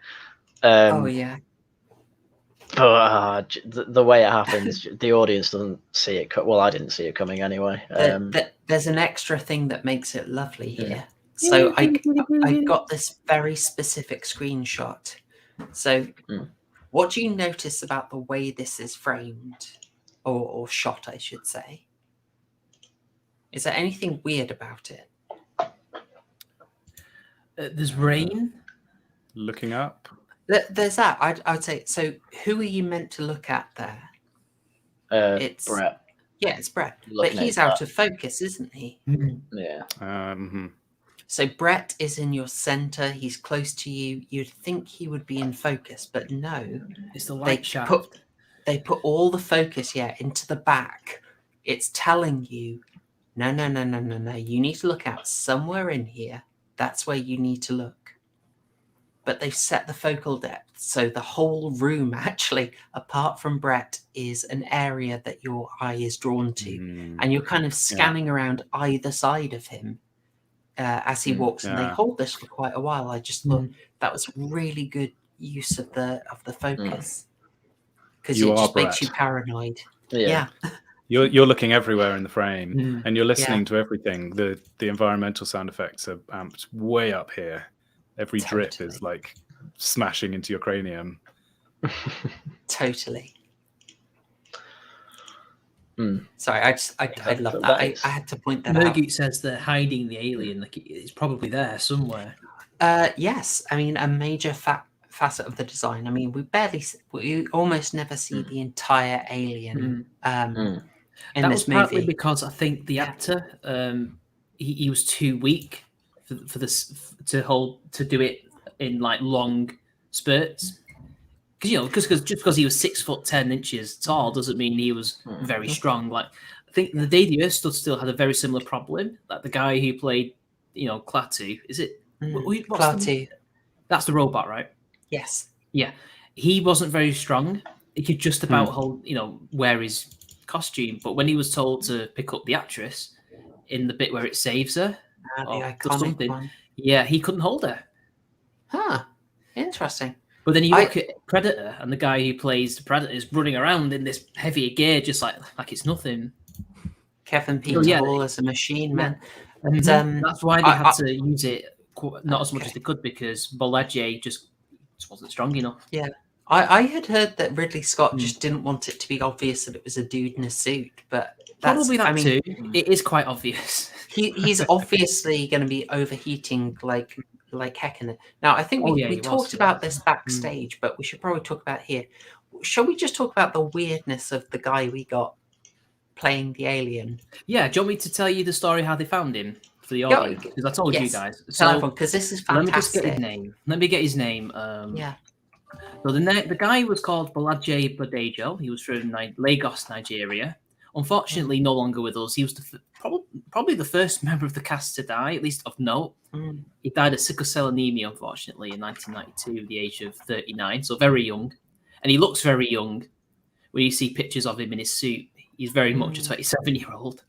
Oh yeah. But the way it happens, the audience doesn't see it. Well, I didn't see it coming anyway. There's an extra thing that makes it lovely here. So I got this very specific screenshot. So what do you notice about the way this is framed or shot, I should say? Is there anything weird about it? There's rain. Looking up. There's that. I'd say. So, who are you meant to look at there? It's Brett. Yeah, it's Brett. Looking but he's out of focus, isn't he? Yeah. So Brett is in your center. He's close to you. You'd think he would be in focus, but no. It's the light shaft. They put all the focus, into the back. It's telling you, no. You need to look out somewhere in here. That's where you need to look. But they've set the focal depth. So the whole room, actually, apart from Brett, is an area that your eye is drawn to. And you're kind of scanning around either side of him as he walks. And they hold this for quite a while. I just thought that was really good use of the focus. Because it just makes you paranoid. Yeah. You're looking everywhere in the frame, and you're listening to everything. The environmental sound effects are amped way up here. Every drip is like smashing into your cranium. Totally. Sorry, I love that. I had to point that out. Mergut says they're hiding the alien. Like it's probably there somewhere. Yes, I mean a major facet of the design. I mean, we almost never see the entire alien in that this was partly movie because I think the actor he was too weak for this to do it in like long spurts. Because just because he was 6'10" tall doesn't mean he was very strong. Like I think the day the Earth stood still had a very similar problem. Like the guy who played, Klaatu, is it? Klaatu. That's the robot, right? Yes. Yeah, he wasn't very strong. He could just about wear his costume, but when he was told to pick up the actress in the bit where it saves her, the iconic one. Yeah, he couldn't hold her. Huh. Interesting. But then you look at Predator, and the guy who plays the Predator is running around in this heavier gear, just like it's nothing. Kevin Peter Hall is a machine, man. And that's why they had to use it not as much as they could, because Gláeddyv just wasn't strong enough. Yeah. I had heard that Ridley Scott just didn't want it to be obvious that it was a dude in a suit, but probably that too. It is quite obvious. He's obviously going to be overheating like heck in it. Now, I think we talked about this backstage, but we should probably talk about here. Shall we just talk about the weirdness of the guy we got playing the alien? Yeah, do you want me to tell you the story how they found him for the audience? Because I told you guys. So, because this is fantastic. Let me just get his name. So the guy was called Haryan Gláeddyv. He was from Lagos, Nigeria. Unfortunately, no longer with us. He was probably the first member of the cast to die, at least of note. He died of sickle cell anemia, unfortunately, in 1992 at the age of 39, so very young. And he looks very young. When you see pictures of him in his suit, he's very much a 27-year-old.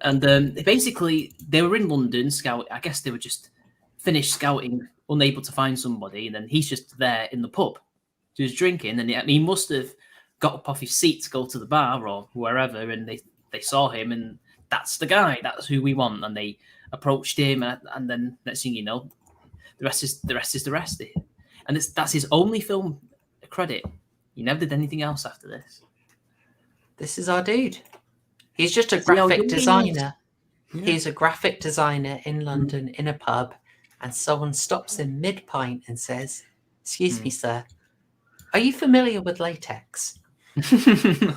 And basically, they were in London scouting. I guess they were just finished scouting, unable to find somebody, and then he's just there in the pub. So he was drinking, and he must have got up off his seat to go to the bar or wherever, and they saw him, and that's the guy. That's who we want. And they approached him, and then next thing you know, the rest is the rest. And that's his only film credit. He never did anything else after this. This is our dude. He's just a graphic designer. Yeah. He's a graphic designer in London in a pub, and someone stops him mid-pint and says, "Excuse me, sir, are you familiar with latex?"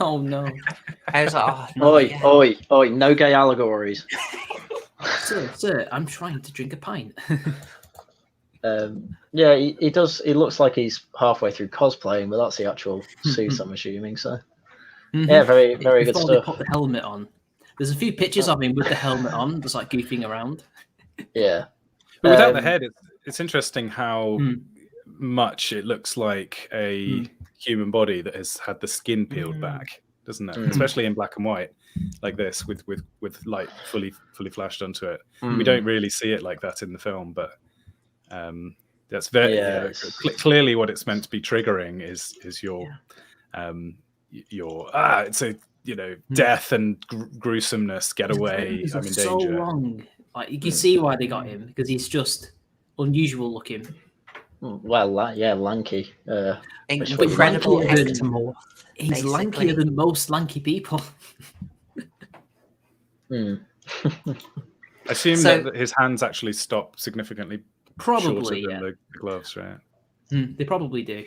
Oh no! I was like, "Oh, no, oi, no gay allegories." Sir, I'm trying to drink a pint. Yeah, he does. He looks like he's halfway through cosplaying, but that's the actual suit, I'm assuming. So, yeah, very, very good Before they stuff. put the helmet on. There's a few pictures of him with the helmet on, just like goofing around. Yeah. But without the head, it's interesting how much it looks like a human body that has had the skin peeled back, doesn't it? Especially in black and white, like this, with light fully flashed onto it. We don't really see it like that in the film, but that's very clearly what it's meant to be triggering is your it's a death and gruesomeness. Get away! I'm in so danger. Long. Like you can see why they got him, because he's just unusual looking. Well, lanky. Incredible ectomorph. He's basically lankier than most lanky people. Hmm. I assume that his hands actually stop significantly Probably, shorter than the gloves, right? They probably do.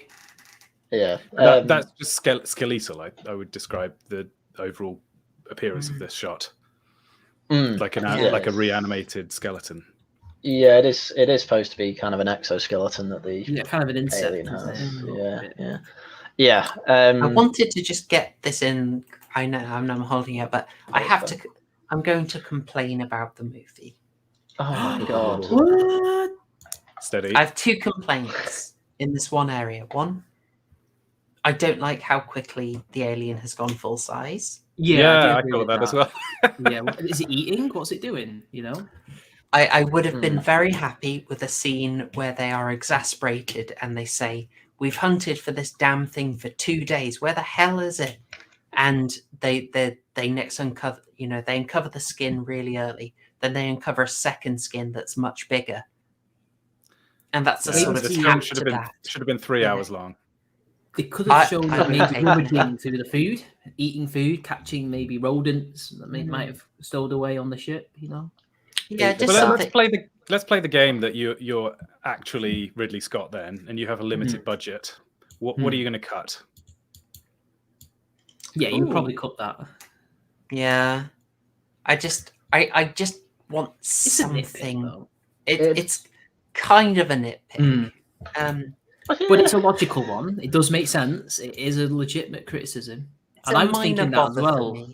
Yeah. That's just skeletal. I would describe the overall appearance of this shot. Like a reanimated skeleton. Yeah, it is. It is supposed to be kind of an exoskeleton that the kind of an insect alien has. isn't Yeah. I wanted to just get this in. I know I'm holding it, but I have to. I'm going to complain about the movie. Oh my god. What? Steady. I have two complaints in this one area. One, I don't like how quickly the alien has gone full size. Yeah, I thought that as well. Yeah, is it eating? What's it doing? I would have been very happy with a scene where they are exasperated and they say, "We've hunted for this damn thing for 2 days. Where the hell is it?" And they next uncover, they uncover the skin really early. Then they uncover a second skin that's much bigger, and that's a sort of this tap should to have that. been 3 hours long. They could have shown I that would maybe take rummaging through the food, eating food, catching maybe rodents that might have stowed away on the ship. Yeah, just Well, something. let's play the game that you're actually Ridley Scott then, and you have a limited budget. What are you going to cut? Yeah, you would probably cut that. Yeah, I just want something. It's kind of a nitpick. But it's a logical one. It does make sense. It is a legitimate criticism. And I was thinking that as well.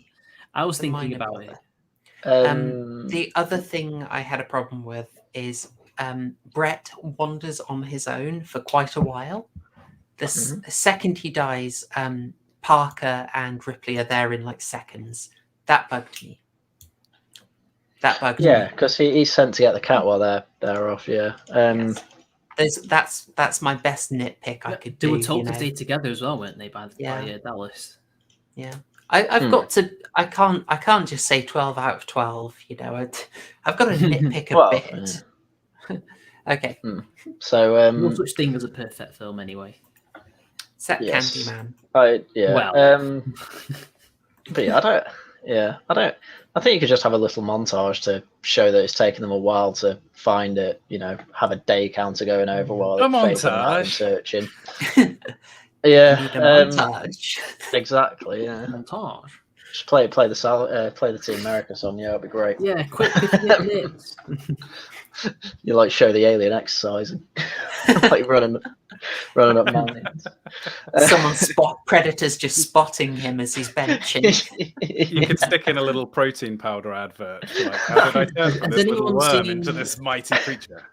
I was thinking about it. The other thing I had a problem with is Brett wanders on his own for quite a while. The second he dies, Parker and Ripley are there in like seconds. That bugged me. Yeah, because he's sent to get the cat while they're off. Yeah. That's my best nitpick I could do. They were told to stay together as well, weren't they? By Dallas. Yeah. I've got to. I can't just say 12 out of 12. I've got to nitpick a bit. Yeah. Okay. So no such thing as a perfect film, anyway. Except Candyman. Well, but I think you could just have a little montage to show that it's taken them a while to find it. Have a day counter going over while a montage searching. Yeah, montage. Exactly. Yeah, montage. Just play the Team America song. Yeah, it'd be great. Yeah, quick 50 minutes. You show the alien exercising, running up mountains. Someone predators just spotting him as he's benching. You could stick in a little protein powder advert. How did I turn from this little worm into this mighty creature?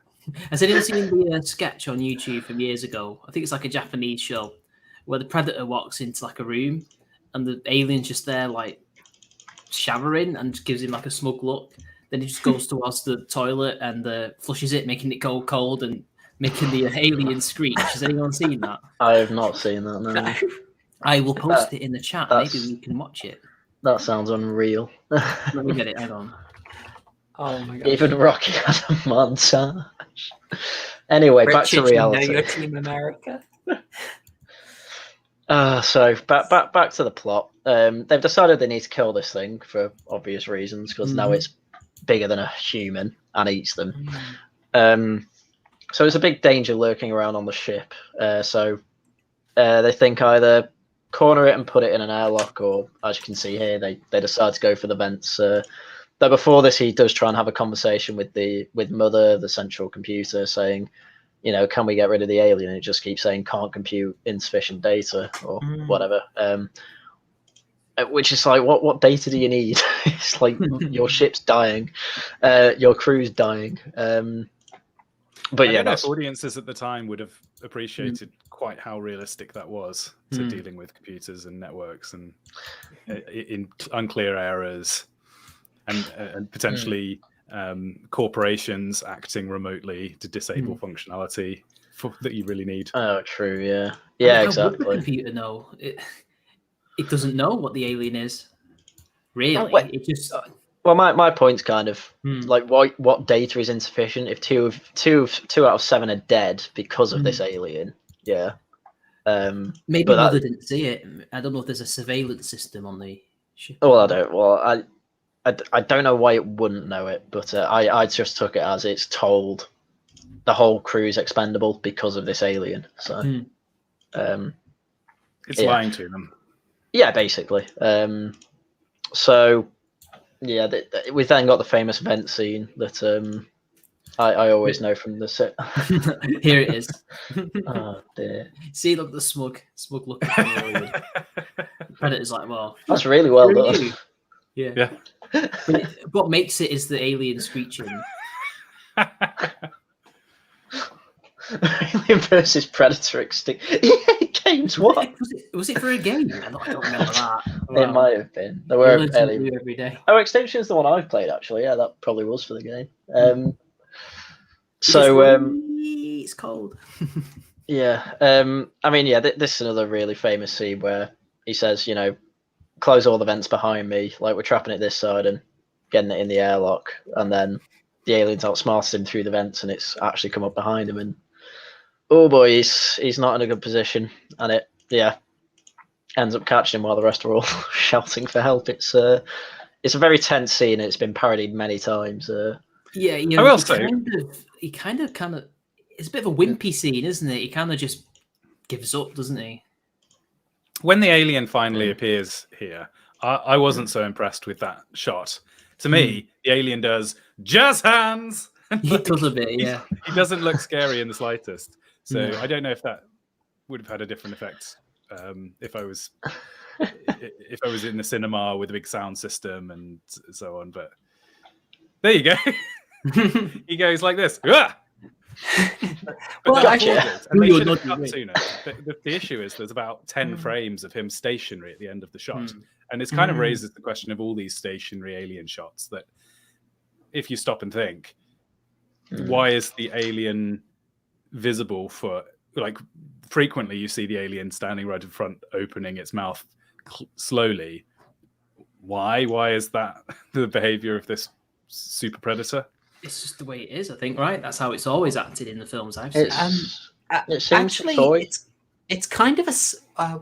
Has anyone seen the sketch on YouTube from years ago? I think it's like a Japanese show where the predator walks into a room and the alien's just there showering and gives him a smug look. Then he just goes towards the toilet and flushes it, making it go cold and making the alien screech. Has anyone seen that? I have not seen that, no. I will post it in the chat. Maybe we can watch it. That sounds unreal. Let me get it. Hang on. Oh my god. Even Rocky had a montage. Anyway, Richard, back to reality. You know your Team America. So back to the plot. They've decided they need to kill this thing for obvious reasons because now it's bigger than a human and eats them. So it's a big danger lurking around on the ship. So they think either corner it and put it in an airlock, or as you can see here, they decide to go for the vents though before this, he does try and have a conversation with Mother, the central computer, saying, can we get rid of the alien? And it just keeps saying can't compute insufficient data or whatever. Which is like, what data do you need? It's like your ship's dying, your crew's dying. But I yeah, don't know if audiences at the time would have appreciated quite how realistic that was to dealing with computers and networks and in unclear errors and potentially corporations acting remotely to disable functionality that you really need. Oh, true. Yeah. Yeah, exactly. How would the computer know? It doesn't know what the alien is. Really, it just. Well, my point's kind of like what data is insufficient if two out of 7 are dead because of this alien. Yeah. Maybe Mother didn't see it. I don't know if there's a surveillance system on the ship. Well, I don't. Well, I don't know why it wouldn't know it, but I just took it as it's told the whole crew's expendable because of this alien. So, it's lying to them. Yeah, basically. So. Yeah, we've then got the famous vent scene that I always know from the set. Here it is. Oh dear. See, look, the smug look. Predator's like, well, that's really well done. Yeah. What makes it is the alien screeching. Alien versus Predator extinct. Games what? Was it for a game? I don't remember that. Wow. It might have been. There were every day. Oh, Extinction's the one I've played actually. Yeah, that probably was for the game. So it's cold. Yeah. I mean, yeah, this is another really famous scene where he says, close all the vents behind me, like we're trapping it this side and getting it in the airlock, and then the alien's outsmarted him through the vents, and it's actually come up behind him, and oh boy, he's not in a good position, and it ends up catching him while the rest are all shouting for help. It's a very tense scene. It's been parodied many times. Yeah, I will say he kind of it's a bit of a wimpy scene, isn't it? He kind of just gives up, doesn't he? When the alien finally appears here, I wasn't so impressed with that shot. To me, the alien does jazz hands. He does a bit, yeah. He doesn't look scary in the slightest. So I don't know if that would have had a different effect if I was in the cinema with a big sound system and so on. But there you go. He goes like this. Ah! Well, actually, and they should have cut sooner. The issue is there's about 10 frames of him stationary at the end of the shot. And it's kind of raises the question of all these stationary alien shots that if you stop and think, why is the alien visible for, like, frequently you see the alien standing right in front, opening its mouth slowly. Why? Why is that the behavior of this super predator? It's just the way it is, I think, right? That's how it's always acted in the films I've seen. It seems actually, it's kind of a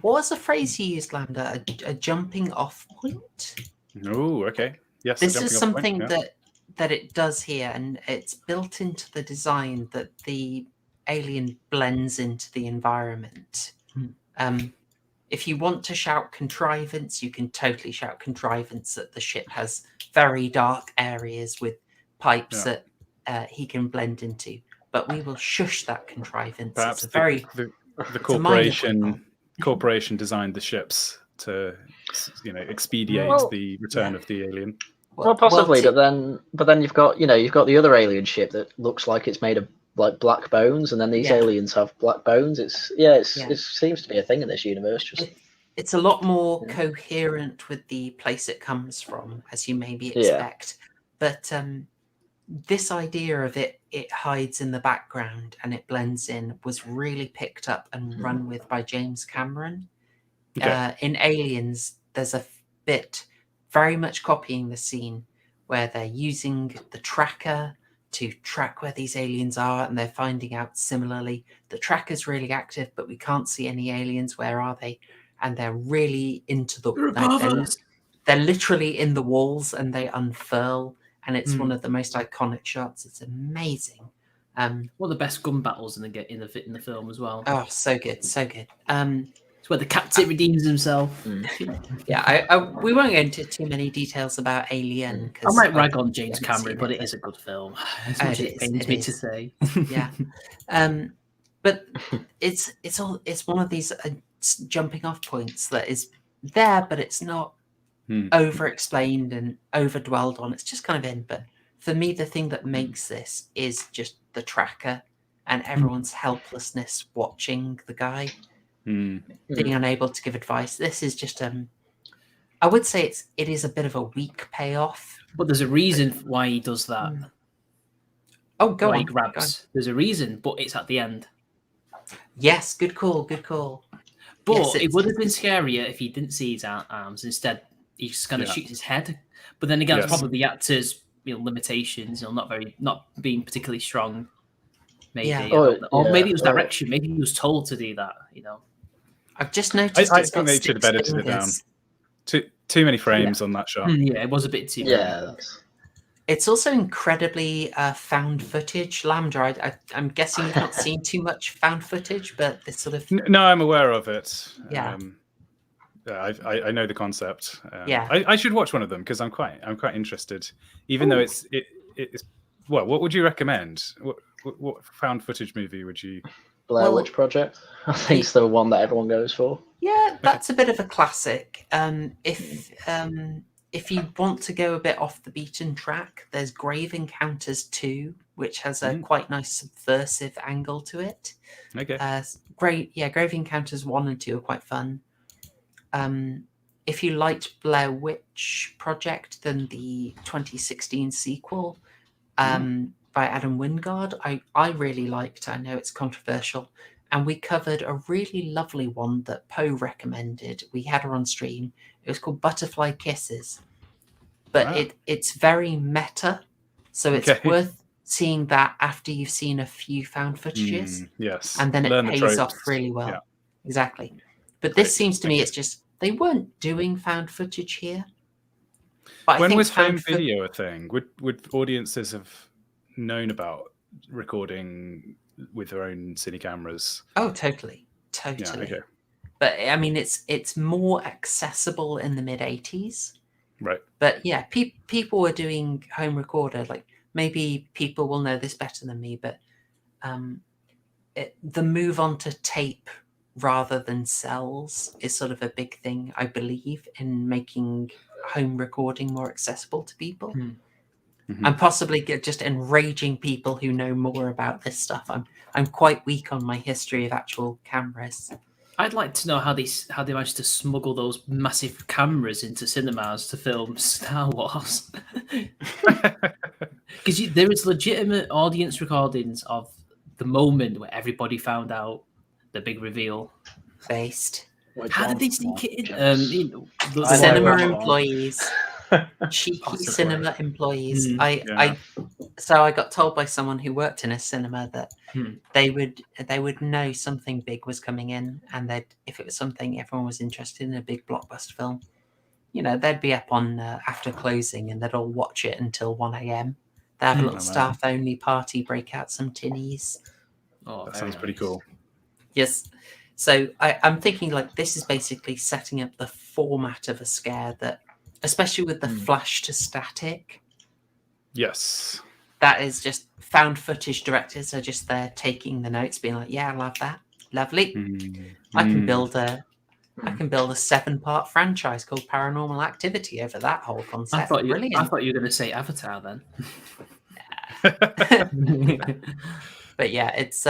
what was the phrase you used, Lambda? A jumping off point. Oh, okay. Yes. This is something that it does here, and it's built into the design that the alien blends into the environment. If you want to shout contrivance, you can totally shout contrivance that the ship has very dark areas with pipes that he can blend into. But we will shush that contrivance. Perhaps it's a the corporation designed the ships to, expedite the return of the alien. Well, possibly, but then you've got the other alien ship that looks like it's made of like black bones, and then these aliens have black bones. It seems to be a thing in this universe. It's a lot more coherent with the place it comes from, as you maybe expect. But this idea of it hides in the background and it blends in was really picked up and run with by James Cameron. In Aliens, there's a bit very much copying the scene where they're using the tracker to track where these aliens are, and they're finding out similarly the tracker's really active, but we can't see any aliens. Where are they? And they're really into they're literally in the walls, and they unfurl, and it's one of the most iconic shots. It's amazing. One of the best gun battles in the film as well. Oh, so good, so good. It's It's where the captain redeems himself. Yeah, we won't go into too many details about Alien. I 'cause might rag on James haven't Cameron, seen but it, it is a good film. As Oh, much as it it is, pains it me to is. say. Yeah. But it's one of these jumping off points that is there, but it's not over explained and over dwelled on. It's just kind of in. But for me, the thing that makes this is just the tracker and everyone's helplessness watching the guy being unable to give advice. This is just I would say it is a bit of a weak payoff. But there's a reason why he does that. Oh, go why on. he grabs. Go on. There's a reason, but it's at the end. Yes, good call. Good call. But Yes, it would have been scarier if he didn't see his arms. Instead, he just kind of shoots his head. But then again, it's probably the actor's limitations. Not being particularly strong. Maybe, Yeah. or maybe it was direction. Maybe he was told to do that. I've just noticed. I think they should have edited it down. Too many frames on that shot. Yeah, it was a bit too. Yeah. It's also incredibly found footage. Lambda, I'm guessing you've not seen too much found footage, but this sort of... No, I'm aware of it. Yeah. I know the concept. Yeah. I should watch one of them because I'm quite interested. Even though it's well, what would you recommend? What found footage movie would you? Blair Witch Project. I think it's the one that everyone goes for. Yeah, that's a bit of a classic. If you want to go a bit off the beaten track, there's Grave Encounters 2, which has a quite nice subversive angle to it. Okay. Grave Encounters 1 and 2 are quite fun. If you liked Blair Witch Project, then the 2016 sequel by Adam Wingard, I really liked. I know it's controversial. And we covered a really lovely one that Poe recommended. We had her on stream. It was called Butterfly Kisses. But it's very meta. So it's worth seeing that after you've seen a few found footages. Yes. And then it pays off really well. Yeah. Exactly. But this seems to me it's just they weren't doing found footage here. But when was home video a thing? Would audiences have known about recording with their own cine cameras? Oh, totally. Yeah, okay. But I mean, it's more accessible in the mid-80s. Right. But yeah, people were doing home recorder. Like maybe people will know this better than me, but the move on to tape rather than cells is sort of a big thing, I believe, in making home recording more accessible to people. And possibly just enraging people who know more about this stuff. I'm quite weak on my history of actual cameras. I'd like to know how they managed to smuggle those massive cameras into cinemas to film Star Wars. Because there is legitimate audience recordings of the moment where everybody found out the big reveal. Based. How did they sneak it in? Cinema employees. Cheeky cinema employees. So I got told by someone who worked in a cinema that they would know something big was coming in, and if it was something everyone was interested in, a big blockbuster film, they'd be up on after closing and they'd all watch it until 1 a.m. They have a little staff only party, break out some tinnies. Oh, that sounds pretty cool. Yes. So I'm thinking like this is basically setting up the format of a scare that, especially with the flash to static. Yes. That is just found footage directors are just there taking the notes, being like, yeah, I love that. Lovely. I can build a 7-part franchise called Paranormal Activity over that whole concept. Brilliant. I thought you were going to say Avatar then. But yeah, it's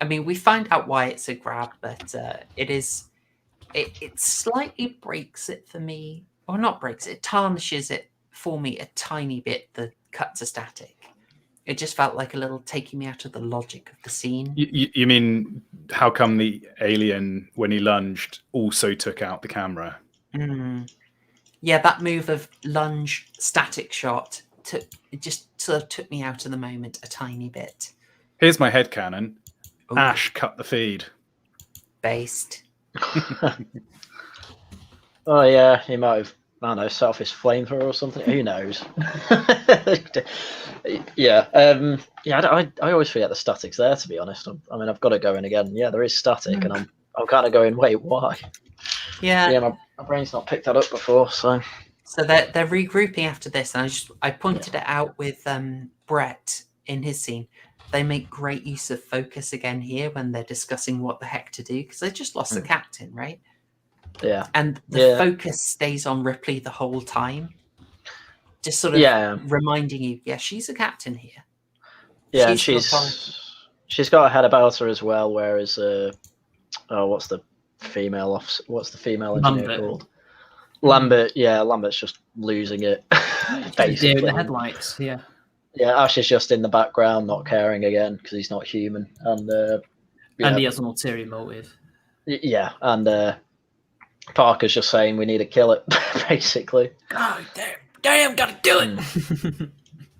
I mean, we find out why it's a grab, but it slightly breaks it for me. Or not breaks it, tarnishes it for me a tiny bit, the cut to static. It just felt like a little taking me out of the logic of the scene. You mean, how come the alien, when he lunged, also took out the camera? Yeah, that move of lunge, static shot, it just sort of took me out of the moment a tiny bit. Here's my headcanon. Ash cut the feed. Based. Oh yeah, he might have, I don't know, set off his flamethrower or something. Who knows? I always forget the static's there. To be honest, I mean, I've got to go in again. Yeah, there is static, and I'm kind of going, wait, why? Yeah. My brain's not picked that up before, so. So they're regrouping after this, and I pointed it out with Brett in his scene. They make great use of focus again here when they're discussing what the heck to do, because they just lost the captain, right? Yeah. And the focus stays on Ripley the whole time, just sort of reminding you, she's a captain here. Yeah, and she's got a head about her as well, whereas what's the female engineer called? Lambert, Lambert's just losing it. Basically, the headlights, yeah. Yeah, Ash is just in the background, not caring again because he's not human, and he has an ulterior motive. Yeah, and Parker's just saying we need to kill it, basically. God damn, gotta do it.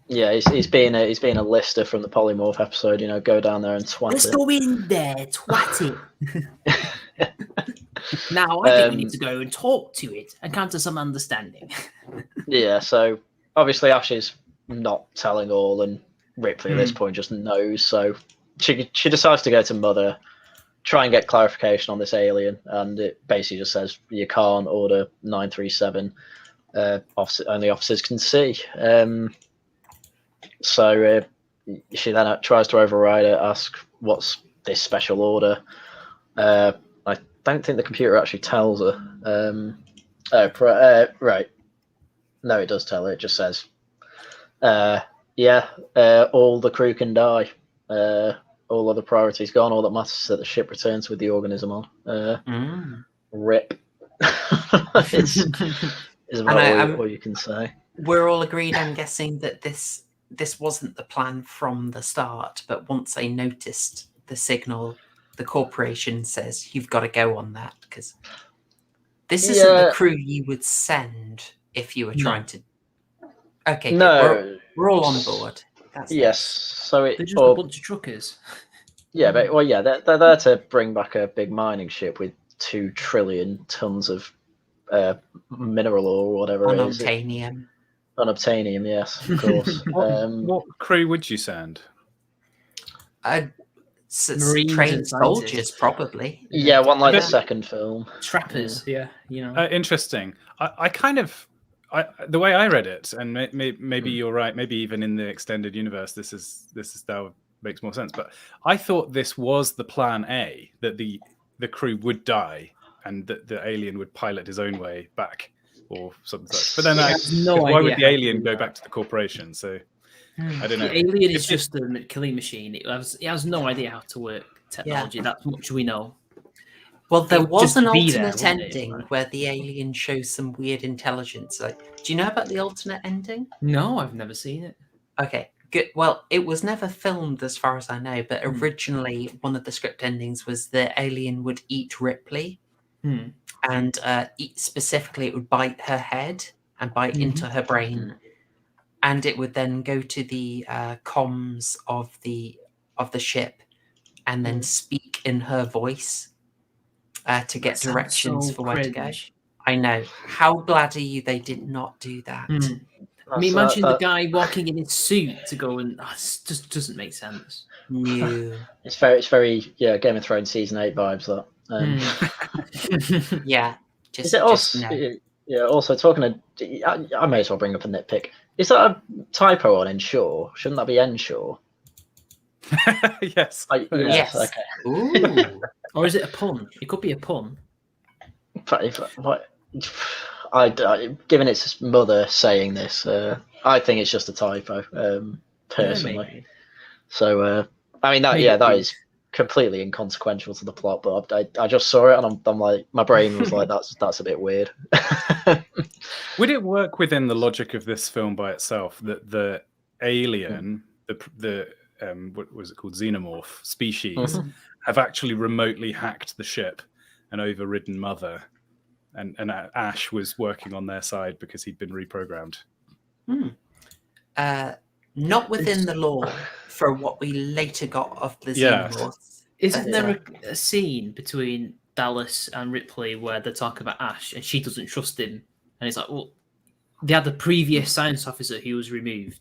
Yeah, he's being a lister from the polymorph episode. Go down there and twat Let's it. go in there, twat it. Now I think we need to go and talk to it and come to some understanding. Yeah, so obviously Ash is not telling all, and Ripley at this point just knows. So she decides to go to Mother, try and get clarification on this alien, and it basically just says you can't order 937. Only officers can see. So she then tries to override it, ask what's this special order. I don't think the computer actually tells her. Right. No, it does tell her. It just says, all the crew can die. All other priorities gone. All that matters is that the ship returns with the organism on. Rip. is about all you can say. We're all agreed, I'm guessing, that this wasn't the plan from the start, but once they noticed the signal, the corporation says, you've got to go on that, because this isn't the crew you would send if you were trying to... Okay, no. we're all on board. Yes, so they're just a bunch of truckers. Yeah, but they're there to bring back a big mining ship with 2 trillion tons of mineral ore or whatever it is. Unobtainium, yes, of course. What crew would you send? Trained soldiers, probably. Yeah, one like the second film. Trappers, Interesting. I kind of... the way I read it, and maybe you're right, maybe even in the extended universe, this is now makes more sense. But I thought this was the plan A, that the crew would die and that the alien would pilot his own way back or something such. But then why would the alien go back to the corporation? So I don't know. The alien is just a killing machine. It has no idea how to work technology. That's much we know. Well, there was an alternate ending where the alien shows some weird intelligence. Do you know about the alternate ending? No, I've never seen it. Okay, good. Well, it was never filmed as far as I know, but originally one of the script endings was the alien would eat Ripley, and specifically it would bite her head and bite into her brain, and it would then go to the comms of the ship and then speak in her voice. To get directions for where to go. I know. How glad are you they did not do that? I mean, imagine the guy walking in his suit to go and... this just doesn't make sense. No. It's very Game of Thrones season 8 vibes, that. Yeah. Also talking I may as well bring up a nitpick. Is that a typo on Ensure? Shouldn't that be Ensure? Yes. Yes. Okay. Ooh. Or is it a pun? It could be a pun. Given its mother saying this, I think it's just a typo, personally. Yeah, so, I mean, that is completely inconsequential to the plot, but I just saw it and I'm like, my brain was like, that's a bit weird. Would it work within the logic of this film by itself that the alien, the what was it called, xenomorph species, have actually remotely hacked the ship and overridden Mother, and Ash was working on their side because he'd been reprogrammed? Not within the law for what we later got of the xenomorphs. Isn't there a scene between Dallas and Ripley where they talk about Ash and she doesn't trust him, and it's like, well, they had the previous science officer who was removed,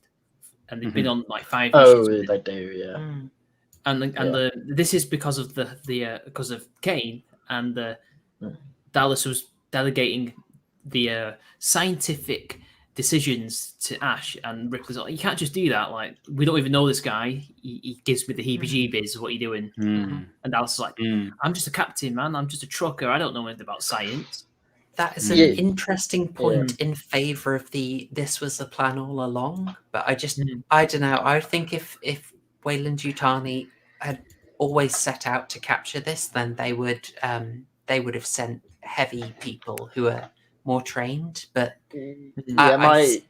and they've been on like 5 issues. Oh, they do, yeah. And this is because of because of Kane, and Dallas was delegating the scientific decisions to Ash, and Ripley's like, you can't just do that. Like, we don't even know this guy. He gives me the heebie-jeebies. What are you doing? And Dallas is like, I'm just a captain, man. I'm just a trucker. I don't know anything about science. That is an interesting point in favor of this was the plan all along. But I don't know. I think if Weyland-Yutani had always set out to capture this, then they would have sent heavy people who are more trained. But I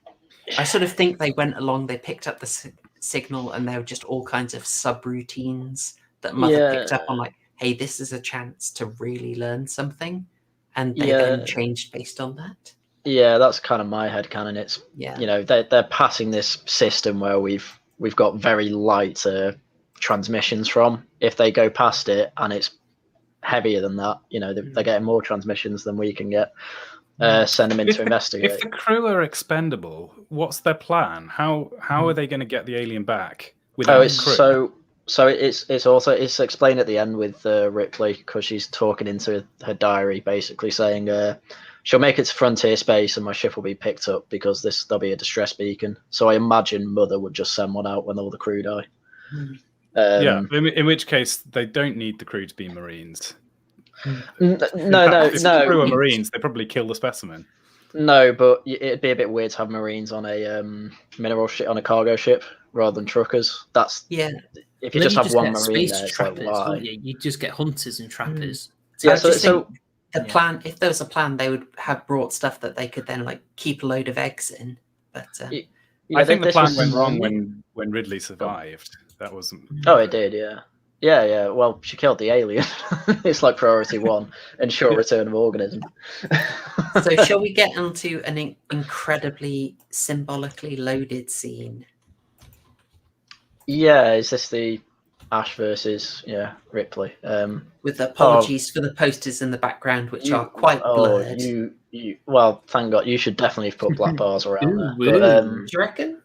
sort of think they went along. They picked up the signal, and there were just all kinds of subroutines that Mother picked up on. Like, hey, this is a chance to really learn something. And they then changed based on that. Yeah, that's kind of my headcanon. It's they're passing this system where we've got very light transmissions from. If they go past it and it's heavier than that, they're getting more transmissions than we can get. Send them in to investigate. If the crew are expendable, what's their plan? How are they going to get the alien back without crew? So it's explained at the end with Ripley, because she's talking into her diary, basically saying she'll make it to frontier space and my ship will be picked up because there'll be a distress beacon. So I imagine Mother would just send one out when all the crew die. In which case they don't need the crew to be Marines. No. If the crew are Marines, they probably kill the specimen. No, but it'd be a bit weird to have Marines on a mineral ship, on a cargo ship, rather than truckers. If you just have one Marine there, it's like, why? You just get hunters and trappers. So the plan, if there was a plan, they would have brought stuff that they could then keep a load of eggs in. But I think the plan went wrong when Ridley survived. That wasn't. Oh, it did, yeah. Yeah. Well, she killed the alien. It's like priority one, ensure return of organism. So shall we get onto an incredibly symbolically loaded scene? Yeah, is this the Ash versus Ripley? With apologies for the posters in the background, which are quite blurred. Well, thank God, you should definitely have put black bars around there. But, do you reckon?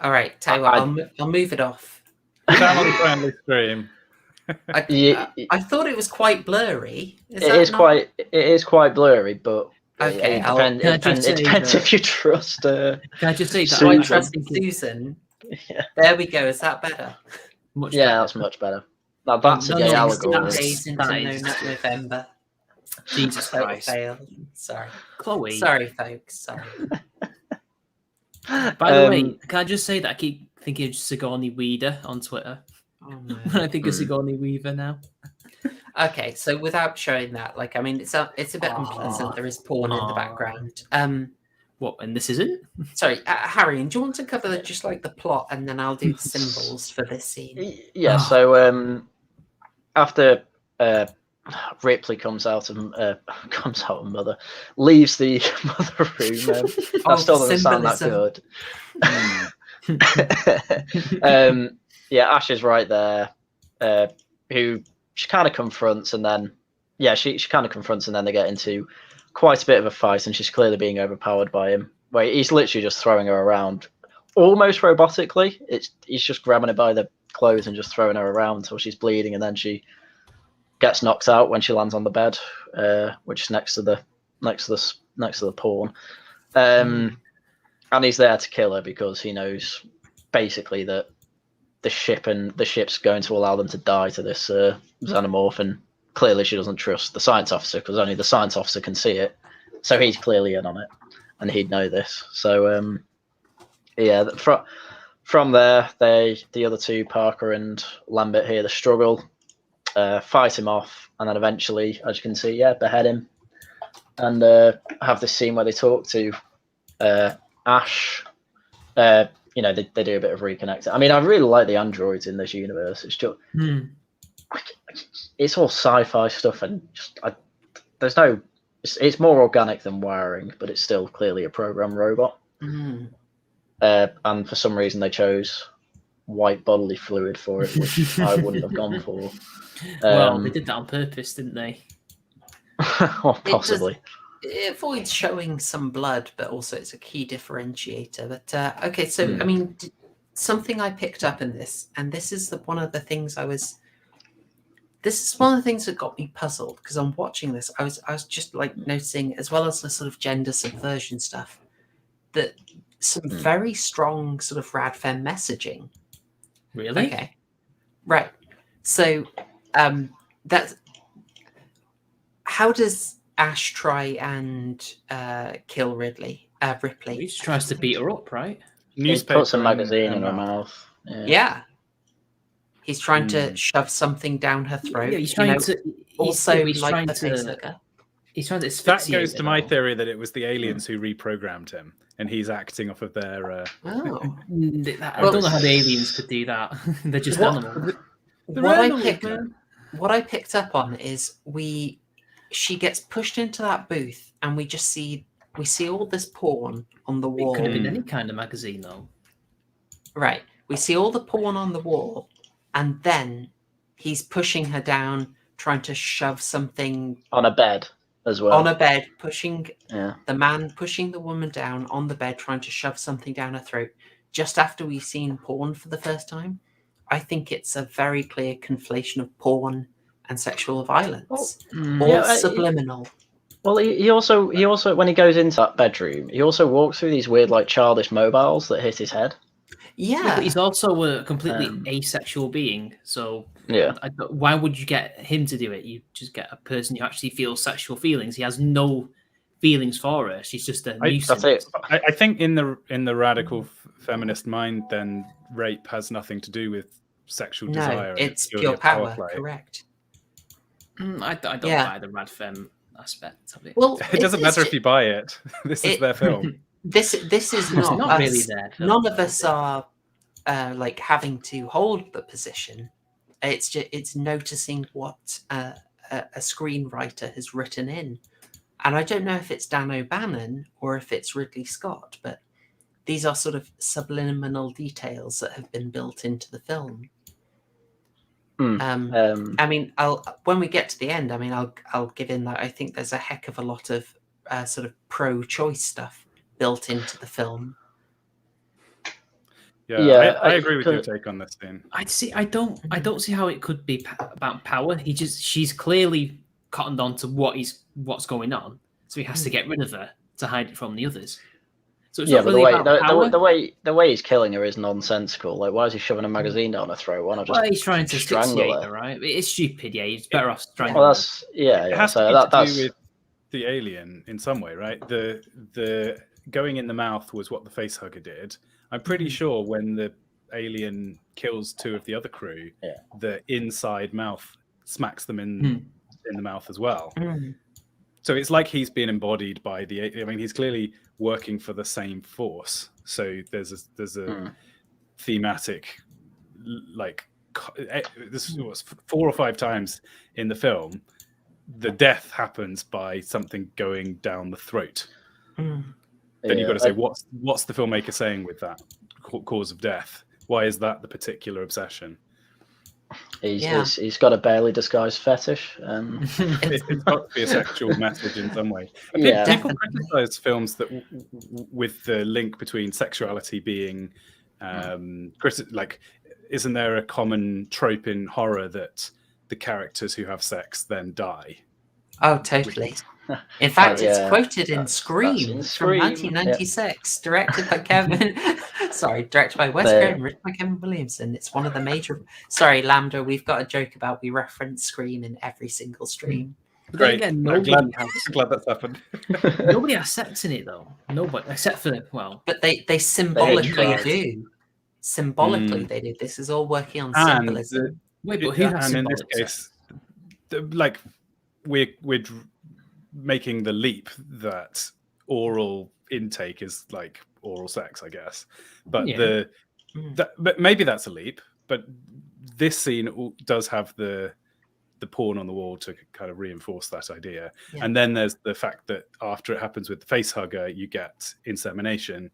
All right, tell you what, I'll move it off. Put that on the friendly stream. I thought it was quite blurry. It is quite blurry, but okay. It depends if you trust. Can I just say that Susan. I trust Susan? Yeah. There we go. Is that better? That's much better. Now that's a gay allegory. Days into November. Jesus Christ! Sorry, Chloe. Sorry, folks. Sorry. By the way, can I just say that I keep thinking of Sigourney Weaver on Twitter. Oh, no. When I think of Sigourney Weaver now. Okay, so without showing that, it's a bit unpleasant. There is porn in the background. What? And this isn't? Sorry, Haryan, do you want to cover just the plot, and then I'll do the symbols for this scene? Yeah. So after Ripley comes out of Mother, leaves the Mother room. That still doesn't sound that good. Ash is right there, who she kind of confronts, and then she kind of confronts, and then they get into quite a bit of a fight, and she's clearly being overpowered by him. Where he's literally just throwing her around, almost robotically. He's just grabbing her by the clothes and just throwing her around until she's bleeding, and then she gets knocked out when she lands on the bed, which is next to the porn. And he's there to kill her because he knows basically that the ship's going to allow them to die to this xenomorph, and clearly she doesn't trust the science officer because only the science officer can see it. So he's clearly in on it, and he'd know this. So from there, the other two, Parker and Lambert, hear the struggle, fight him off, and then eventually, as you can see, behead him, and have this scene where they talk to Ash. They do a bit of reconnecting. I mean, I really like the androids in this universe. It's just, it's all sci-fi stuff, and it's more organic than wiring, but it's still clearly a programmed robot. And for some reason, they chose white bodily fluid for it, which I wouldn't have gone for. Well, they did that on purpose, didn't they? Well, possibly. It avoids showing some blood, but also it's a key differentiator. But okay, so I mean, something I picked up in this, and this is one of the things I was this is one of the things that got me puzzled because I'm watching this. I was just like noticing, as well as the sort of gender subversion stuff, that some very strong sort of rad femme messaging. Really? Okay, right. So that's how does Ash try and kill Ripley? Ripley. He just tries to beat her up, right? He puts a magazine in her mouth. mouth. Yeah. He's trying to shove something down her throat. Yeah, he's trying to. Also, he's like trying the to. facehugger. He's trying to. That asphyxiate goes to her, my though. theory that it was the aliens who reprogrammed him, and he's acting off of their. Oh. I don't know how the aliens could do that. They're just animals. What I picked up on is she gets pushed into that booth, and we see all this porn on the wall. It could have been any kind of magazine, though. Right. We see all the porn on the wall, and then he's pushing her down, trying to shove something on a bed as well. On a bed, pushing the man, pushing the woman down on the bed, trying to shove something down her throat. Just after we've seen porn for the first time, I think it's a very clear conflation of porn and sexual violence, subliminal. Well, he also when he goes into that bedroom, he also walks through these weird like childish mobiles that hit his head. Yeah, but he's also a completely asexual being. So why would you get him to do it? You just get a person who actually feels sexual feelings. He has no feelings for her. She's just a nuisance. That's it. I think in the radical feminist mind, then rape has nothing to do with sexual desire. It's pure power. Correct. I don't buy the rad femme aspect of it. Well, it doesn't matter if you buy it. This is their film. This is not us. Really there. None of us are like having to hold the position. It's noticing what a screenwriter has written in, and I don't know if it's Dan O'Bannon or if it's Ridley Scott, but these are sort of subliminal details that have been built into the film. I mean, when we get to the end, I mean, I'll give in that I think there's a heck of a lot of sort of pro-choice stuff built into the film. I agree with your take on this scene. I don't see how it could be about power. She's clearly cottoned on to what's going on, so he has to get rid of her to hide it from the others. So it's not really about power. The way he's killing her is nonsensical. Like, why is he shoving a magazine down her throat? Why not just he's trying to strangle her, right? It's stupid. Yeah, he's better off strangling. Well, that's It has to do with the alien in some way, right? The going in the mouth was what the facehugger did. I'm pretty sure when the alien kills two of the other crew, the inside mouth smacks them in the mouth as well. So it's like he's been embodied by I mean, he's clearly working for the same force. So there's a thematic, like, this was 4 or 5 times in the film, the death happens by something going down the throat. Then you've got to say, what's the filmmaker saying with that cause of death? Why is that the particular obsession? He's got a barely disguised fetish. It's got to be a sexual message in some way. People criticize films that with the link between sexuality being like, isn't there a common trope in horror that the characters who have sex then die? Oh, totally. In fact, it's quoted in Scream from 1996, directed by directed by Wes Craven, written by Kevin Williamson. It's one of the major. Sorry, Lambda, we've got a joke about we reference Scream in every single stream. But then again, I'm glad that's happened. Nobody has sex in it though. Nobody, except for But they symbolically do. Symbolically, they do. This is all working on symbolism. Wait, but who has and in this symbolic case, like we're making the leap that oral intake is like oral sex, I guess. But but maybe that's a leap. But this scene does have the porn on the wall to kind of reinforce that idea. Yeah. And then there's the fact that after it happens with the facehugger, you get insemination.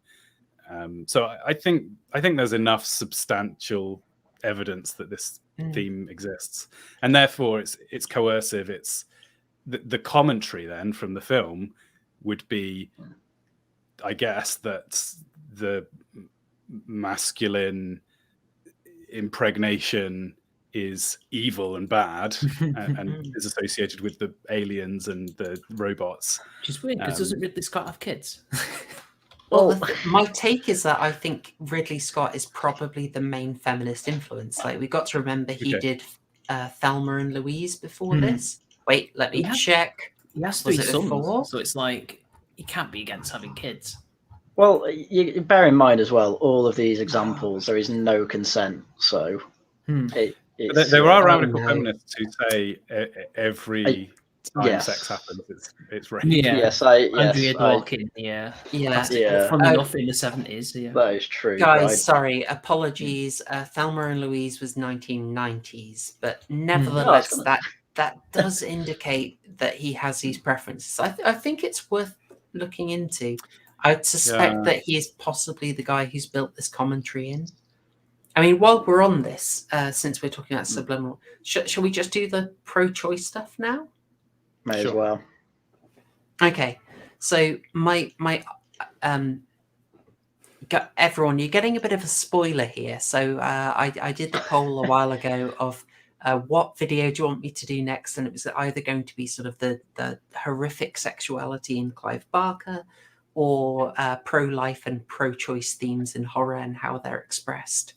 So I think there's enough substantial evidence that this theme exists, and therefore it's coercive. It's the commentary then from the film would be, I guess, that the masculine impregnation is evil and bad and is associated with the aliens and the robots. Which is weird because doesn't Ridley Scott have kids? Well, my take is that I think Ridley Scott is probably the main feminist influence. Like, we've got to remember he did Thelma and Louise before this. Wait, let me check. He has Was 3 it sons, before? so it's like he can't be against having kids. Well, you bear in mind as well, all of these examples, there is no consent. So there are radical feminists who say every time sex happens, it's rape. Andrea Dworkin, from enough in the 70s. Yeah, that is true. Guys, sorry, apologies. Thelma and Louise was 1990s, but nevertheless, that does indicate that he has these preferences. I think it's worth looking into. I'd suspect that he is possibly the guy who's built this commentary in. I mean, while we're on this, since we're talking about subliminal, shall we just do the pro-choice stuff now? May as well. Okay, so everyone, you're getting a bit of a spoiler here. So I did the poll a while ago of what video do you want me to do next, and it was either going to be sort of the horrific sexuality in Clive Barker, or pro-life and pro-choice themes in horror and how they're expressed.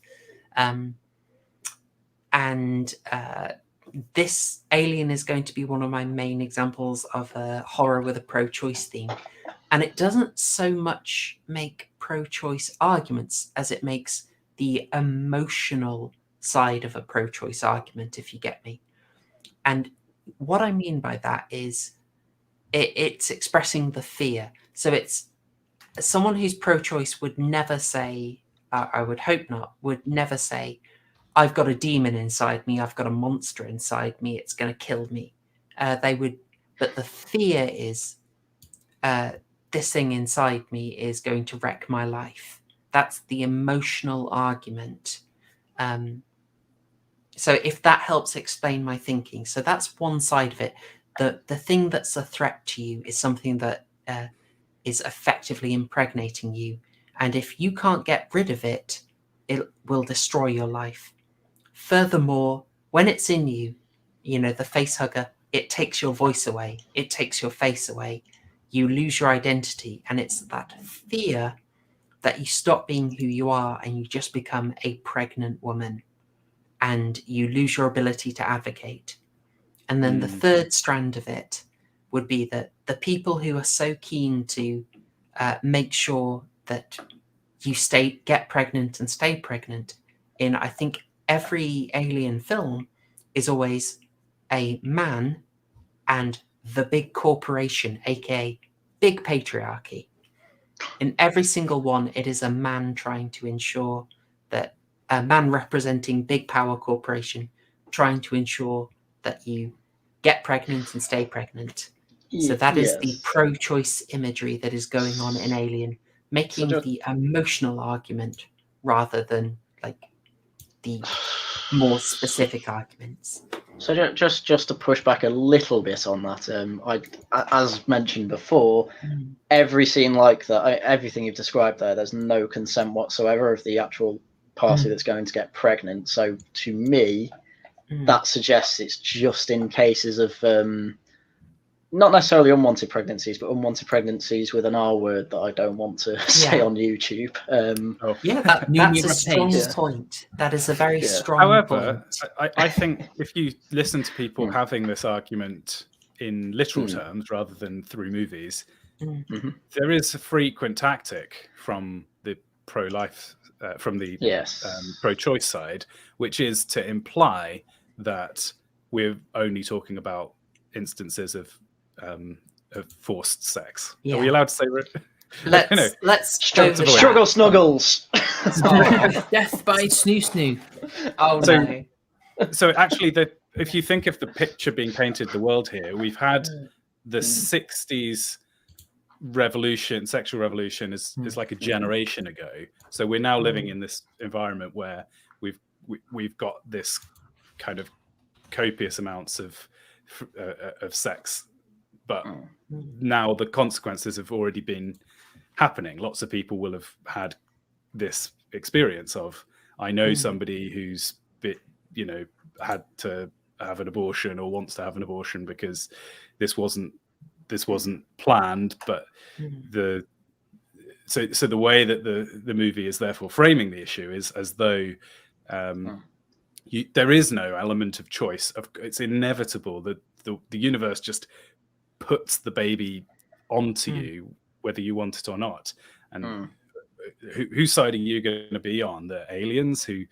This Alien is going to be one of my main examples of a horror with a pro-choice theme. And it doesn't so much make pro-choice arguments as it makes the emotional side of a pro-choice argument, if you get me. And what I mean by that is it's expressing the fear. So it's someone who's pro-choice would never say, I would hope not, would never say, I've got a demon inside me, I've got a monster inside me, it's going to kill me. They would, but the fear is, this thing inside me is going to wreck my life. That's the emotional argument. So if that helps explain my thinking, so that's one side of it. The thing that's a threat to you is something that is effectively impregnating you. And if you can't get rid of it, it will destroy your life. Furthermore, when it's in you, the face hugger, it takes your voice away. It takes your face away. You lose your identity. And it's that fear that you stop being who you are and you just become a pregnant woman. And you lose your ability to advocate. And then the third strand of it would be that the people who are so keen to make sure that you get pregnant and stay pregnant in, I think, every Alien film is always a man and the big corporation, aka big patriarchy. In every single one, it is a man trying to ensure that a man representing big power corporation trying to ensure that you get pregnant and stay pregnant. So that is the pro-choice imagery that is going on in Alien, making the emotional argument rather than like the more specific arguments. So just to push back a little bit on that, as mentioned before, every scene like that, everything you've described there's no consent whatsoever of the actual party that's going to get pregnant. So to me, that suggests it's just in cases of not necessarily unwanted pregnancies, but unwanted pregnancies with an R word that I don't want to say on YouTube. That's a strong point. That is a very strong However, point. I think if you listen to people having this argument in literal terms rather than through movies, there is a frequent tactic from the pro-life, from the pro-choice side, which is to imply that we're only talking about instances of forced sex. Are we allowed to say? Let's struggle snuggles. Death by snoo. Oh no. So actually, if you think of the picture being painted, the world here, we've had the 60s revolution, sexual revolution is like a generation ago. So we're now living in this environment where we've got this kind of copious amounts of sex, but now the consequences have already been happening. Lots of people will have had this experience of, I know somebody who's had to have an abortion or wants to have an abortion because this wasn't planned, but so the way that the movie is therefore framing the issue is as though there is no element of choice. It's inevitable that the universe just puts the baby onto you, whether you want it or not. And whose side are you going to be on? The aliens who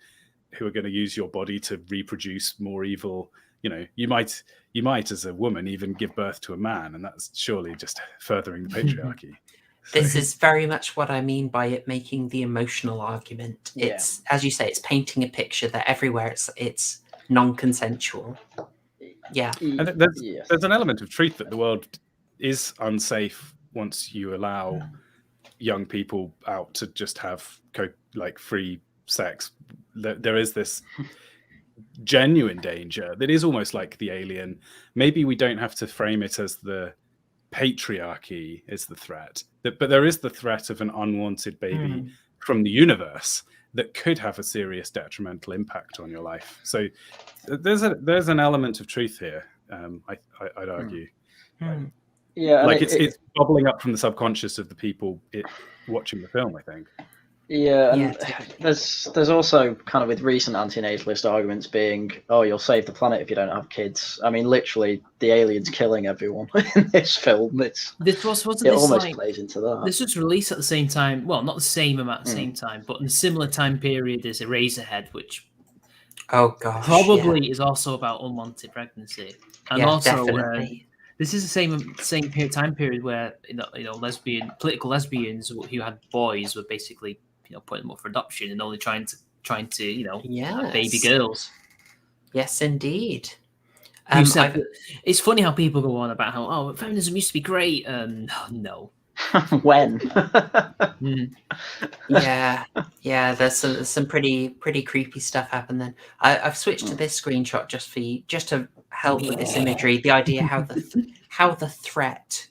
are going to use your body to reproduce more evil? You know, you might as a woman even give birth to a man, and that's surely just furthering the patriarchy. This is very much what I mean by it making the emotional argument. It's, as you say, it's painting a picture that everywhere it's non-consensual. Yeah. And there's an element of truth that the world is unsafe once you allow young people out to just have free sex. There is this genuine danger that is almost like the alien. Maybe we don't have to frame it as the patriarchy is the threat, but there is the threat of an unwanted baby from the universe that could have a serious detrimental impact on your life. So there's an element of truth here. I'd argue. Yeah, like it's bubbling up from the subconscious of the people watching the film, I think. Yeah, and there's also kind of with recent anti-natalist arguments being, oh, you'll save the planet if you don't have kids. I mean, literally, the alien's killing everyone in this film. It almost plays into that. This was released at the same time. Well, not the same amount at the same time, but in a similar time period as Eraserhead, which probably is also about unwanted pregnancy, and also this is the same time period where political lesbians who had boys were basically putting them up for adoption and only trying to have baby girls. Yes, indeed. It's funny how people go on about how feminism used to be great. No. When? Yeah. There's some pretty creepy stuff happened then. I've switched to this screenshot just to help with this imagery. The idea how the threat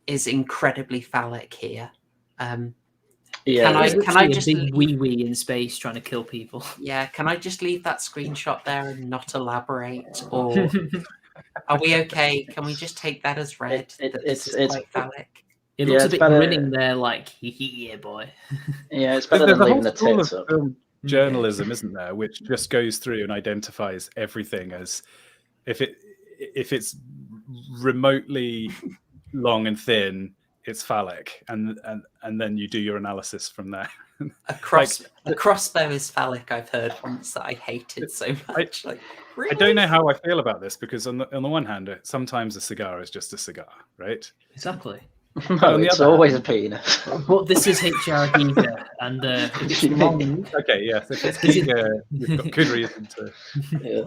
is incredibly phallic here. Can I just big wee in space trying to kill people? Yeah, can I just leave that screenshot there and not elaborate, or are we okay? Can we just take that as read? It's quite phallic. It looks a bit grinning there, like yeah, boy. Yeah, it's better than leaving the tits up. Journalism, isn't there, which just goes through and identifies everything as if it's remotely long and thin, it's phallic, and then you do your analysis from there. A crossbow is phallic. I've heard once that I hated so much. Really? I don't know how I feel about this because on the one hand, sometimes a cigar is just a cigar, right? Exactly. No, it's always a penis. But this is HR and it's wrong. Okay, yeah. So if it's Giga, you've got good reason to. Yeah.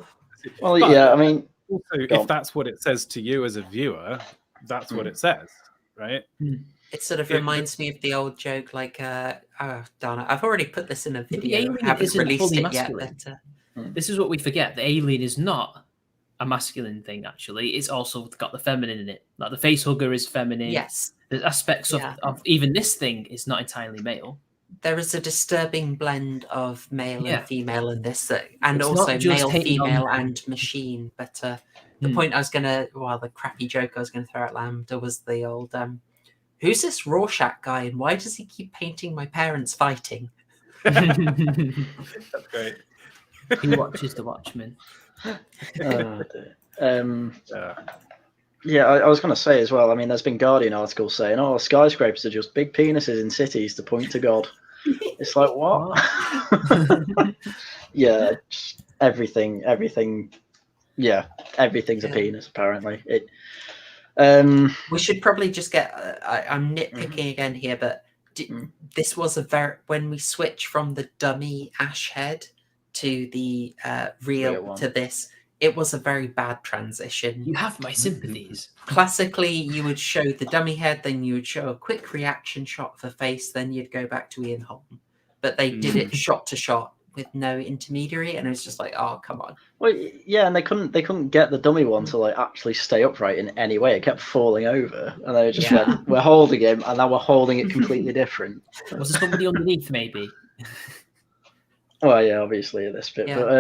Well, I mean, also, if that's what it says to you as a viewer, that's what it says. Right. It sort of reminds me of the old joke, like, oh, darn it, I've already put this in a video. I haven't released it yet. But, this is what we forget. The alien is not a masculine thing, actually. It's also got the feminine in it. Like the face hugger is feminine. Yes. There's aspects of even this thing is not entirely male. There is a disturbing blend of male and female in this, and it's also male, female, and machine. But the point the crappy joke I was going to throw at Lambda was the old, who's this Rorschach guy and why does he keep painting my parents fighting? That's great. He watches The Watchmen. Yeah, I was going to say as well, I mean, there's been Guardian articles saying, skyscrapers are just big penises in cities to point to God. It's like, what? Yeah, everything. Yeah, everything's a penis, apparently. We should probably just get, I'm nitpicking again here, but this was when we switch from the dummy ash head to the real to this, it was a very bad transition. You have my sympathies. Classically, you would show the dummy head, then you would show a quick reaction shot of the face, then you'd go back to Ian Holm. But they did it shot to shot with no intermediary, and it was just like, oh, come on. Well, yeah, and they couldn't get the dummy one to actually stay upright in any way. It kept falling over, and they just went, we're holding him, and now we're holding it completely different. Was there somebody underneath, maybe? Well, yeah, obviously this bit, but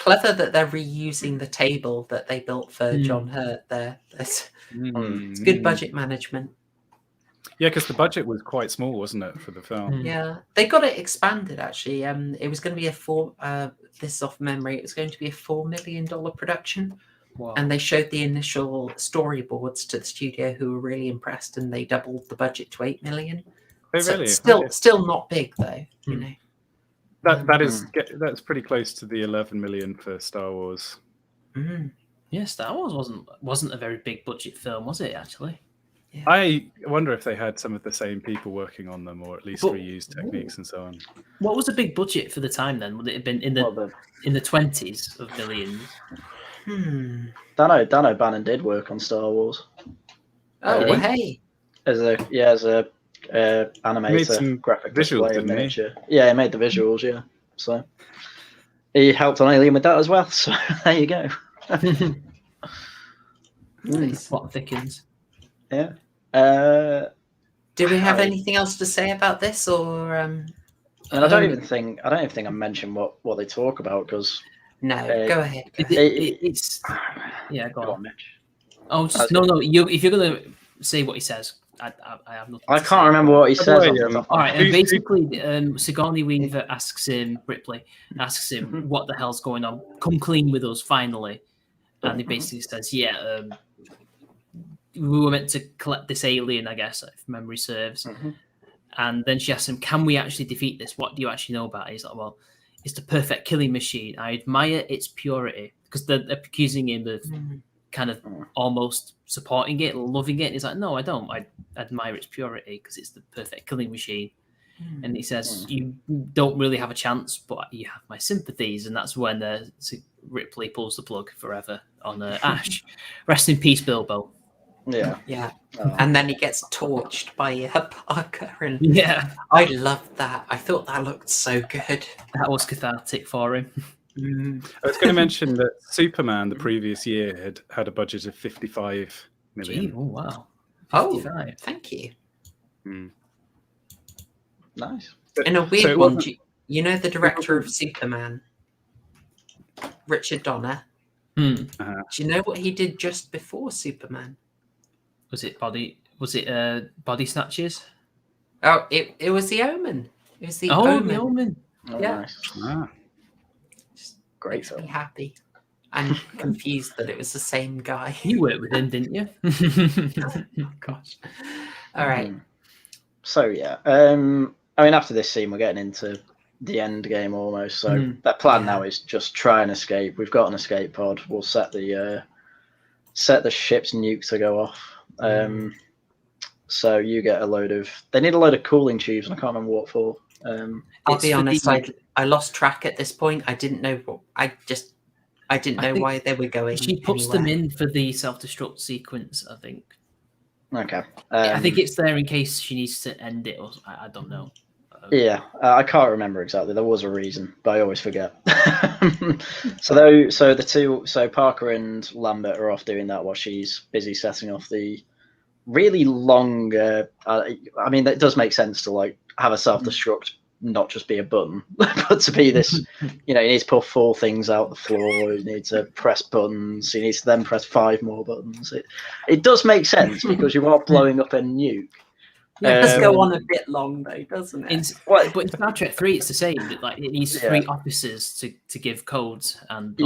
clever that they're reusing the table that they built for John Hurt there. It's good budget management. Yeah, because the budget was quite small, wasn't it, for the film? Yeah, they got it expanded actually. It was going to be this is off memory. It was going to be a $4 million production. Wow. And they showed the initial storyboards to the studio, who were really impressed, and they doubled the budget to $8 million. Oh, So really? it's Okay. still not big though, you know. That's pretty close to the 11 million for Star Wars. Yeah, Star Wars wasn't a very big budget film, was it? Actually, Yeah. I wonder if they had some of the same people working on them, or at least reused techniques and so on. what was a big budget for the time then? Would it have been in the 20s of millions? Dan O'Bannon did work on Star Wars. Oh, Did he? hey. As a animator, some graphic visuals, display, and didn't he? miniature. Yeah, he made the visuals. Yeah, so he helped on Alien with that as well. So there you go. Nice. Plot thickens. Yeah. Do we have anything else to say about this, or And I don't even think I mentioned what they talk about because no? Go ahead. It's yeah. Go go on. on, Mitch. Oh, just, no. If you're gonna say what he says, I have nothing. I to can't say. remember what he says. way, off the top of All my right, head. and basically, Sigourney Weaver asks him, Ripley asks him, what the hell's going on? Come clean with us, finally. And he basically says, yeah, we were meant to collect this alien, I guess, if memory serves. And then she asks him, can we actually defeat this? What do you actually know about it? He's like, well, it's the perfect killing machine. I admire its purity. Because they're accusing him of kind of almost supporting it, loving it. And he's like, no, I don't. I admire its purity because it's the perfect killing machine. And he says, you don't really have a chance, but you have my sympathies. And that's when Ripley pulls the plug forever on Ash. Rest in peace, Bilbo. Yeah. Yeah. Oh. And then he gets torched by Parker, and Yeah, I loved that. I thought that looked so good. that was cathartic for him. I was going to mention that Superman the previous year had a budget of 55 million. Gee, oh, wow. Oh, 55. thank you. Nice. In a So weird it one, wasn't- you know the director of Superman, Richard Donner. Do you know what he did just before Superman? Was it Body Snatchers? Oh, it was The Omen. It was The Oh, Omen. The Omen. Oh, Yeah. nice. Ah. Great Makes me film. happy. I'm confused that it was the same guy. You worked with him, didn't you? Gosh. All right. So yeah, I mean, after this scene, we're getting into the end game almost. So their plan now is just try and escape. We've got an escape pod. We'll set the ship's nuke to go off. So you get a load of. They need a load of cooling tubes, and I can't remember what for. I'll be honest. I lost track at this point. I didn't know what. I didn't know why they were going. She puts them in for the self-destruct sequence, I think. Okay. I think it's there in case she needs to end it, or I don't know. Yeah, I can't remember exactly. There was a reason, but I always forget. So Parker and Lambda are off doing that while she's busy setting off the really long. I mean, it does make sense to like have a self-destruct not just be a button, but to be this. You know, you need to pull 4 things out the floor. You need to press buttons. You need to then press 5 more buttons. It does make sense because you are blowing up a nuke. Yeah, it does go on a bit long though, doesn't it? But in Star Trek 3, it's the same. Like it needs 3 officers to give codes and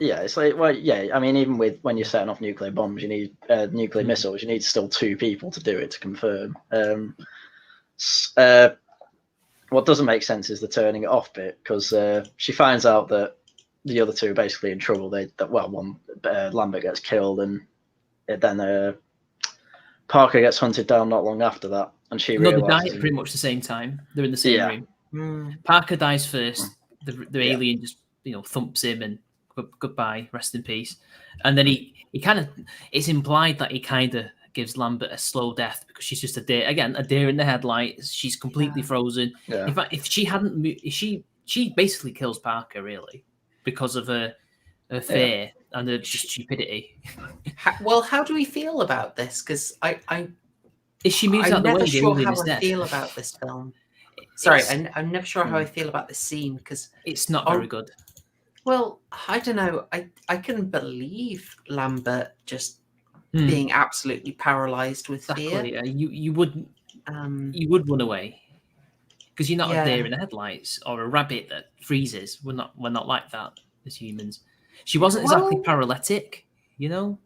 it's like, well, yeah. I mean, even with when you're setting off nuclear bombs, you need nuclear missiles. You need still 2 people to do it to confirm. What doesn't make sense is the turning it off bit because she finds out that the other 2 are basically in trouble. One Lambert gets killed, and then Parker gets hunted down not long after that, and she they realizes die at pretty much the same time. They're in the same room. Parker dies first. The alien just thumps him and goodbye, rest in peace. And then he kind of, it's implied that he kind of gives Lambert a slow death because she's just a deer in the headlights. She's completely frozen. Yeah. In fact, if she hadn't moved, she basically kills Parker really because of her fear and her just stupidity. How do we feel about this? Because if she moves out I'm the way, never the sure alien how is I dead. feel about this film. Sorry, I'm never sure how I feel about this scene because it's not very good. Well, I don't know. I couldn't believe Lambert just being absolutely paralyzed with Exactly. fear. You would run away because you're not a deer in the headlights or a rabbit that freezes. We're not like that as humans. She wasn't exactly paralytic, you know.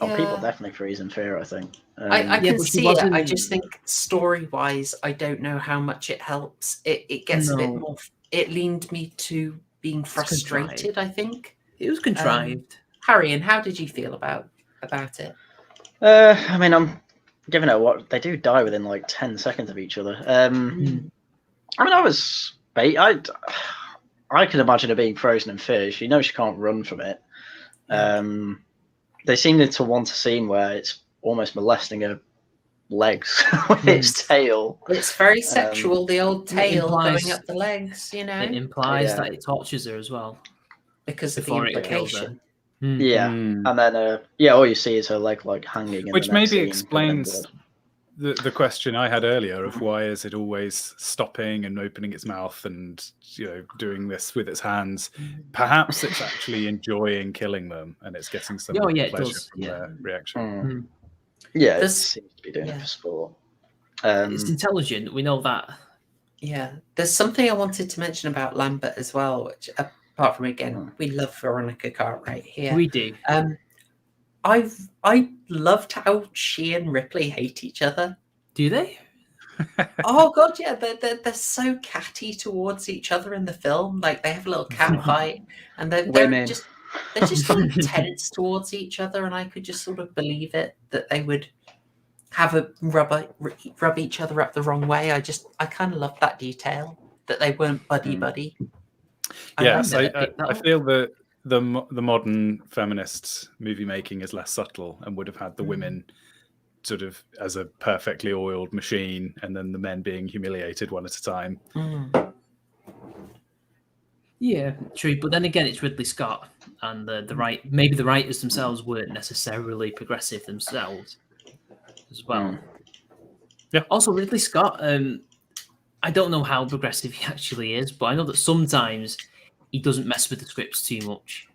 Oh, people Yeah. definitely freeze in fear, I think. I Yeah, can but she see it. I wasn't- just think story-wise, I don't know how much it helps. It gets a bit No. more. It leaned me to being frustrated. I think. It was contrived. Haryan, how did you feel about it? I mean, I'm giving it what they do die within like 10 seconds of each other. I mean, I can imagine her being frozen in fear. She knows she can't run from it. They seem to want a scene where it's almost molesting her legs with its tail. It's very sexual. The old tail implies- going up the legs, you know, It implies Yeah. that it tortures her as well. because of the before it kills her. implication. Yeah, and then all you see is her leg like hanging. In Which the next maybe scene, covered in explains blood. the question I had earlier of why is it always stopping and opening its mouth and doing this with its hands. Perhaps it's actually enjoying killing them and it's getting some it pleasure does, from their reaction. Yeah, it There's- seems to be doing it for sport. It's intelligent. We know that. Yeah, there's something I wanted to mention about Lambert as well, which apart from again, we love Veronica Cartwright here. We do. I loved how she and Ripley hate each other. Do they? Oh god, yeah, they're so catty towards each other in the film. Like they have a little cat fight, and they're Women. just sort of tense towards each other, and I could just sort of believe it that they would have a rub each other up the wrong way. I kind of love that detail that they weren't buddy. Yes, loved it. I feel that the modern feminist movie making is less subtle and would have had the women sort of as a perfectly oiled machine, and then the men being humiliated one at a time. Yeah, true. But then again, it's Ridley Scott, and maybe the writers themselves weren't necessarily progressive themselves as well. Yeah. Also, Ridley Scott, I don't know how progressive he actually is, but I know that sometimes he doesn't mess with the scripts too much.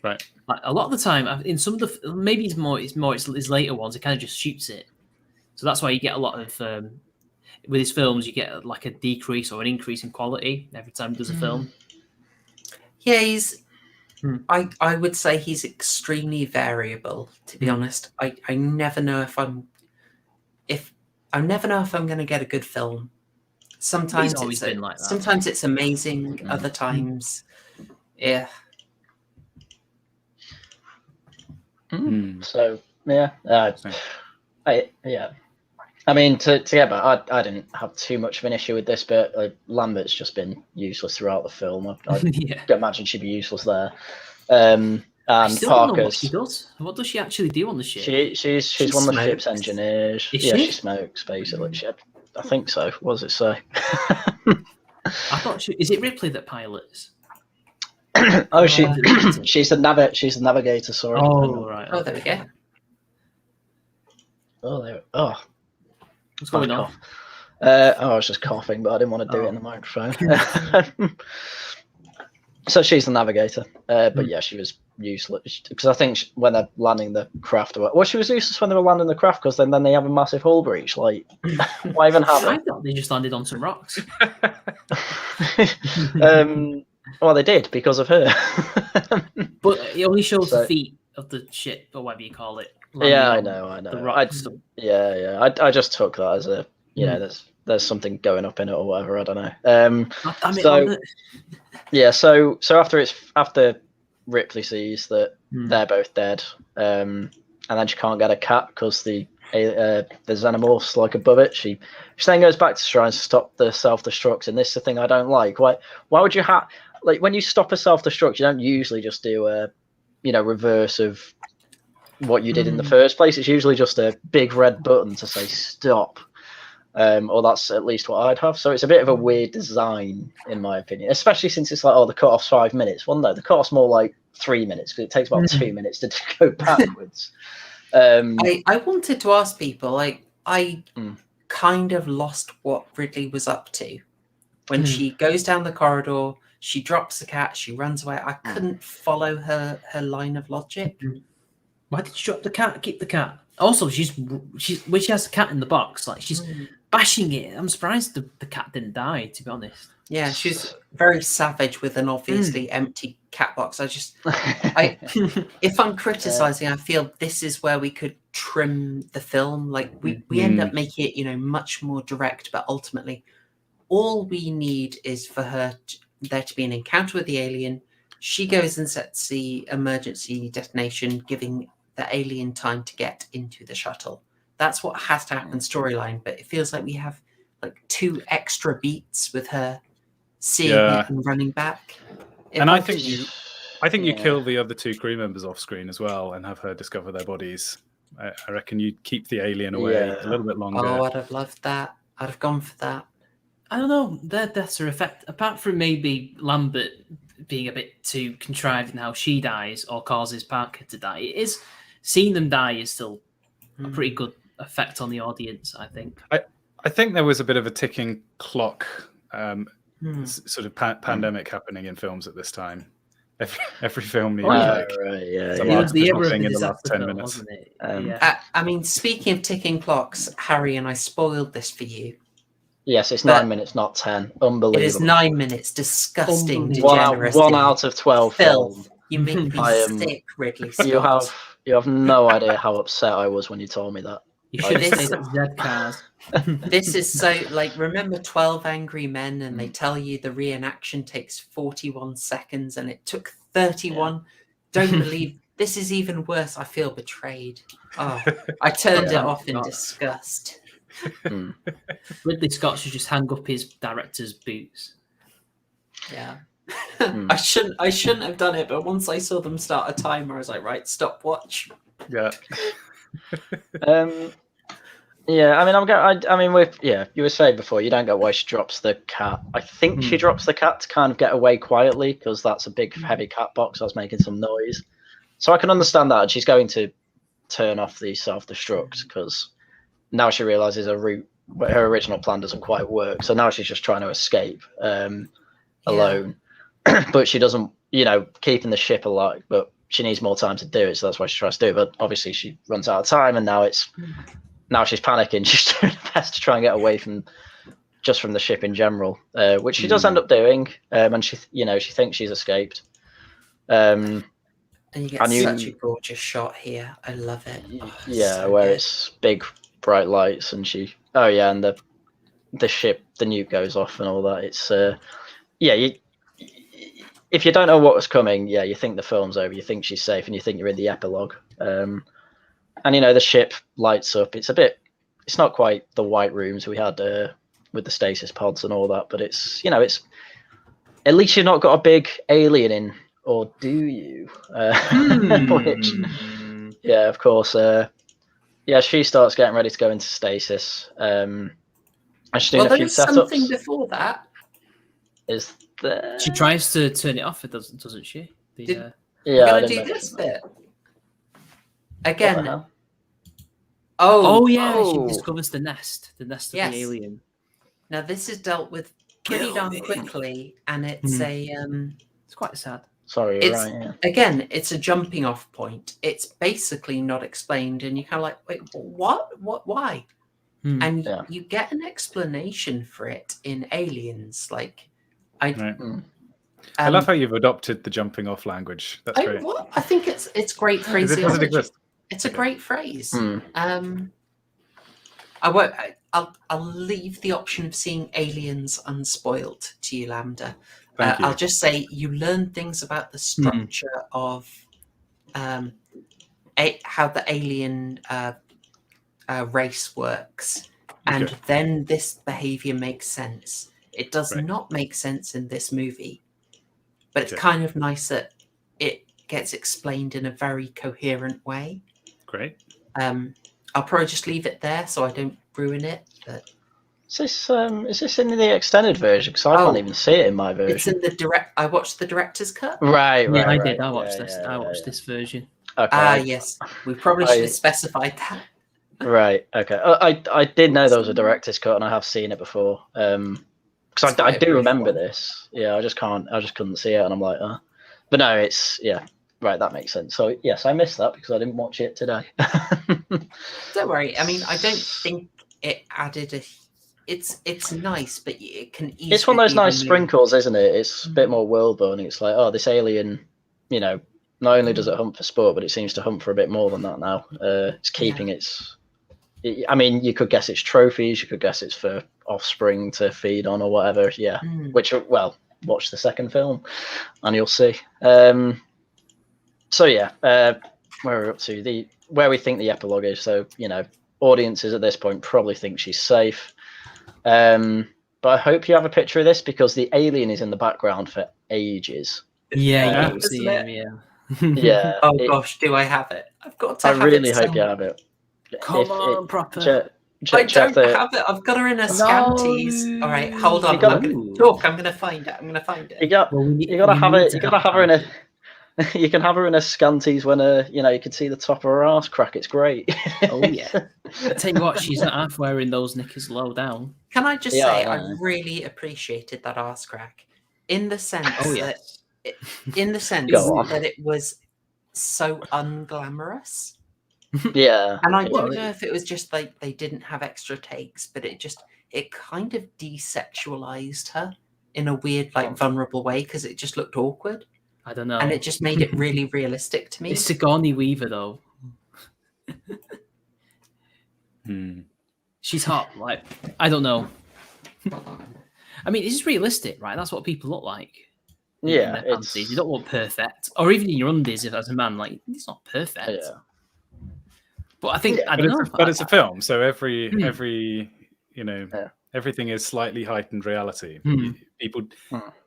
Right. Like a lot of the time, in some of the maybe it's more his later ones. He kind of just shoots it, so that's why you get a lot of with his films. You get like a decrease or an increase in quality every time he does a film. Yeah, he's. I would say he's extremely variable. To be honest, I never know if I'm going to get a good film. Sometimes He's always been like that. Sometimes it's amazing. Other times, yeah. So I mean, to get back, I didn't have too much of an issue with this bit. Lambert's just been useless throughout the film. I can imagine she'd be useless there. And I still don't know what Parker's. she does. What does she actually do on the ship? She's one of the ship's smokes. engineers. Is Yeah, she? she smokes basically. I think so. What does it say? I thought is it Ripley that pilots? Oh, she's the navigator. Sorry. Oh right. Oh, there we go. What's going on? I was just coughing, but I didn't want to do it in the microphone. So she's the navigator, but yeah, she was useless because I think when they're landing the craft, she was useless when they were landing the craft because then they have a massive hull breach. Like, why even have I it? thought they just landed on some rocks. Well, they did because of her. But it only shows So- the feet of the ship, or whatever you call it. Yeah, I landing on know. The rocks. I just took that as a there's something going up in it or whatever. I don't know. God damn it, So- Lambert. Yeah, so after Ripley sees that they're both dead, and then she can't get a cat because the xenomorphs like above it. She then goes back to try and stop the self-destruct, and this is the thing I don't like. Why would you have like when you stop a self-destruct, you don't usually just do a reverse of what you did in the first place. It's usually just a big red button to say stop. Or that's at least what I'd have. So it's a bit of a weird design, in my opinion, especially since it's like, the cut-off's 5 minutes. Well, no, the cut-off's more like 3 minutes because it takes about 2 minutes to go backwards. I wanted to ask people, I kind of lost what Ridley was up to when she goes down the corridor, she drops the cat, she runs away. I couldn't follow her line of logic. Why did she drop the cat? Keep the cat. Also, she's when she has the cat in the box, like she's bashing it. I'm surprised the cat didn't die. To be honest. Yeah, she's very savage with an obviously empty cat box. If I'm criticizing, I feel this is where we could trim the film. Like we end up making it, much more direct, but ultimately, all we need is for there to be an encounter with the alien. She goes and sets the emergency detonation, giving the alien time to get into the shuttle. That's what has to happen storyline. But it feels like we have like 2 extra beats with her seeing it and running back. And I think you kill the other 2 crew members off screen as well and have her discover their bodies. I reckon you keep the alien away a little bit longer. Oh, I'd have loved that. I'd have gone for that. I don't know. Their deaths are effect. Apart from maybe Lambert being a bit too contrived in how she dies or causes Parker to die, seeing them die is still a pretty good effect on the audience, I think. I think there was a bit of a ticking clock sort of pandemic happening in films at this time. Every film needs It was the era of the in the last disaster 10 film, minutes. wasn't it? I mean, speaking of ticking clocks, Harry, and I spoiled this for you. Yes, it's 9 minutes, not 10. Unbelievable. It is 9 minutes. Disgusting Unbelievable. degeneracy. 1 out of 12 Filth. film. You make me sick, Ridley Scott. You have no idea how upset I was when you told me that. You should have This- stayed at Z Cars. This is so remember 12 Angry Men, and they tell you the reenaction takes 41 seconds and it took 31. Don't believe this is even worse. I feel betrayed. Oh, I turned it off in disgust. Ridley Scott should just hang up his director's boots. Yeah. I shouldn't have done it, but once I saw them start a timer, I was like, right, stopwatch. Yeah. Yeah, I mean, you were saying before, you don't get why she drops the cat. I think she drops the cat to kind of get away quietly because that's a big, heavy cat box that's making some noise. So I can understand that. And she's going to turn off the self-destruct because now she realizes her original plan doesn't quite work. So now she's just trying to escape alone. But she doesn't, keeping the ship alive, but she needs more time to do it. So that's why she tries to do it. But obviously she runs out of time and now she's panicking. She's doing her best to try and get away from the ship in general, which she does end up doing. And she thinks she's escaped. And you get such a gorgeous shot here. I love it. Oh, where it's big, bright lights, and and the ship, the nuke goes off and all that. It's if you don't know what was coming, you think the film's over. You think she's safe, and you think you're in the epilogue. And the ship lights up. It's not quite the white rooms we had with the stasis pods and all that, but it's at least you've not got a big alien in, or do you? Which, of course. She starts getting ready to go into stasis. And she's doing a few setups. Something before that. Is there? She tries to turn it off. It doesn't she? We're gonna do this bit again. She discovers the nest of the alien. Now this is dealt with pretty darn quickly, and it's it's quite sad. Sorry, you're right. Yeah. Again, it's a jumping off point. It's basically not explained, and you're kind of like, wait, what? Why? And you get an explanation for it in Aliens. I love how you've adopted the jumping off language. That's great. I think it's great phraseology. It doesn't exist. It's a great phrase. I'll leave the option of seeing Aliens unspoiled to you, Lambda. I'll just say you learn things about the structure of how the alien race works, and then this behavior makes sense. It does not make sense in this movie, but it's kind of nice that it gets explained in a very coherent way. Great. I'll probably just leave it there so I don't ruin it. But is this in the extended version? Because I can't even see it in my version. It's in the I watched the director's cut. Right. Yeah, I did. I watched this. I watched this version. Okay. Yes. We probably should have specified that. Right. Okay. I did know there was a director's cut, and I have seen it before. because It's I quite a do brief remember one. this. Yeah, I just couldn't see it, and I'm like, but no, it's right. That makes sense. So yes, I missed that because I didn't watch it today. Don't worry. I mean, I don't think it added a. It's nice, but it can easily. It's one of those be nice removed. sprinkles, isn't it? It's a bit more world building. It's like, oh, this alien, not only does it hunt for sport, but it seems to hunt for a bit more than that now. It's keeping its. I mean, you could guess it's trophies. You could guess it's for offspring to feed on or whatever. Yeah. Which, well, watch the second film, and you'll see. So yeah, where we're up to where we think the epilogue is. So audiences at this point probably think she's safe. But I hope you have a picture of this because the alien is in the background for ages. Yeah, Isn't see it? him, Yeah. Oh gosh, do I have it? I've got to I have really it. hope you have it. Come on, proper. I don't have it. I've got her in a scanties. All right, hold on. I'm going to talk. I'm going to find it. You gotta have it. You gotta have her in a. You can have her in a scanties when you can see the top of her arse crack. It's great. Oh yeah. I tell you what, she's not half wearing those knickers low down. Can I just say I really appreciated that arse crack in the sense that it was so unglamorous. Yeah. And I don't know if it was just like they didn't have extra takes, but it kind of desexualized her in a weird, vulnerable way because it just looked awkward. I don't know. And it just made it really realistic to me. It's Sigourney Weaver, though. She's hot. I don't know. I mean, it's just realistic, right? That's what people look like. Yeah. You don't look perfect. Or even in your undies, if as a man, it's not perfect. Yeah. But I think, But it's a film, so everything is slightly heightened reality. People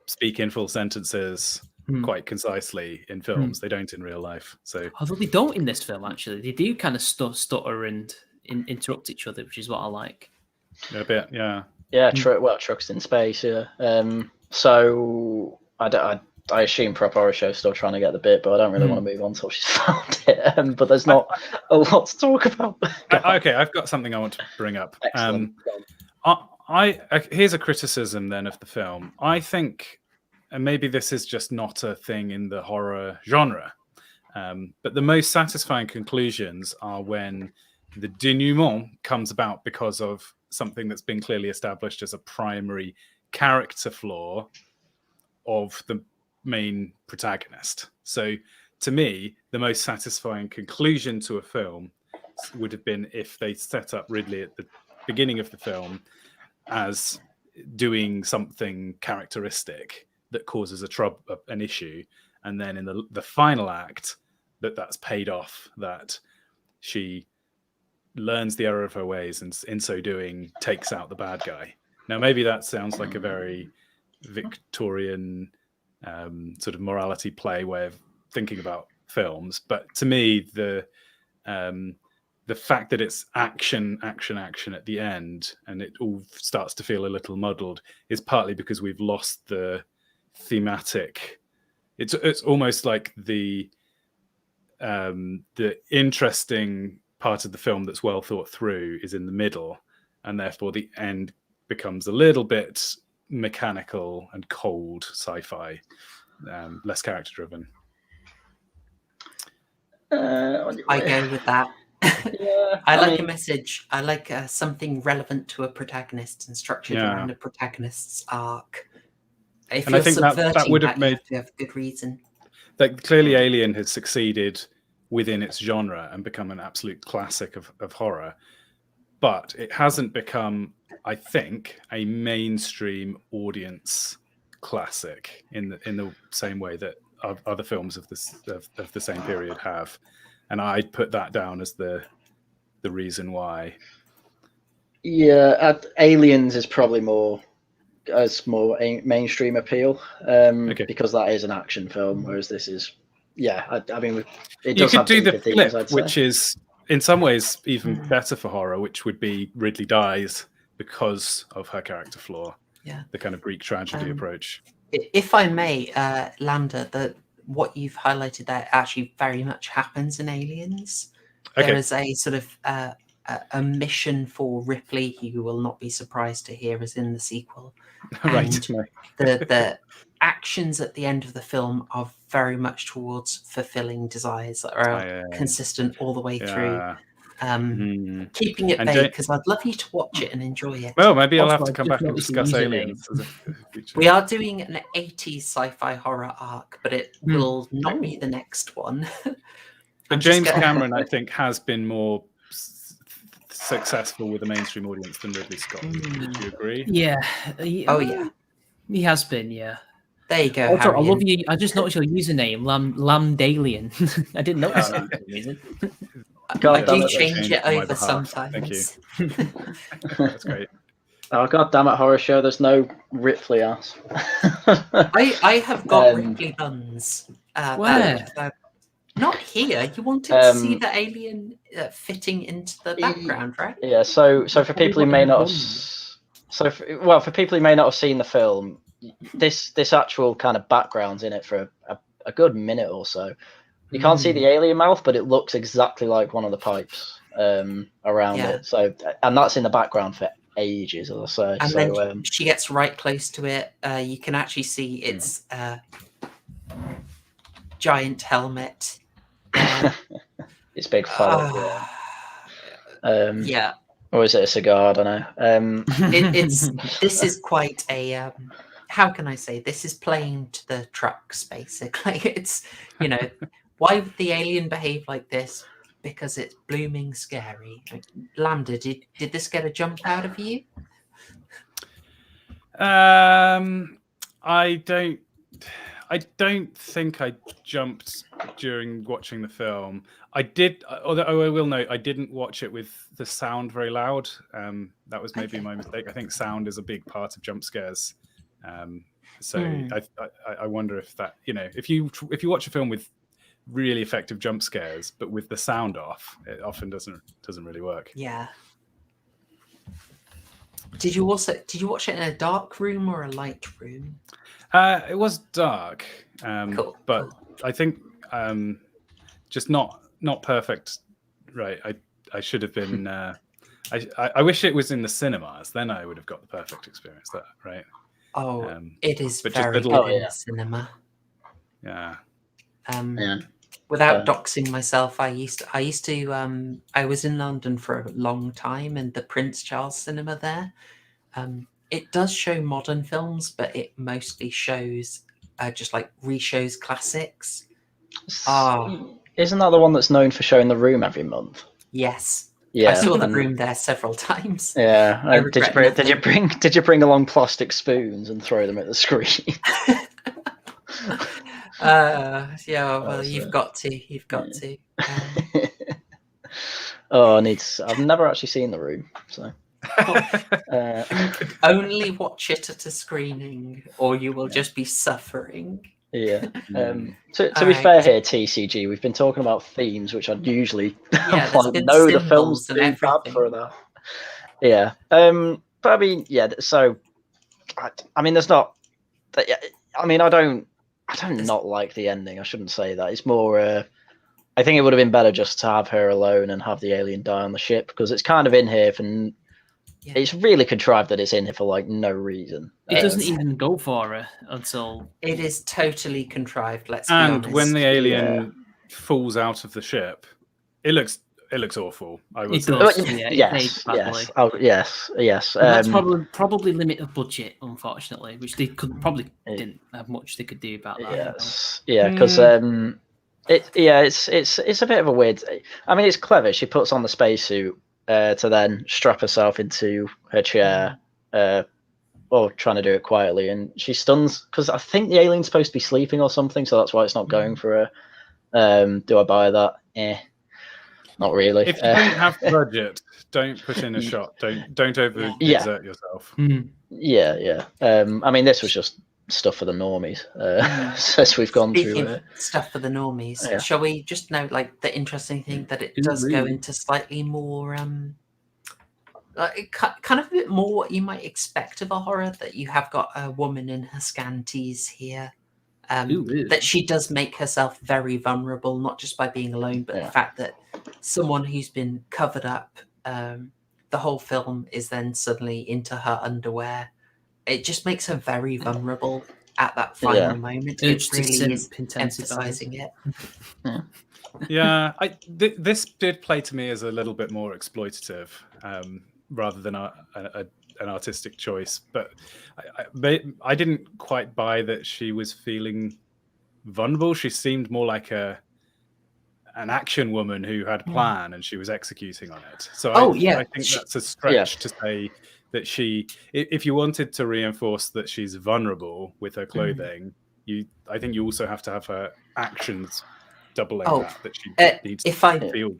speak in full sentences quite concisely in films. They don't in real life. So although they don't in this film, actually, they do kind of stutter and interrupt each other, which is what I like. A bit, yeah. Yeah, trucks in space. Yeah. So I assume Prop Horrorshow is still trying to get the bit, but I don't really want to move on until she's found it. But there's not a lot to talk about. Okay, I've got something I want to bring up. Excellent. Here's a criticism then of the film. I think, and maybe this is just not a thing in the horror genre, but the most satisfying conclusions are when the denouement comes about because of something that's been clearly established as a primary character flaw of the main protagonist. So to me, the most satisfying conclusion to a film would have been if they set up Ridley at the beginning of the film as doing something characteristic that causes an issue, and then in the final act that's paid off, that she learns the error of her ways and in so doing takes out the bad guy. Now maybe that sounds like a very Victorian sort of morality play way of thinking about films, but to me the fact that it's action at the end and it all starts to feel a little muddled is partly because we've lost the thematic. It's almost like the interesting part of the film that's well thought through is in the middle, and therefore the end becomes a little bit mechanical and cold sci-fi, less character driven. I go with that. Yeah, I like a message. I like something relevant to a protagonist and structured around a protagonist's arc. If and I think that would have made you have a good reason. Like clearly, Alien has succeeded within its genre and become an absolute classic of horror, but it hasn't become, I think, a mainstream audience classic in the same way that other films of the same period have. And I'd put that down as the reason why. Yeah, Aliens is probably more mainstream appeal, because that is an action film, whereas this is, I mean, it does. You could do the flip, which is in some ways even better for horror, which would be Ridley dies because of her character flaw. Yeah, the kind of Greek tragedy approach. If I may, Lambda, what you've highlighted there actually very much happens in Aliens. Okay. There is a sort of a a mission for Ripley, who you will not be surprised to hear is in the sequel. Right. And the actions at the end of the film are very much towards fulfilling desires that are consistent all the way through. Keeping it vague because I'd love you to watch it and enjoy it. Well, maybe I'll Also, have to come back and discuss aliens as a feature. We are doing an 80s sci-fi horror arc, but it will not be the next one. But James Cameron, I think, has been more successful with a mainstream audience than Ridley Scott. Would you agree? Yeah. Oh yeah, he has been. Yeah. There you go. Also, I love you. I just noticed your username, Lambda Alien. I didn't notice that for some reason. I do change it over sometimes. Thank you. That's great. Oh, God damn it, Horrorshow. There's no Ripley ass. I have got Ripley buns. Where? Not here. You wanted to see the alien fitting into the background, right? Yeah. So for people who may not, for people who may not have seen the film, this actual kind of background's in it for a good minute or so. You can't see the alien mouth, but it looks exactly like one of the pipes around it. So, and that's in the background for ages, as I say. And so, then she gets right close to it. You can actually see its giant helmet. It's big phallic. Yeah. Or is it a cigar? I don't know. This is quite a how can I say? This is playing to the trucks, basically. It's why would the alien behave like this? Because it's blooming scary. Lambda, did this get a jump out of you? I don't think I jumped during watching the film. I did, although I will note, I didn't watch it with the sound very loud. That was maybe my mistake. I think sound is a big part of jump scares. I wonder if that, if you watch a film with really effective jump scares, but with the sound off, it often doesn't really work. Yeah. Did you watch it in a dark room or a light room? It was dark, but I think just not perfect. Right, I should have been. I wish it was in the cinemas. Then I would have got the perfect experience. That right. Oh, it is but very good in the cinema. Yeah. Without doxing myself, I was in London for a long time, and the Prince Charles Cinema there. It does show modern films, but it mostly shows just like reshows classics. Isn't that the one that's known for showing The Room every month? Yes. Yeah, I saw The Room there several times. Yeah. Did you bring along plastic spoons and throw them at the screen? You've got to. I've never actually seen The Room, so. Only watch it at a screening, or you will just be suffering. Yeah. To be fair here, TCG, we've been talking about themes, which I'd usually know the film's too bad for that. Yeah. But I mean, yeah. So, I mean, there's not. I mean, I don't not like the ending. I shouldn't say that. It's more. I think it would have been better just to have her alone and have the alien die on the ship, because it's kind of in here for. Yeah. It's really contrived that it's in here for like no reason. It doesn't even go for her until. It is totally contrived. Let's be honest. And when the alien falls out of the ship, it looks awful. I would say. Yes. Oh, yes. That's probably limit of budget, unfortunately, which they didn't have much they could do about that. Yes. Yeah, because it's a bit of a weird. I mean, it's clever. She puts on the spacesuit. To then strap herself into her chair, or trying to do it quietly, and she stuns because I think the alien's supposed to be sleeping or something, so that's why it's not going for her. Do I buy that? Not really. If you don't have budget, don't put in a shot. Don't exert yourself. Yeah. I mean, this was just stuff for the normies. Since we've gone through stuff for the normies, shall we just note like the interesting thing that it does go into slightly more kind of a bit more what you might expect of a horror, that you have got a woman in her scanties here, that she does make herself very vulnerable, not just by being alone, but the fact that someone who's been covered up the whole film is then suddenly into her underwear. It just makes her very vulnerable at that final moment. It Urge to really simp is intensifies. emphasizing it. Yeah, this did play to me as a little bit more exploitative, rather than an artistic choice. But I didn't quite buy that she was feeling vulnerable. She seemed more like an action woman who had a plan and she was executing on it. So I think that's a stretch to say that if you wanted to reinforce that she's vulnerable with her clothing, I think you also have to have her actions doubling that she needs to feel.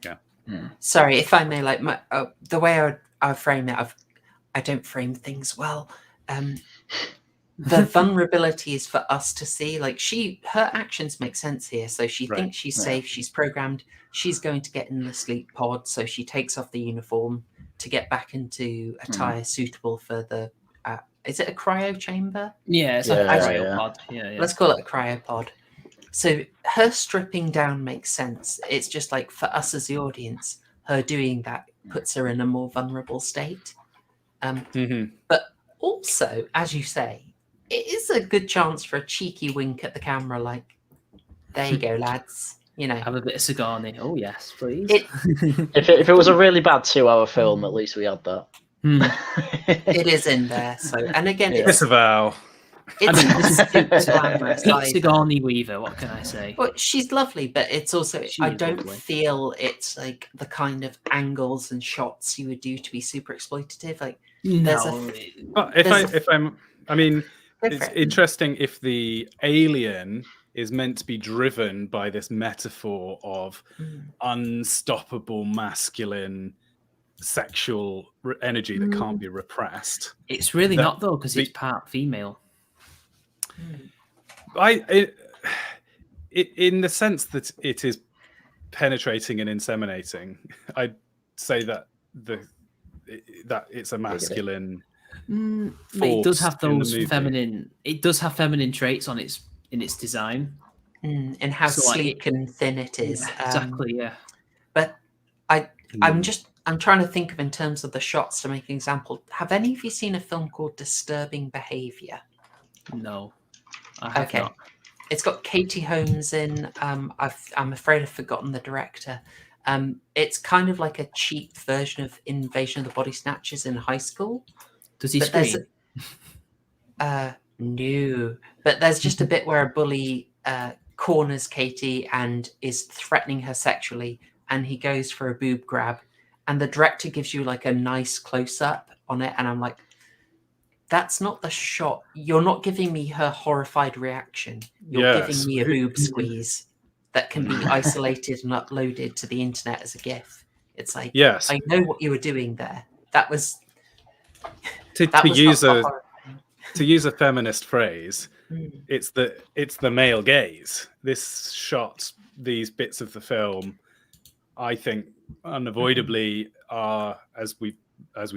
Yeah. Sorry, if I may, like the way I frame it, I don't frame things well. The vulnerability is for us to see. Like her actions make sense here. So she thinks she's safe. She's programmed. She's going to get in the sleep pod. So she takes off the uniform to get back into attire suitable for the. Is it a cryo chamber? Yeah, it's like a cryopod. Yeah. Let's call it a cryopod. So her stripping down makes sense. It's just like for us as the audience, her doing that puts her in a more vulnerable state. But also, as you say, it is a good chance for a cheeky wink at the camera, like, there you go, lads. You know, have a bit of Sigourney. Oh yes, please. If it was a really bad 2-hour film, at least we had that. It is in there. So, and again, it's disavow. It's super glamorous. Like, Sigourney Weaver. What can I say? Well, she's lovely, but it's also I don't feel it's like the kind of angles and shots you would do to be super exploitative. Like, it's interesting if the alien is meant to be driven by this metaphor of unstoppable masculine sexual energy that can't be repressed. It's really not though, because it's part female. In the sense that it is penetrating and inseminating, I'd say that it's a masculine. But it does have those feminine. It does have feminine traits in its design, and how sleek and thin it is. Yeah, exactly. Yeah. But I'm trying to think of in terms of the shots to make an example. Have any of you seen a film called Disturbing Behavior? No. I have not. It's got Katie Holmes in. I'm afraid I've forgotten the director. It's kind of like a cheap version of Invasion of the Body Snatchers in high school. Does he scream? No. But there's just a bit where a bully corners Katie and is threatening her sexually, and he goes for a boob grab, and the director gives you like a nice close-up on it, and I'm like, that's not the shot. You're not giving me her horrified reaction. You're giving me a boob squeeze that can be isolated and uploaded to the internet as a GIF. It's like, I know what you were doing there. That was to use a feminist phrase. It's the male gaze. This shot, these bits of the film, I think unavoidably are, as we've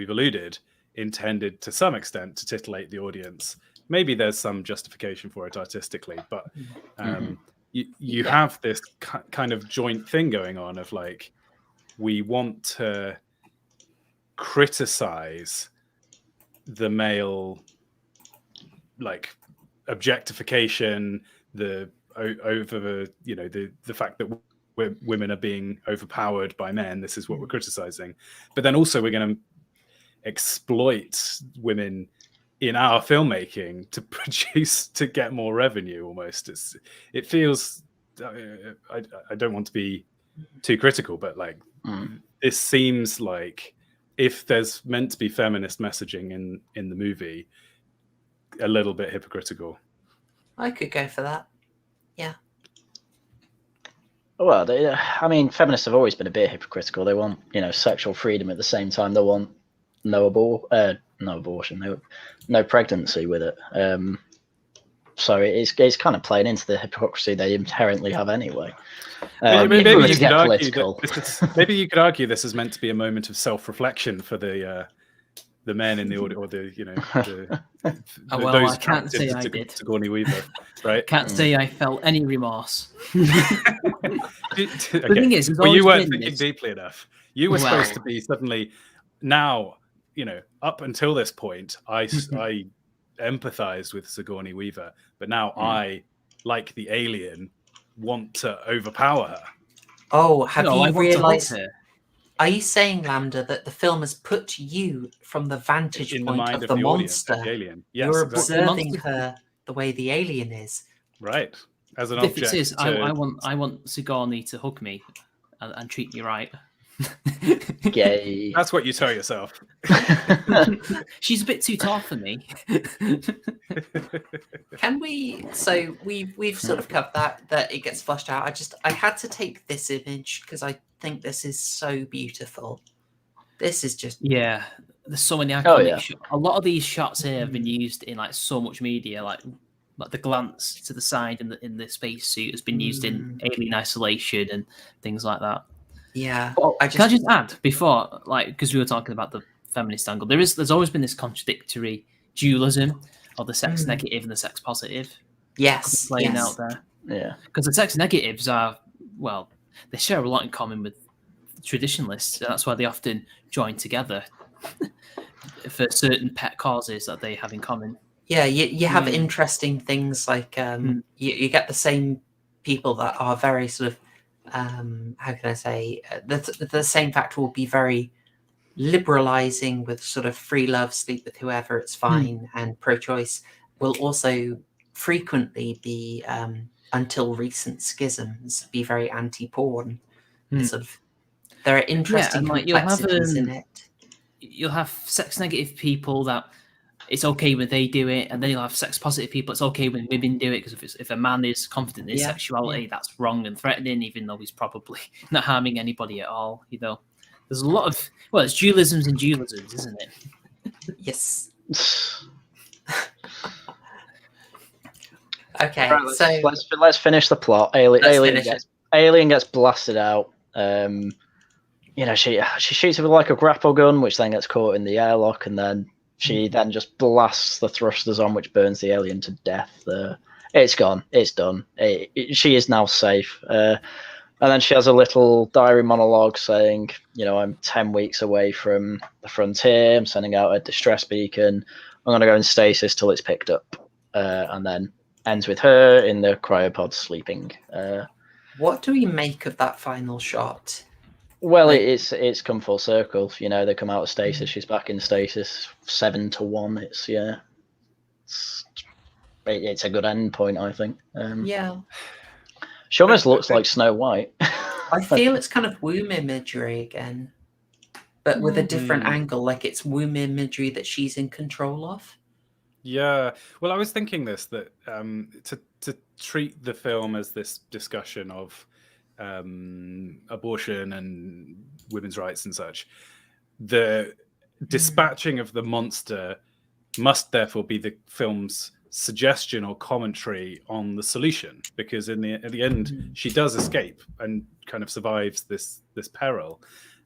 alluded, intended to some extent to titillate the audience. Maybe there's some justification for it artistically, but you have this kind of joint thing going on of like, we want to criticize the male, like, objectification, the fact that women are being overpowered by men. This is what we're criticizing, but then also we're going to exploit women in our filmmaking to get more revenue. Almost, it feels. I don't want to be too critical, but like this seems like, if there's meant to be feminist messaging in the movie, a little bit hypocritical. I could go for that. Yeah. Well, feminists have always been a bit hypocritical. They want, sexual freedom at the same time. They want no abortion, no pregnancy with it. So it's kind of playing into the hypocrisy they inherently have anyway. Maybe you could argue this is meant to be a moment of self-reflection for the men in the audience, or those I can't say I did. Sigourney Weaver, right? Can't say I felt any remorse. The thing is, you weren't thinking deeply enough. You were supposed Well- to be suddenly now, up until this point, I empathized with Sigourney Weaver, but now I, like the alien, want to overpower her. Oh, have No, I you want to hug realised? her. Are you saying, Lambda, that the film has put you from the vantage In the point mind of of the the audience, monster? of the alien. Yes, You're exactly. observing Monster- her the way the alien is. Right. As an The difference object. is, I want Sigourney to hug me and treat me right. Gay. That's what you tell yourself. She's a bit too tall for me. Can we? So we've sort of covered that it gets flushed out. I had to take this image because I think this is so beautiful. This is just Yeah, there's so many iconic. Oh, yeah. A lot of these shots here have been used in like so much media, like the glance to the side in the spacesuit has been used in Alien Isolation and things like that. yeah. Well, I can I just just add before, like, because we were talking about the feminist angle, there's always been this contradictory dualism of the sex negative and the sex positive yes, playing yes. out there. Yeah. Because the sex negatives are, well, they share a lot in common with traditionalists. And that's why they often join together for certain pet causes that they have in common. Yeah, you have interesting things like you get the same people that are very sort of how can I say the same factor will be very liberalizing with sort of free love, sleep with whoever, it's fine, and pro-choice will also frequently be until recent schisms be very anti-porn. Sort of there are interesting and, like, complexities in it. You'll have sex negative people that it's okay when they do it, and then you'll have sex positive people. It's okay when women do it, because if a man is confident in his sexuality, that's wrong and threatening, even though he's probably not harming anybody at all. There's a lot of it's dualisms and dualisms, isn't it? Yes. Okay, Right, so let's finish the plot. Alien gets blasted out. She shoots it with like a grapple gun, which then gets caught in the airlock, and then she then just blasts the thrusters on, which burns the alien to death. It's gone. It's done. She is now safe. And then she has a little diary monologue saying, I'm 10 weeks away from the frontier. I'm sending out a distress beacon. I'm going to go in stasis till it's picked up. And then ends with her in the cryopod sleeping. what do we make of that final shot? Well, it's come full circle. They come out of stasis. She's back in stasis 7-1. It's a good end point, I think. Yeah. She almost looks like Snow White. I feel it's kind of womb imagery again, but with a different angle, like it's womb imagery that she's in control of. Yeah. Well, I was thinking that to treat the film as this discussion of abortion and women's rights and such, the dispatching of the monster must therefore be the film's suggestion or commentary on the solution, because at the end she does escape and kind of survives this peril,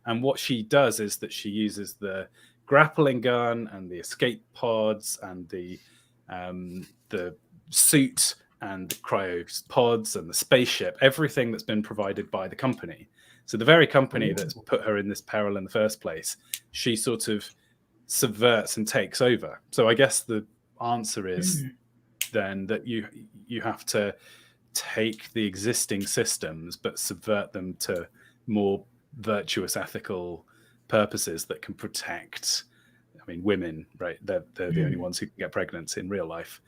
and what she does is that she uses the grappling gun and the escape pods and the suit and the cryopods and the spaceship, everything that's been provided by the company. So the very company that's put her in this peril in the first place, she sort of subverts and takes over. So I guess the answer is then that you have to take the existing systems but subvert them to more virtuous, ethical purposes that can protect, women, right? They're the only ones who can get pregnant in real life.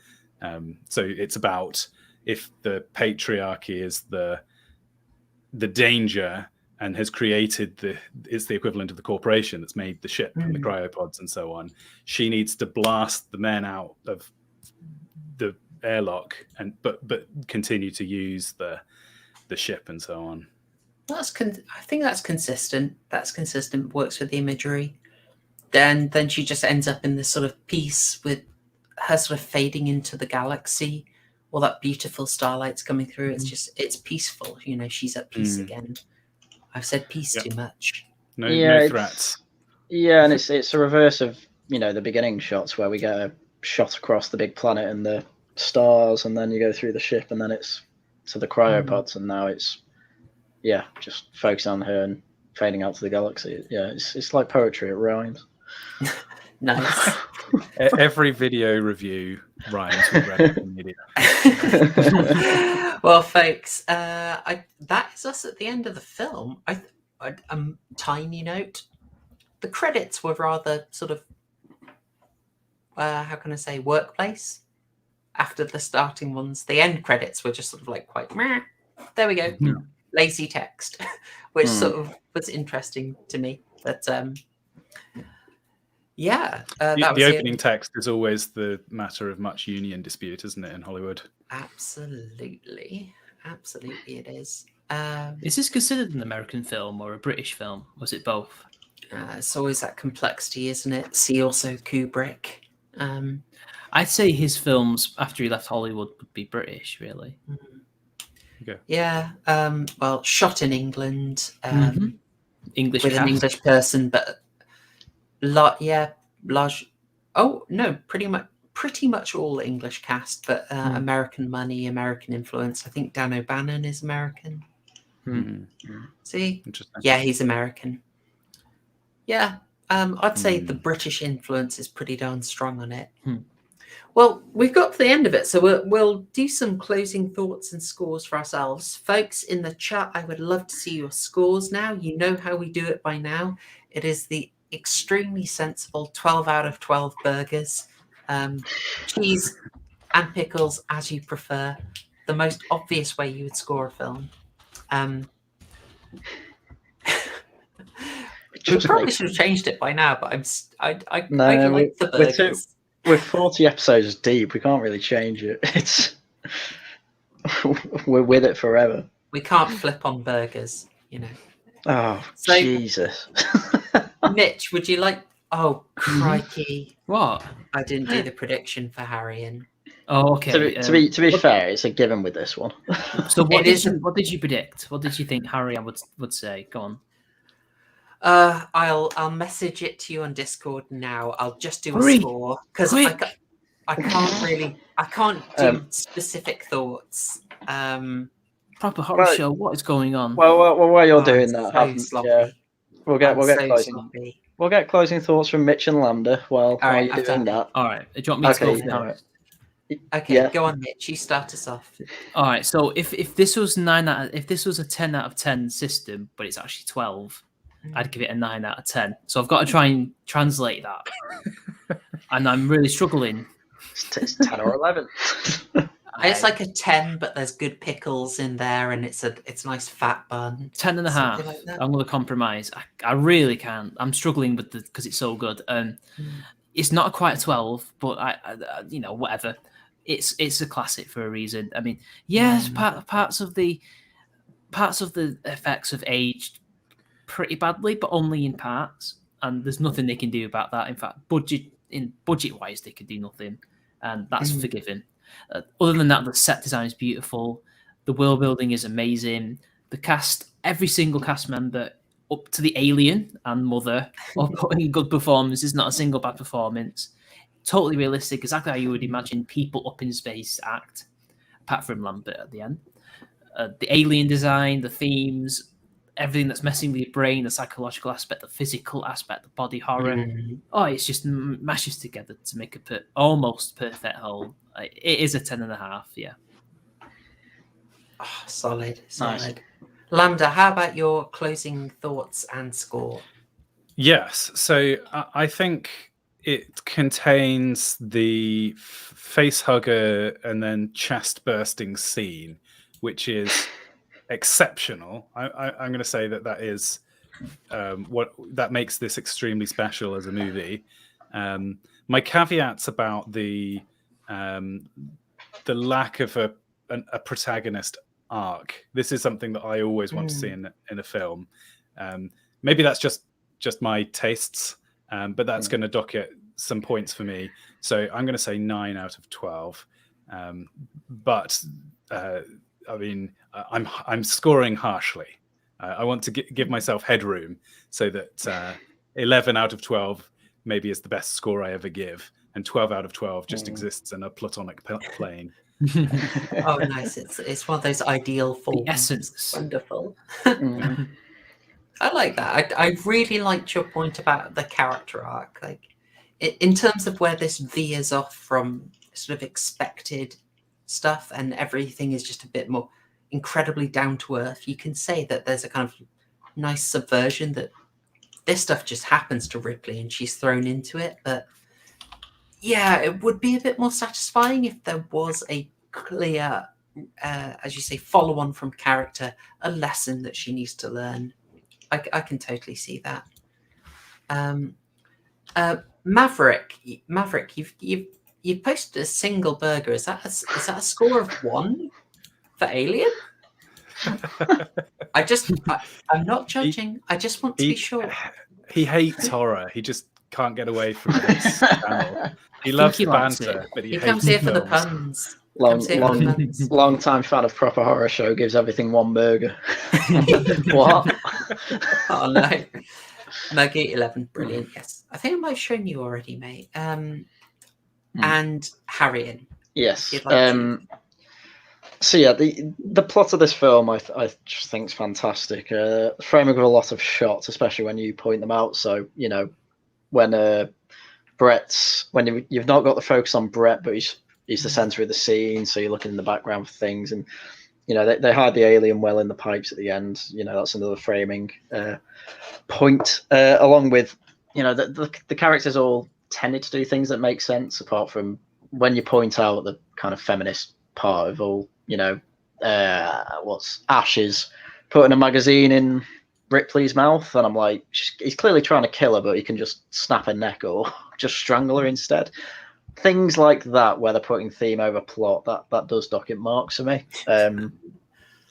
So it's about, if the patriarchy is the danger and has created is the equivalent of the corporation that's made the ship and the cryopods and so on, she needs to blast the men out of the airlock but continue to use the ship and so on. I think that's consistent. That's consistent. Works with the imagery. Then she just ends up in this sort of piece with her sort of fading into the galaxy. All that beautiful starlight's coming through. It's peaceful. She's at peace again. I've said peace too much. No threats. Yeah, and it's a reverse of the beginning shots where we get a shot across the big planet and the stars, and then you go through the ship, and then it's to the cryopods, and now it's just focus on her, and fading out to the galaxy. Yeah, it's like poetry. It rhymes. Nice. Every video review rhymes with Red Media. Well, folks, that is us at the end of the film. Tiny note: the credits were rather sort of, how can I say, workplace. After the starting ones, the end credits were just sort of like quite. Meh. There we go, lazy text, which sort of was interesting to me. But yeah, that was the opening text is always the matter of much union dispute, isn't it, in Hollywood? Absolutely it is. Is this considered an American film or a British film? Was it both? It's always that complexity, isn't it? See also Kubrick. I'd say his films after he left Hollywood would be British, really. Okay. Yeah. Well, shot in England. English with cast. an English person, but large. Oh no, pretty much all English cast, but American money, American influence. I think Dan O'Bannon is American. See, Interesting. yeah, he's American. Yeah, I'd say the British influence is pretty darn strong on it. Well, we've got to the end of it, so we'll do some closing thoughts and scores for ourselves. Folks in the chat, I would love to see your scores now. You know how we do it by now. It is the extremely sensible 12 out of 12 burgers. Cheese and pickles as you prefer. The most obvious way you would score a film. We probably should have changed it by now, but I like the burgers. We're 40 episodes deep. We can't really change it. We're with it forever. We can't flip on burgers, you know. Oh, So- Jesus. Mitch, would you like? Oh, crikey! What? I didn't do the prediction for Haryan. Oh, okay. To be fair, it's a given with this one. So what It what did you predict? What did you think Haryan would say? Go on. I'll message it to you on Discord now. I'll just do a Hurry! score because Quick! I can't do specific thoughts. Proper horror show. What is going on? Well, while you're Oh, doing I'm that, so sloppy. yeah, we'll get I'm so closing. sloppy. We'll get closing thoughts from Mitch and Lambda while right, you're I've doing done that. All right. Do you want me to go Okay, first? Okay, Yeah. go on, Mitch. You start us off. All right. So if this was if this was a 10 out of 10 system, but it's actually 12, I'd give it a 9 out of 10. So I've got to try and translate that, and I'm really struggling. It's 10 or 11. It's like a 10, but there's good pickles in there, and it's a nice fat bun. 10 and a half. Something like that. I'm going to compromise. I really can't. I'm struggling with because it's so good. It's not quite a 12, but I whatever. It's a classic for a reason. I mean, yes, parts of the effects have aged pretty badly, but only in parts, and there's nothing they can do about that. In fact, budget wise, they could do nothing, and that's forgiven. Other than that, the set design is beautiful. The world building is amazing. The cast, every single cast member, up to the alien and mother, are putting good performances. Not a single bad performance. Totally realistic, exactly how you would imagine people up in space act, apart from Lambda at the end. The alien design, the themes, everything that's messing with your brain, the psychological aspect, the physical aspect, the body horror. Oh, it's just mashes together to make a almost perfect whole. It is a 10.5, yeah. Oh, solid. Nice. Lambda, how about your closing thoughts and score? Yes. So I think it contains the face hugger and then chest bursting scene, which is exceptional. I'm going to say that is what that makes this extremely special as a movie. My caveats about the lack of a protagonist arc. This is something that I always want to see in a film. Maybe that's just my tastes, but that's going to docket some points for me. So I'm going to say 9 out of 12. But I mean, I'm scoring harshly. I want to give myself headroom so that 11 out of 12 maybe is the best score I ever give, and 12 out of 12 just exists in a platonic plane. Oh, nice! It's one of those ideal forms. The essence. Wonderful. I like that. I really liked your point about the character arc. Like, in terms of where this veers off from sort of expected stuff and everything is just a bit more incredibly down to earth, you can say that there's a kind of nice subversion that this stuff just happens to Ripley and she's thrown into it. But yeah, it would be a bit more satisfying if there was a clear, as you say, follow on from character, a lesson that she needs to learn. I can totally see that. Maverick, you've posted a single burger. Is that a score of 1 for Alien? I'm not judging. I just want to be sure. He hates horror. He just can't get away from this channel. He loves the banter, but he comes here for the puns. Long time fan of proper horror show, gives everything 1 burger. What? Oh no. Nugget 11, brilliant. Yes, I think I might have shown you already, mate. And Haryan. Yes. So yeah, the plot of this film I just think is fantastic. Framing with a lot of shots, especially when you point them out. So when you've not got the focus on Brett, but he's the center of the scene, so you're looking in the background for things, and they hide the alien well in the pipes at the end. That's another framing point. Along with the characters all tended to do things that make sense, apart from when you point out the kind of feminist part of all. What's Ash's putting a magazine in Ripley's mouth, and I'm like, he's clearly trying to kill her, but he can just snap her neck or just strangle her instead. Things like that, where they're putting theme over plot, that does docket marks for me. And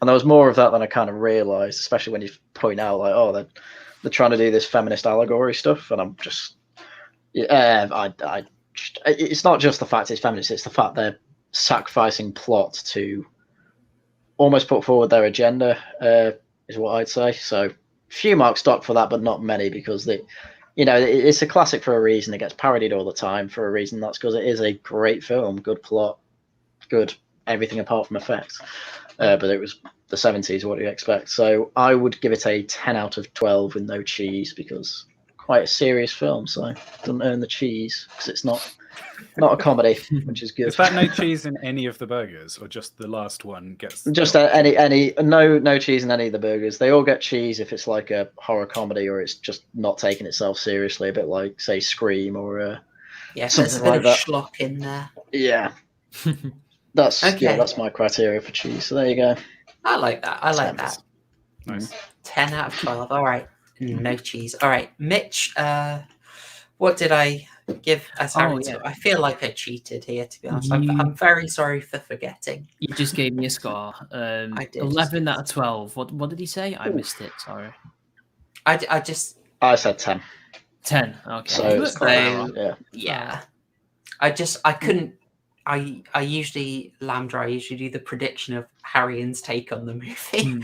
there was more of that than I kind of realised, especially when you point out like, oh, they're trying to do this feminist allegory stuff, and I'm just, it's not just the fact it's feminist; it's the fact they're sacrificing plot to almost put forward their agenda, is what I'd say. So few marks docked for that, but not many, because it's a classic for a reason. It gets parodied all the time for a reason. That's because it is a great film, good plot, good everything apart from effects. But it was the 70s, what do you expect? So I would give it a 10 out of 12 with no cheese, because quite a serious film, so it doesn't earn the cheese because it's not a comedy, which is good. Is that no cheese in any of the burgers, or just the last one gets? Just any no cheese in any of the burgers. They all get cheese if it's like a horror comedy, or it's just not taking itself seriously, a bit like say Scream or there's a bit of schlock in there. Yeah, that's my criteria for cheese. So there you go. I like that. Nice. 10 out of 12. All right, no cheese. All right, Mitch. What did I give as Harry? I feel like I cheated here, to be honest. I'm very sorry for forgetting. You just gave me a score. I did. 11 out of 12. What did he say? I missed it. Sorry. I said 10. 10. Okay. So yeah. I couldn't. I usually do the prediction of Haryan's take on the movie.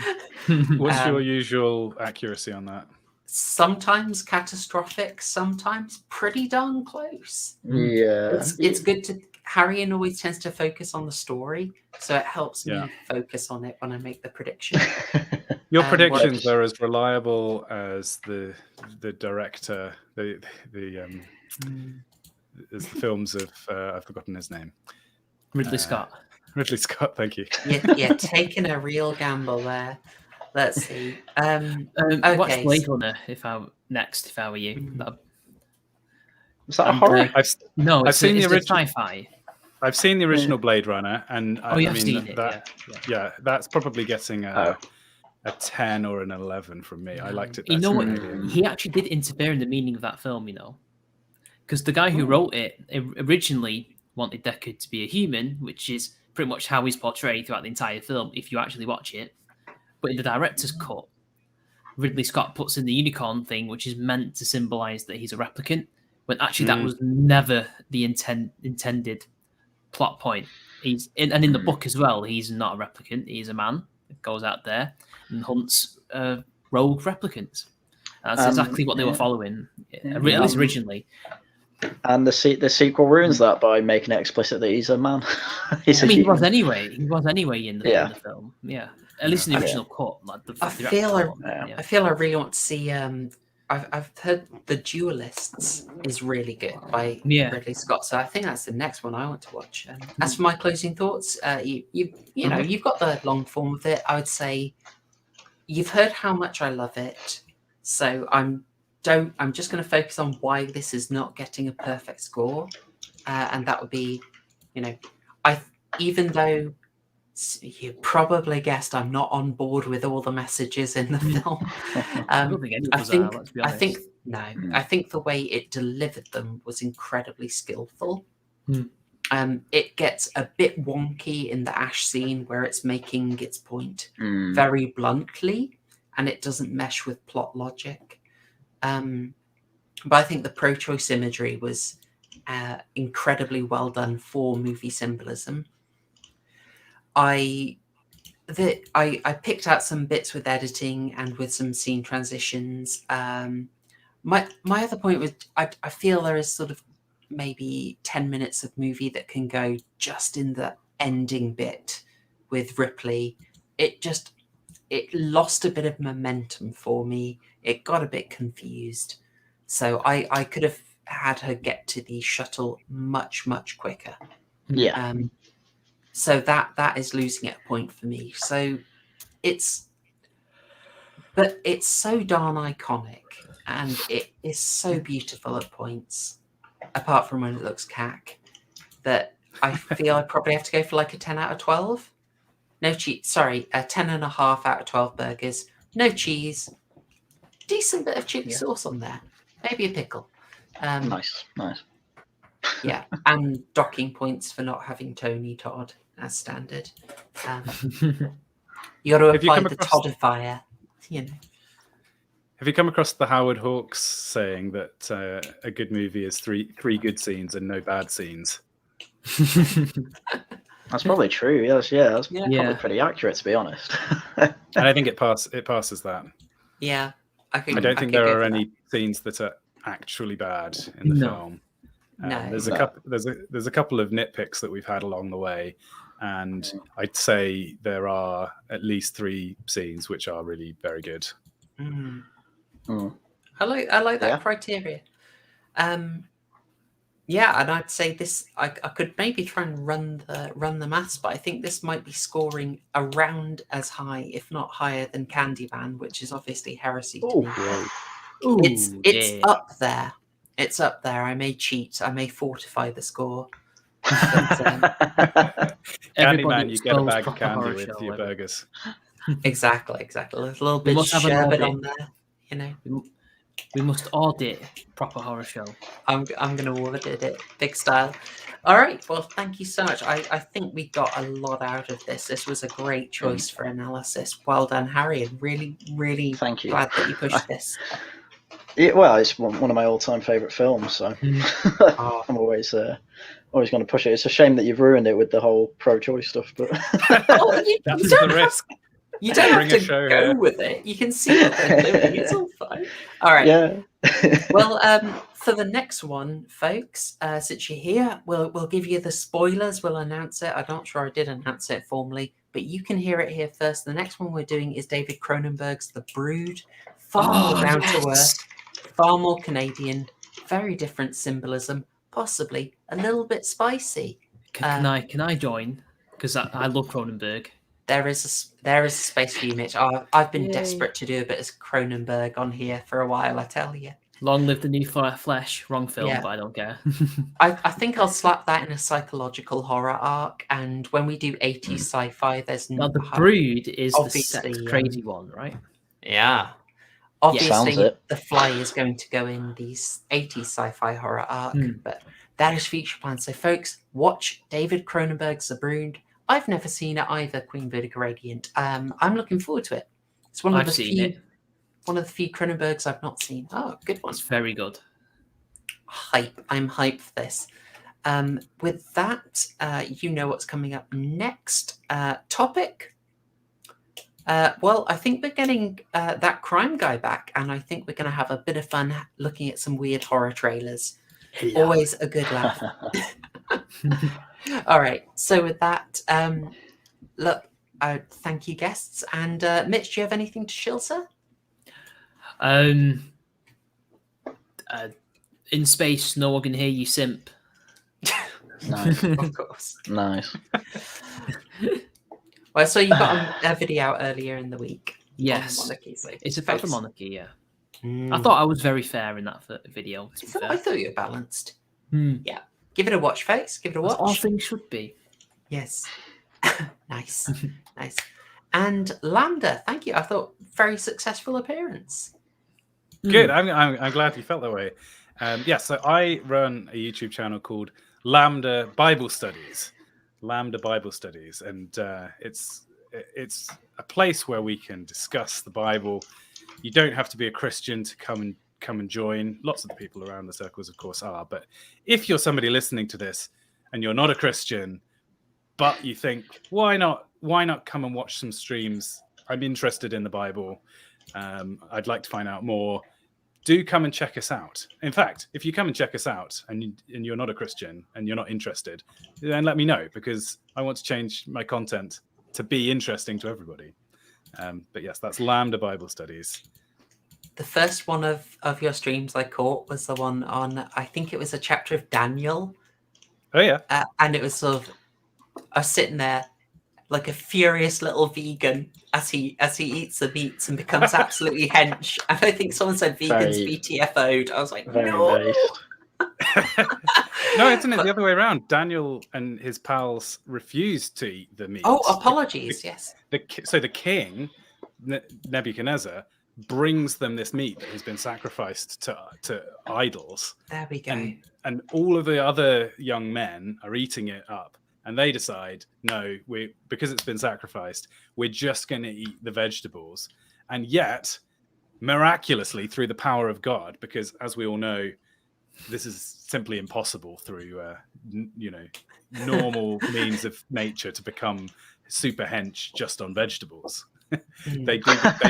What's your usual accuracy on that? Sometimes catastrophic, sometimes pretty darn close. Yeah, it's good to. Haryan always tends to focus on the story, so it helps me focus on it when I make the prediction. Your predictions are as reliable as the director, as the films of I've forgotten his name. Ridley Scott. Ridley Scott, thank you. Yeah, taking a real gamble there. Let's see. Okay. Watch Blade Runner if I were you. Is that a horror? I've seen the original sci-fi. I've seen the original Blade Runner, and seen it. Yeah, that's probably getting a 10 or an 11 from me. I liked it. You know what? He actually did interfere in the meaning of that film. Because the guy who wrote it originally wanted Deckard to be a human, which is pretty much how he's portrayed throughout the entire film. If you actually watch it. But in the director's cut, Ridley Scott puts in the unicorn thing, which is meant to symbolize that he's a replicant, when actually that was never the intended plot point. And in the book as well, he's not a replicant. He's a man that goes out there and hunts rogue replicants. That's exactly what they were following, at least originally. And the sequel ruins that by making it explicit that he's a man. He's a I mean, he human. was anyway. He was anyway in the film. Yeah, at least in the Yeah. original cut, like the I director's feel cut. Yeah. I feel I really want to see. I've heard The Duelists is really good by Yeah. Ridley Scott, so I think that's the next one I want to watch. As for my closing thoughts, you know, you've got the long form of it. I would say you've heard how much I love it, so I'm just going to focus on why this is not getting a perfect score, and that would be, you know, even though you probably guessed I'm not on board with all the messages in the film. I don't think any of us are. Let's be honest. I think the way it delivered them was incredibly skillful. Hmm. It gets a bit wonky in the Ash scene where it's making its point Mm. very bluntly, and it doesn't mesh with plot logic. But I think the pro-choice imagery was incredibly well done for movie symbolism. I picked out some bits with editing and with some scene transitions. My other point was I feel there is sort of maybe 10 minutes of movie that can go just in the ending bit with Ripley. It lost a bit of momentum for me. It got a bit confused. So I could have had her get to the shuttle much, much quicker. Yeah. So that is losing at a point for me. So it's so darn iconic, and it is so beautiful at points, apart from when it looks cack, that I feel I probably have to go for like a 10 out of 12. No cheese, sorry, a 10.5 out of 12 burgers. No cheese. Decent bit of chili sauce on there. Maybe a pickle. Nice. Yeah, and docking points for not having Tony Todd as standard. You got to Have you apply come the across- Toddifier, you know. Have you come across the Howard Hawks saying that a good movie is three good scenes and no bad scenes? That's probably true. That's probably Yeah. pretty accurate, to be honest. And I think it passes that. Yeah, I don't think there are any scenes that are actually bad in the No. film. No. There's a couple of nitpicks that we've had along the way, and I'd say there are at least 3 scenes which are really very good. Mm. Mm. I like that Yeah. criteria. Yeah, and I'd say this. I could maybe try and run the maths, but I think this might be scoring around as high, if not higher, than Candyman, which is obviously heresy to me. Ooh, It's yeah. up there. It's up there. I may cheat. I may fortify the score. But, Candyman, you get a spells bag of proper candy horror with show, your like that. burgers. exactly. A little We bit must have an sherbet audit. on there. You know, We must audit proper horror show. I'm going to audit it big style. All right. Well, thank you so much. I think we got a lot out of this. This was a great choice for analysis. Well done, Haryan. Really, really Thank you. glad that you pushed this. Well, it's one of my all-time favourite films, so I'm always going to push it. It's a shame that you've ruined it with the whole pro-choice stuff, but Oh, you That's don't the risk. You don't have Bring a to show go here. with it. You can see what they're doing. It's all fine. All right. yeah. Well, for the next one, folks, since you're here, we'll give you the spoilers. We'll announce it. I'm not sure I did announce it formally, but you can hear it here first. The next one we're doing is David Cronenberg's The Brood. Far more down to earth, far more Canadian, very different symbolism, possibly a little bit spicy. Can I join? Because I love Cronenberg. There is a space for you, Mitch. I've been Yay. desperate to do a bit of Cronenberg on here for a while, I tell you. Long live the need for flesh. Wrong film, Yeah. but I don't care. I think I'll slap that in a psychological horror arc, and when we do 80s sci-fi, there's Now, The Brood is the Obviously, sex crazy one, right? Yeah. Sounds Obviously, it. The Fly is going to go in the 80s sci-fi horror arc, but that is future plan. So, folks, watch David Cronenberg's The Brood. I've never seen it either, Queen Vertigo Radiant. I'm looking forward to it. It's one of the few Cronenbergs I've not seen. Oh, good one. It's very good. Hype. I'm hyped for this. With that, you know what's coming up next. Topic. Well, I think we're getting that crime guy back, and I think we're going to have a bit of fun looking at some weird horror trailers. Always a good laugh. All right. So with that, look, thank you, guests. And Mitch, do you have anything to shill, sir? In space, no one can hear you, simp. Nice. Of course. Nice. Well, so you got a video out earlier in the week. Yes. On monarchy, so It's about the monarchy, yeah. Mm. I thought I was very fair in that video. To be fair. I thought you were balanced. Hmm. Yeah. Give it a watch, folks. Give it a watch. As all things should be. Yes. Nice. Nice. And Lambda, thank you. I thought very successful appearance. Good. I'm glad you felt that way. So I run a YouTube channel called Lambda Bible Studies. Lambda Bible Studies, and it's a place where we can discuss the Bible. You don't have to be a Christian to come and join. Lots of the people around the circles, of course, are. But if you're somebody listening to this and you're not a Christian, but you think, why not come and watch some streams? I'm interested in the Bible. I'd like to find out more. Do come and check us out. In fact, if you come and check us out and you're not a Christian and you're not interested, then let me know, because I want to change my content to be interesting to everybody. But yes, that's Lambda Bible Studies. The first one of your streams I caught was the one on, I think it was a chapter of Daniel. Oh, yeah. And it was sort of, I was sitting there like a furious little vegan as he eats the meats and becomes absolutely hench. And I think someone said vegans BTFO'd. I was like, no. No, isn't it the other way around? Daniel and his pals refused to eat the meat. Oh, apologies. Yes. So the king, Nebuchadnezzar, brings them this meat that has been sacrificed to idols. There we go. And all of the other young men are eating it up. And they decide, no, because it's been sacrificed, we're just going to eat the vegetables. And yet, miraculously, through the power of God, because as we all know, this is simply impossible through, normal means of nature to become super hench just on vegetables. They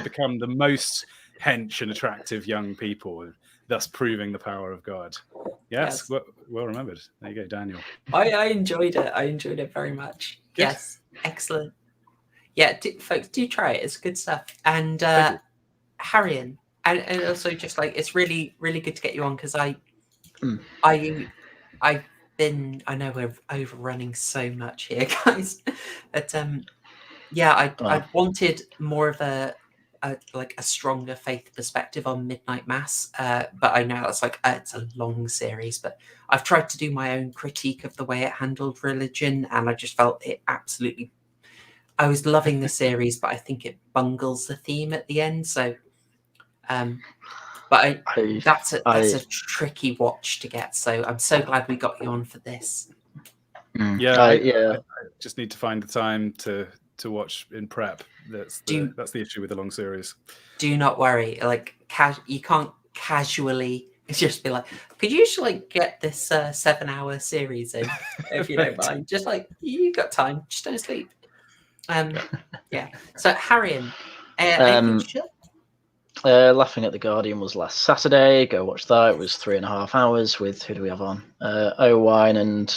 become the most hench and attractive young people, thus proving the power of God. Yes. Well remembered. There you go, Daniel. I enjoyed it. I enjoyed it very much. Good. Yes, excellent. Yeah, folks, do try it. It's good stuff. And Haryan, and also just like, it's really, really good to get you on, because I've been, I know we're overrunning so much here, guys, but I wanted more of a stronger faith perspective on Midnight Mass, but I know it's it's a long series, but I've tried to do my own critique of the way it handled religion, and I just felt it absolutely, I was loving the series, but I think it bungles the theme at the end. So that's a tricky watch to get, so I'm so glad we got you on for this. I just need to find the time to watch in prep. That's the issue with the long series. Do not worry. You can't casually just be like, could you just get this 7-hour series in, if you don't mind? Just you got time. Just don't sleep. Yeah. So Haryan, Laughing at the Guardian was last Saturday. Go watch that. It was 3.5 hours with, who do we have on? Owine and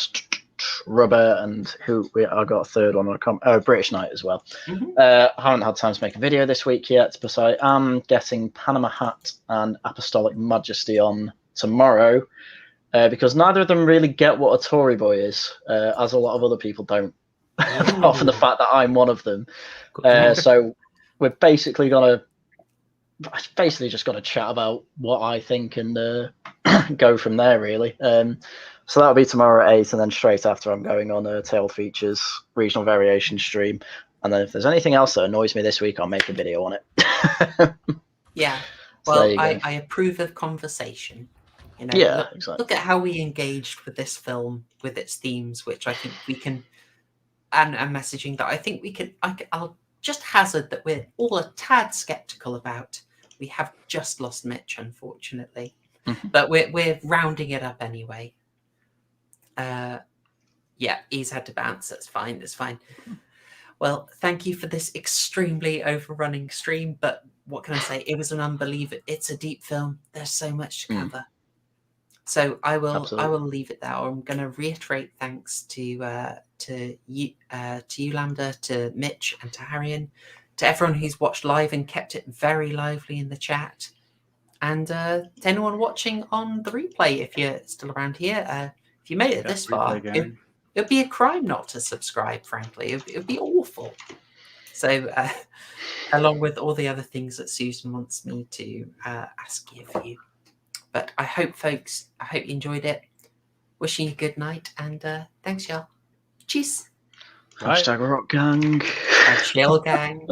Rubber, and I got a third one. British Knight as well. Mm-hmm. I haven't had time to make a video this week yet, but I am getting Panama Hat and Apostolic Majesty on tomorrow, because neither of them really get what a Tory boy is, as a lot of other people don't, apart from the fact that I'm one of them. So we're basically just gonna chat about what I think and go from there, really. So that'll be tomorrow at 8, and then straight after I'm going on a Tale Features regional variation stream. And then if there's anything else that annoys me this week, I'll make a video on it. Yeah. Well, so I approve of conversation. Exactly. Look at how we engaged with this film, with its themes, which I think we can, and messaging that I think we can. I'll just hazard that we're all a tad skeptical about. We have just lost Mitch, unfortunately, but we're rounding it up anyway. He's had to bounce. That's fine. That's fine. Well, thank you for this extremely overrunning stream. But what can I say? It was an unbeliever. It's a deep film. There's so much to cover. So I will Absolutely. leave it there. I'm going to reiterate thanks to you, Lambda, to Mitch, and to Haryan, to everyone who's watched live and kept it very lively in the chat, and to anyone watching on the replay. If you're still around here, if you made it this far, it'd be a crime not to subscribe. Frankly, it'd be awful. So, along with all the other things that Susan wants me to ask you of you. But I hope, folks, you enjoyed it. Wishing you a good night, and thanks, y'all. Cheers. Hashtag rock gang. Chill gang.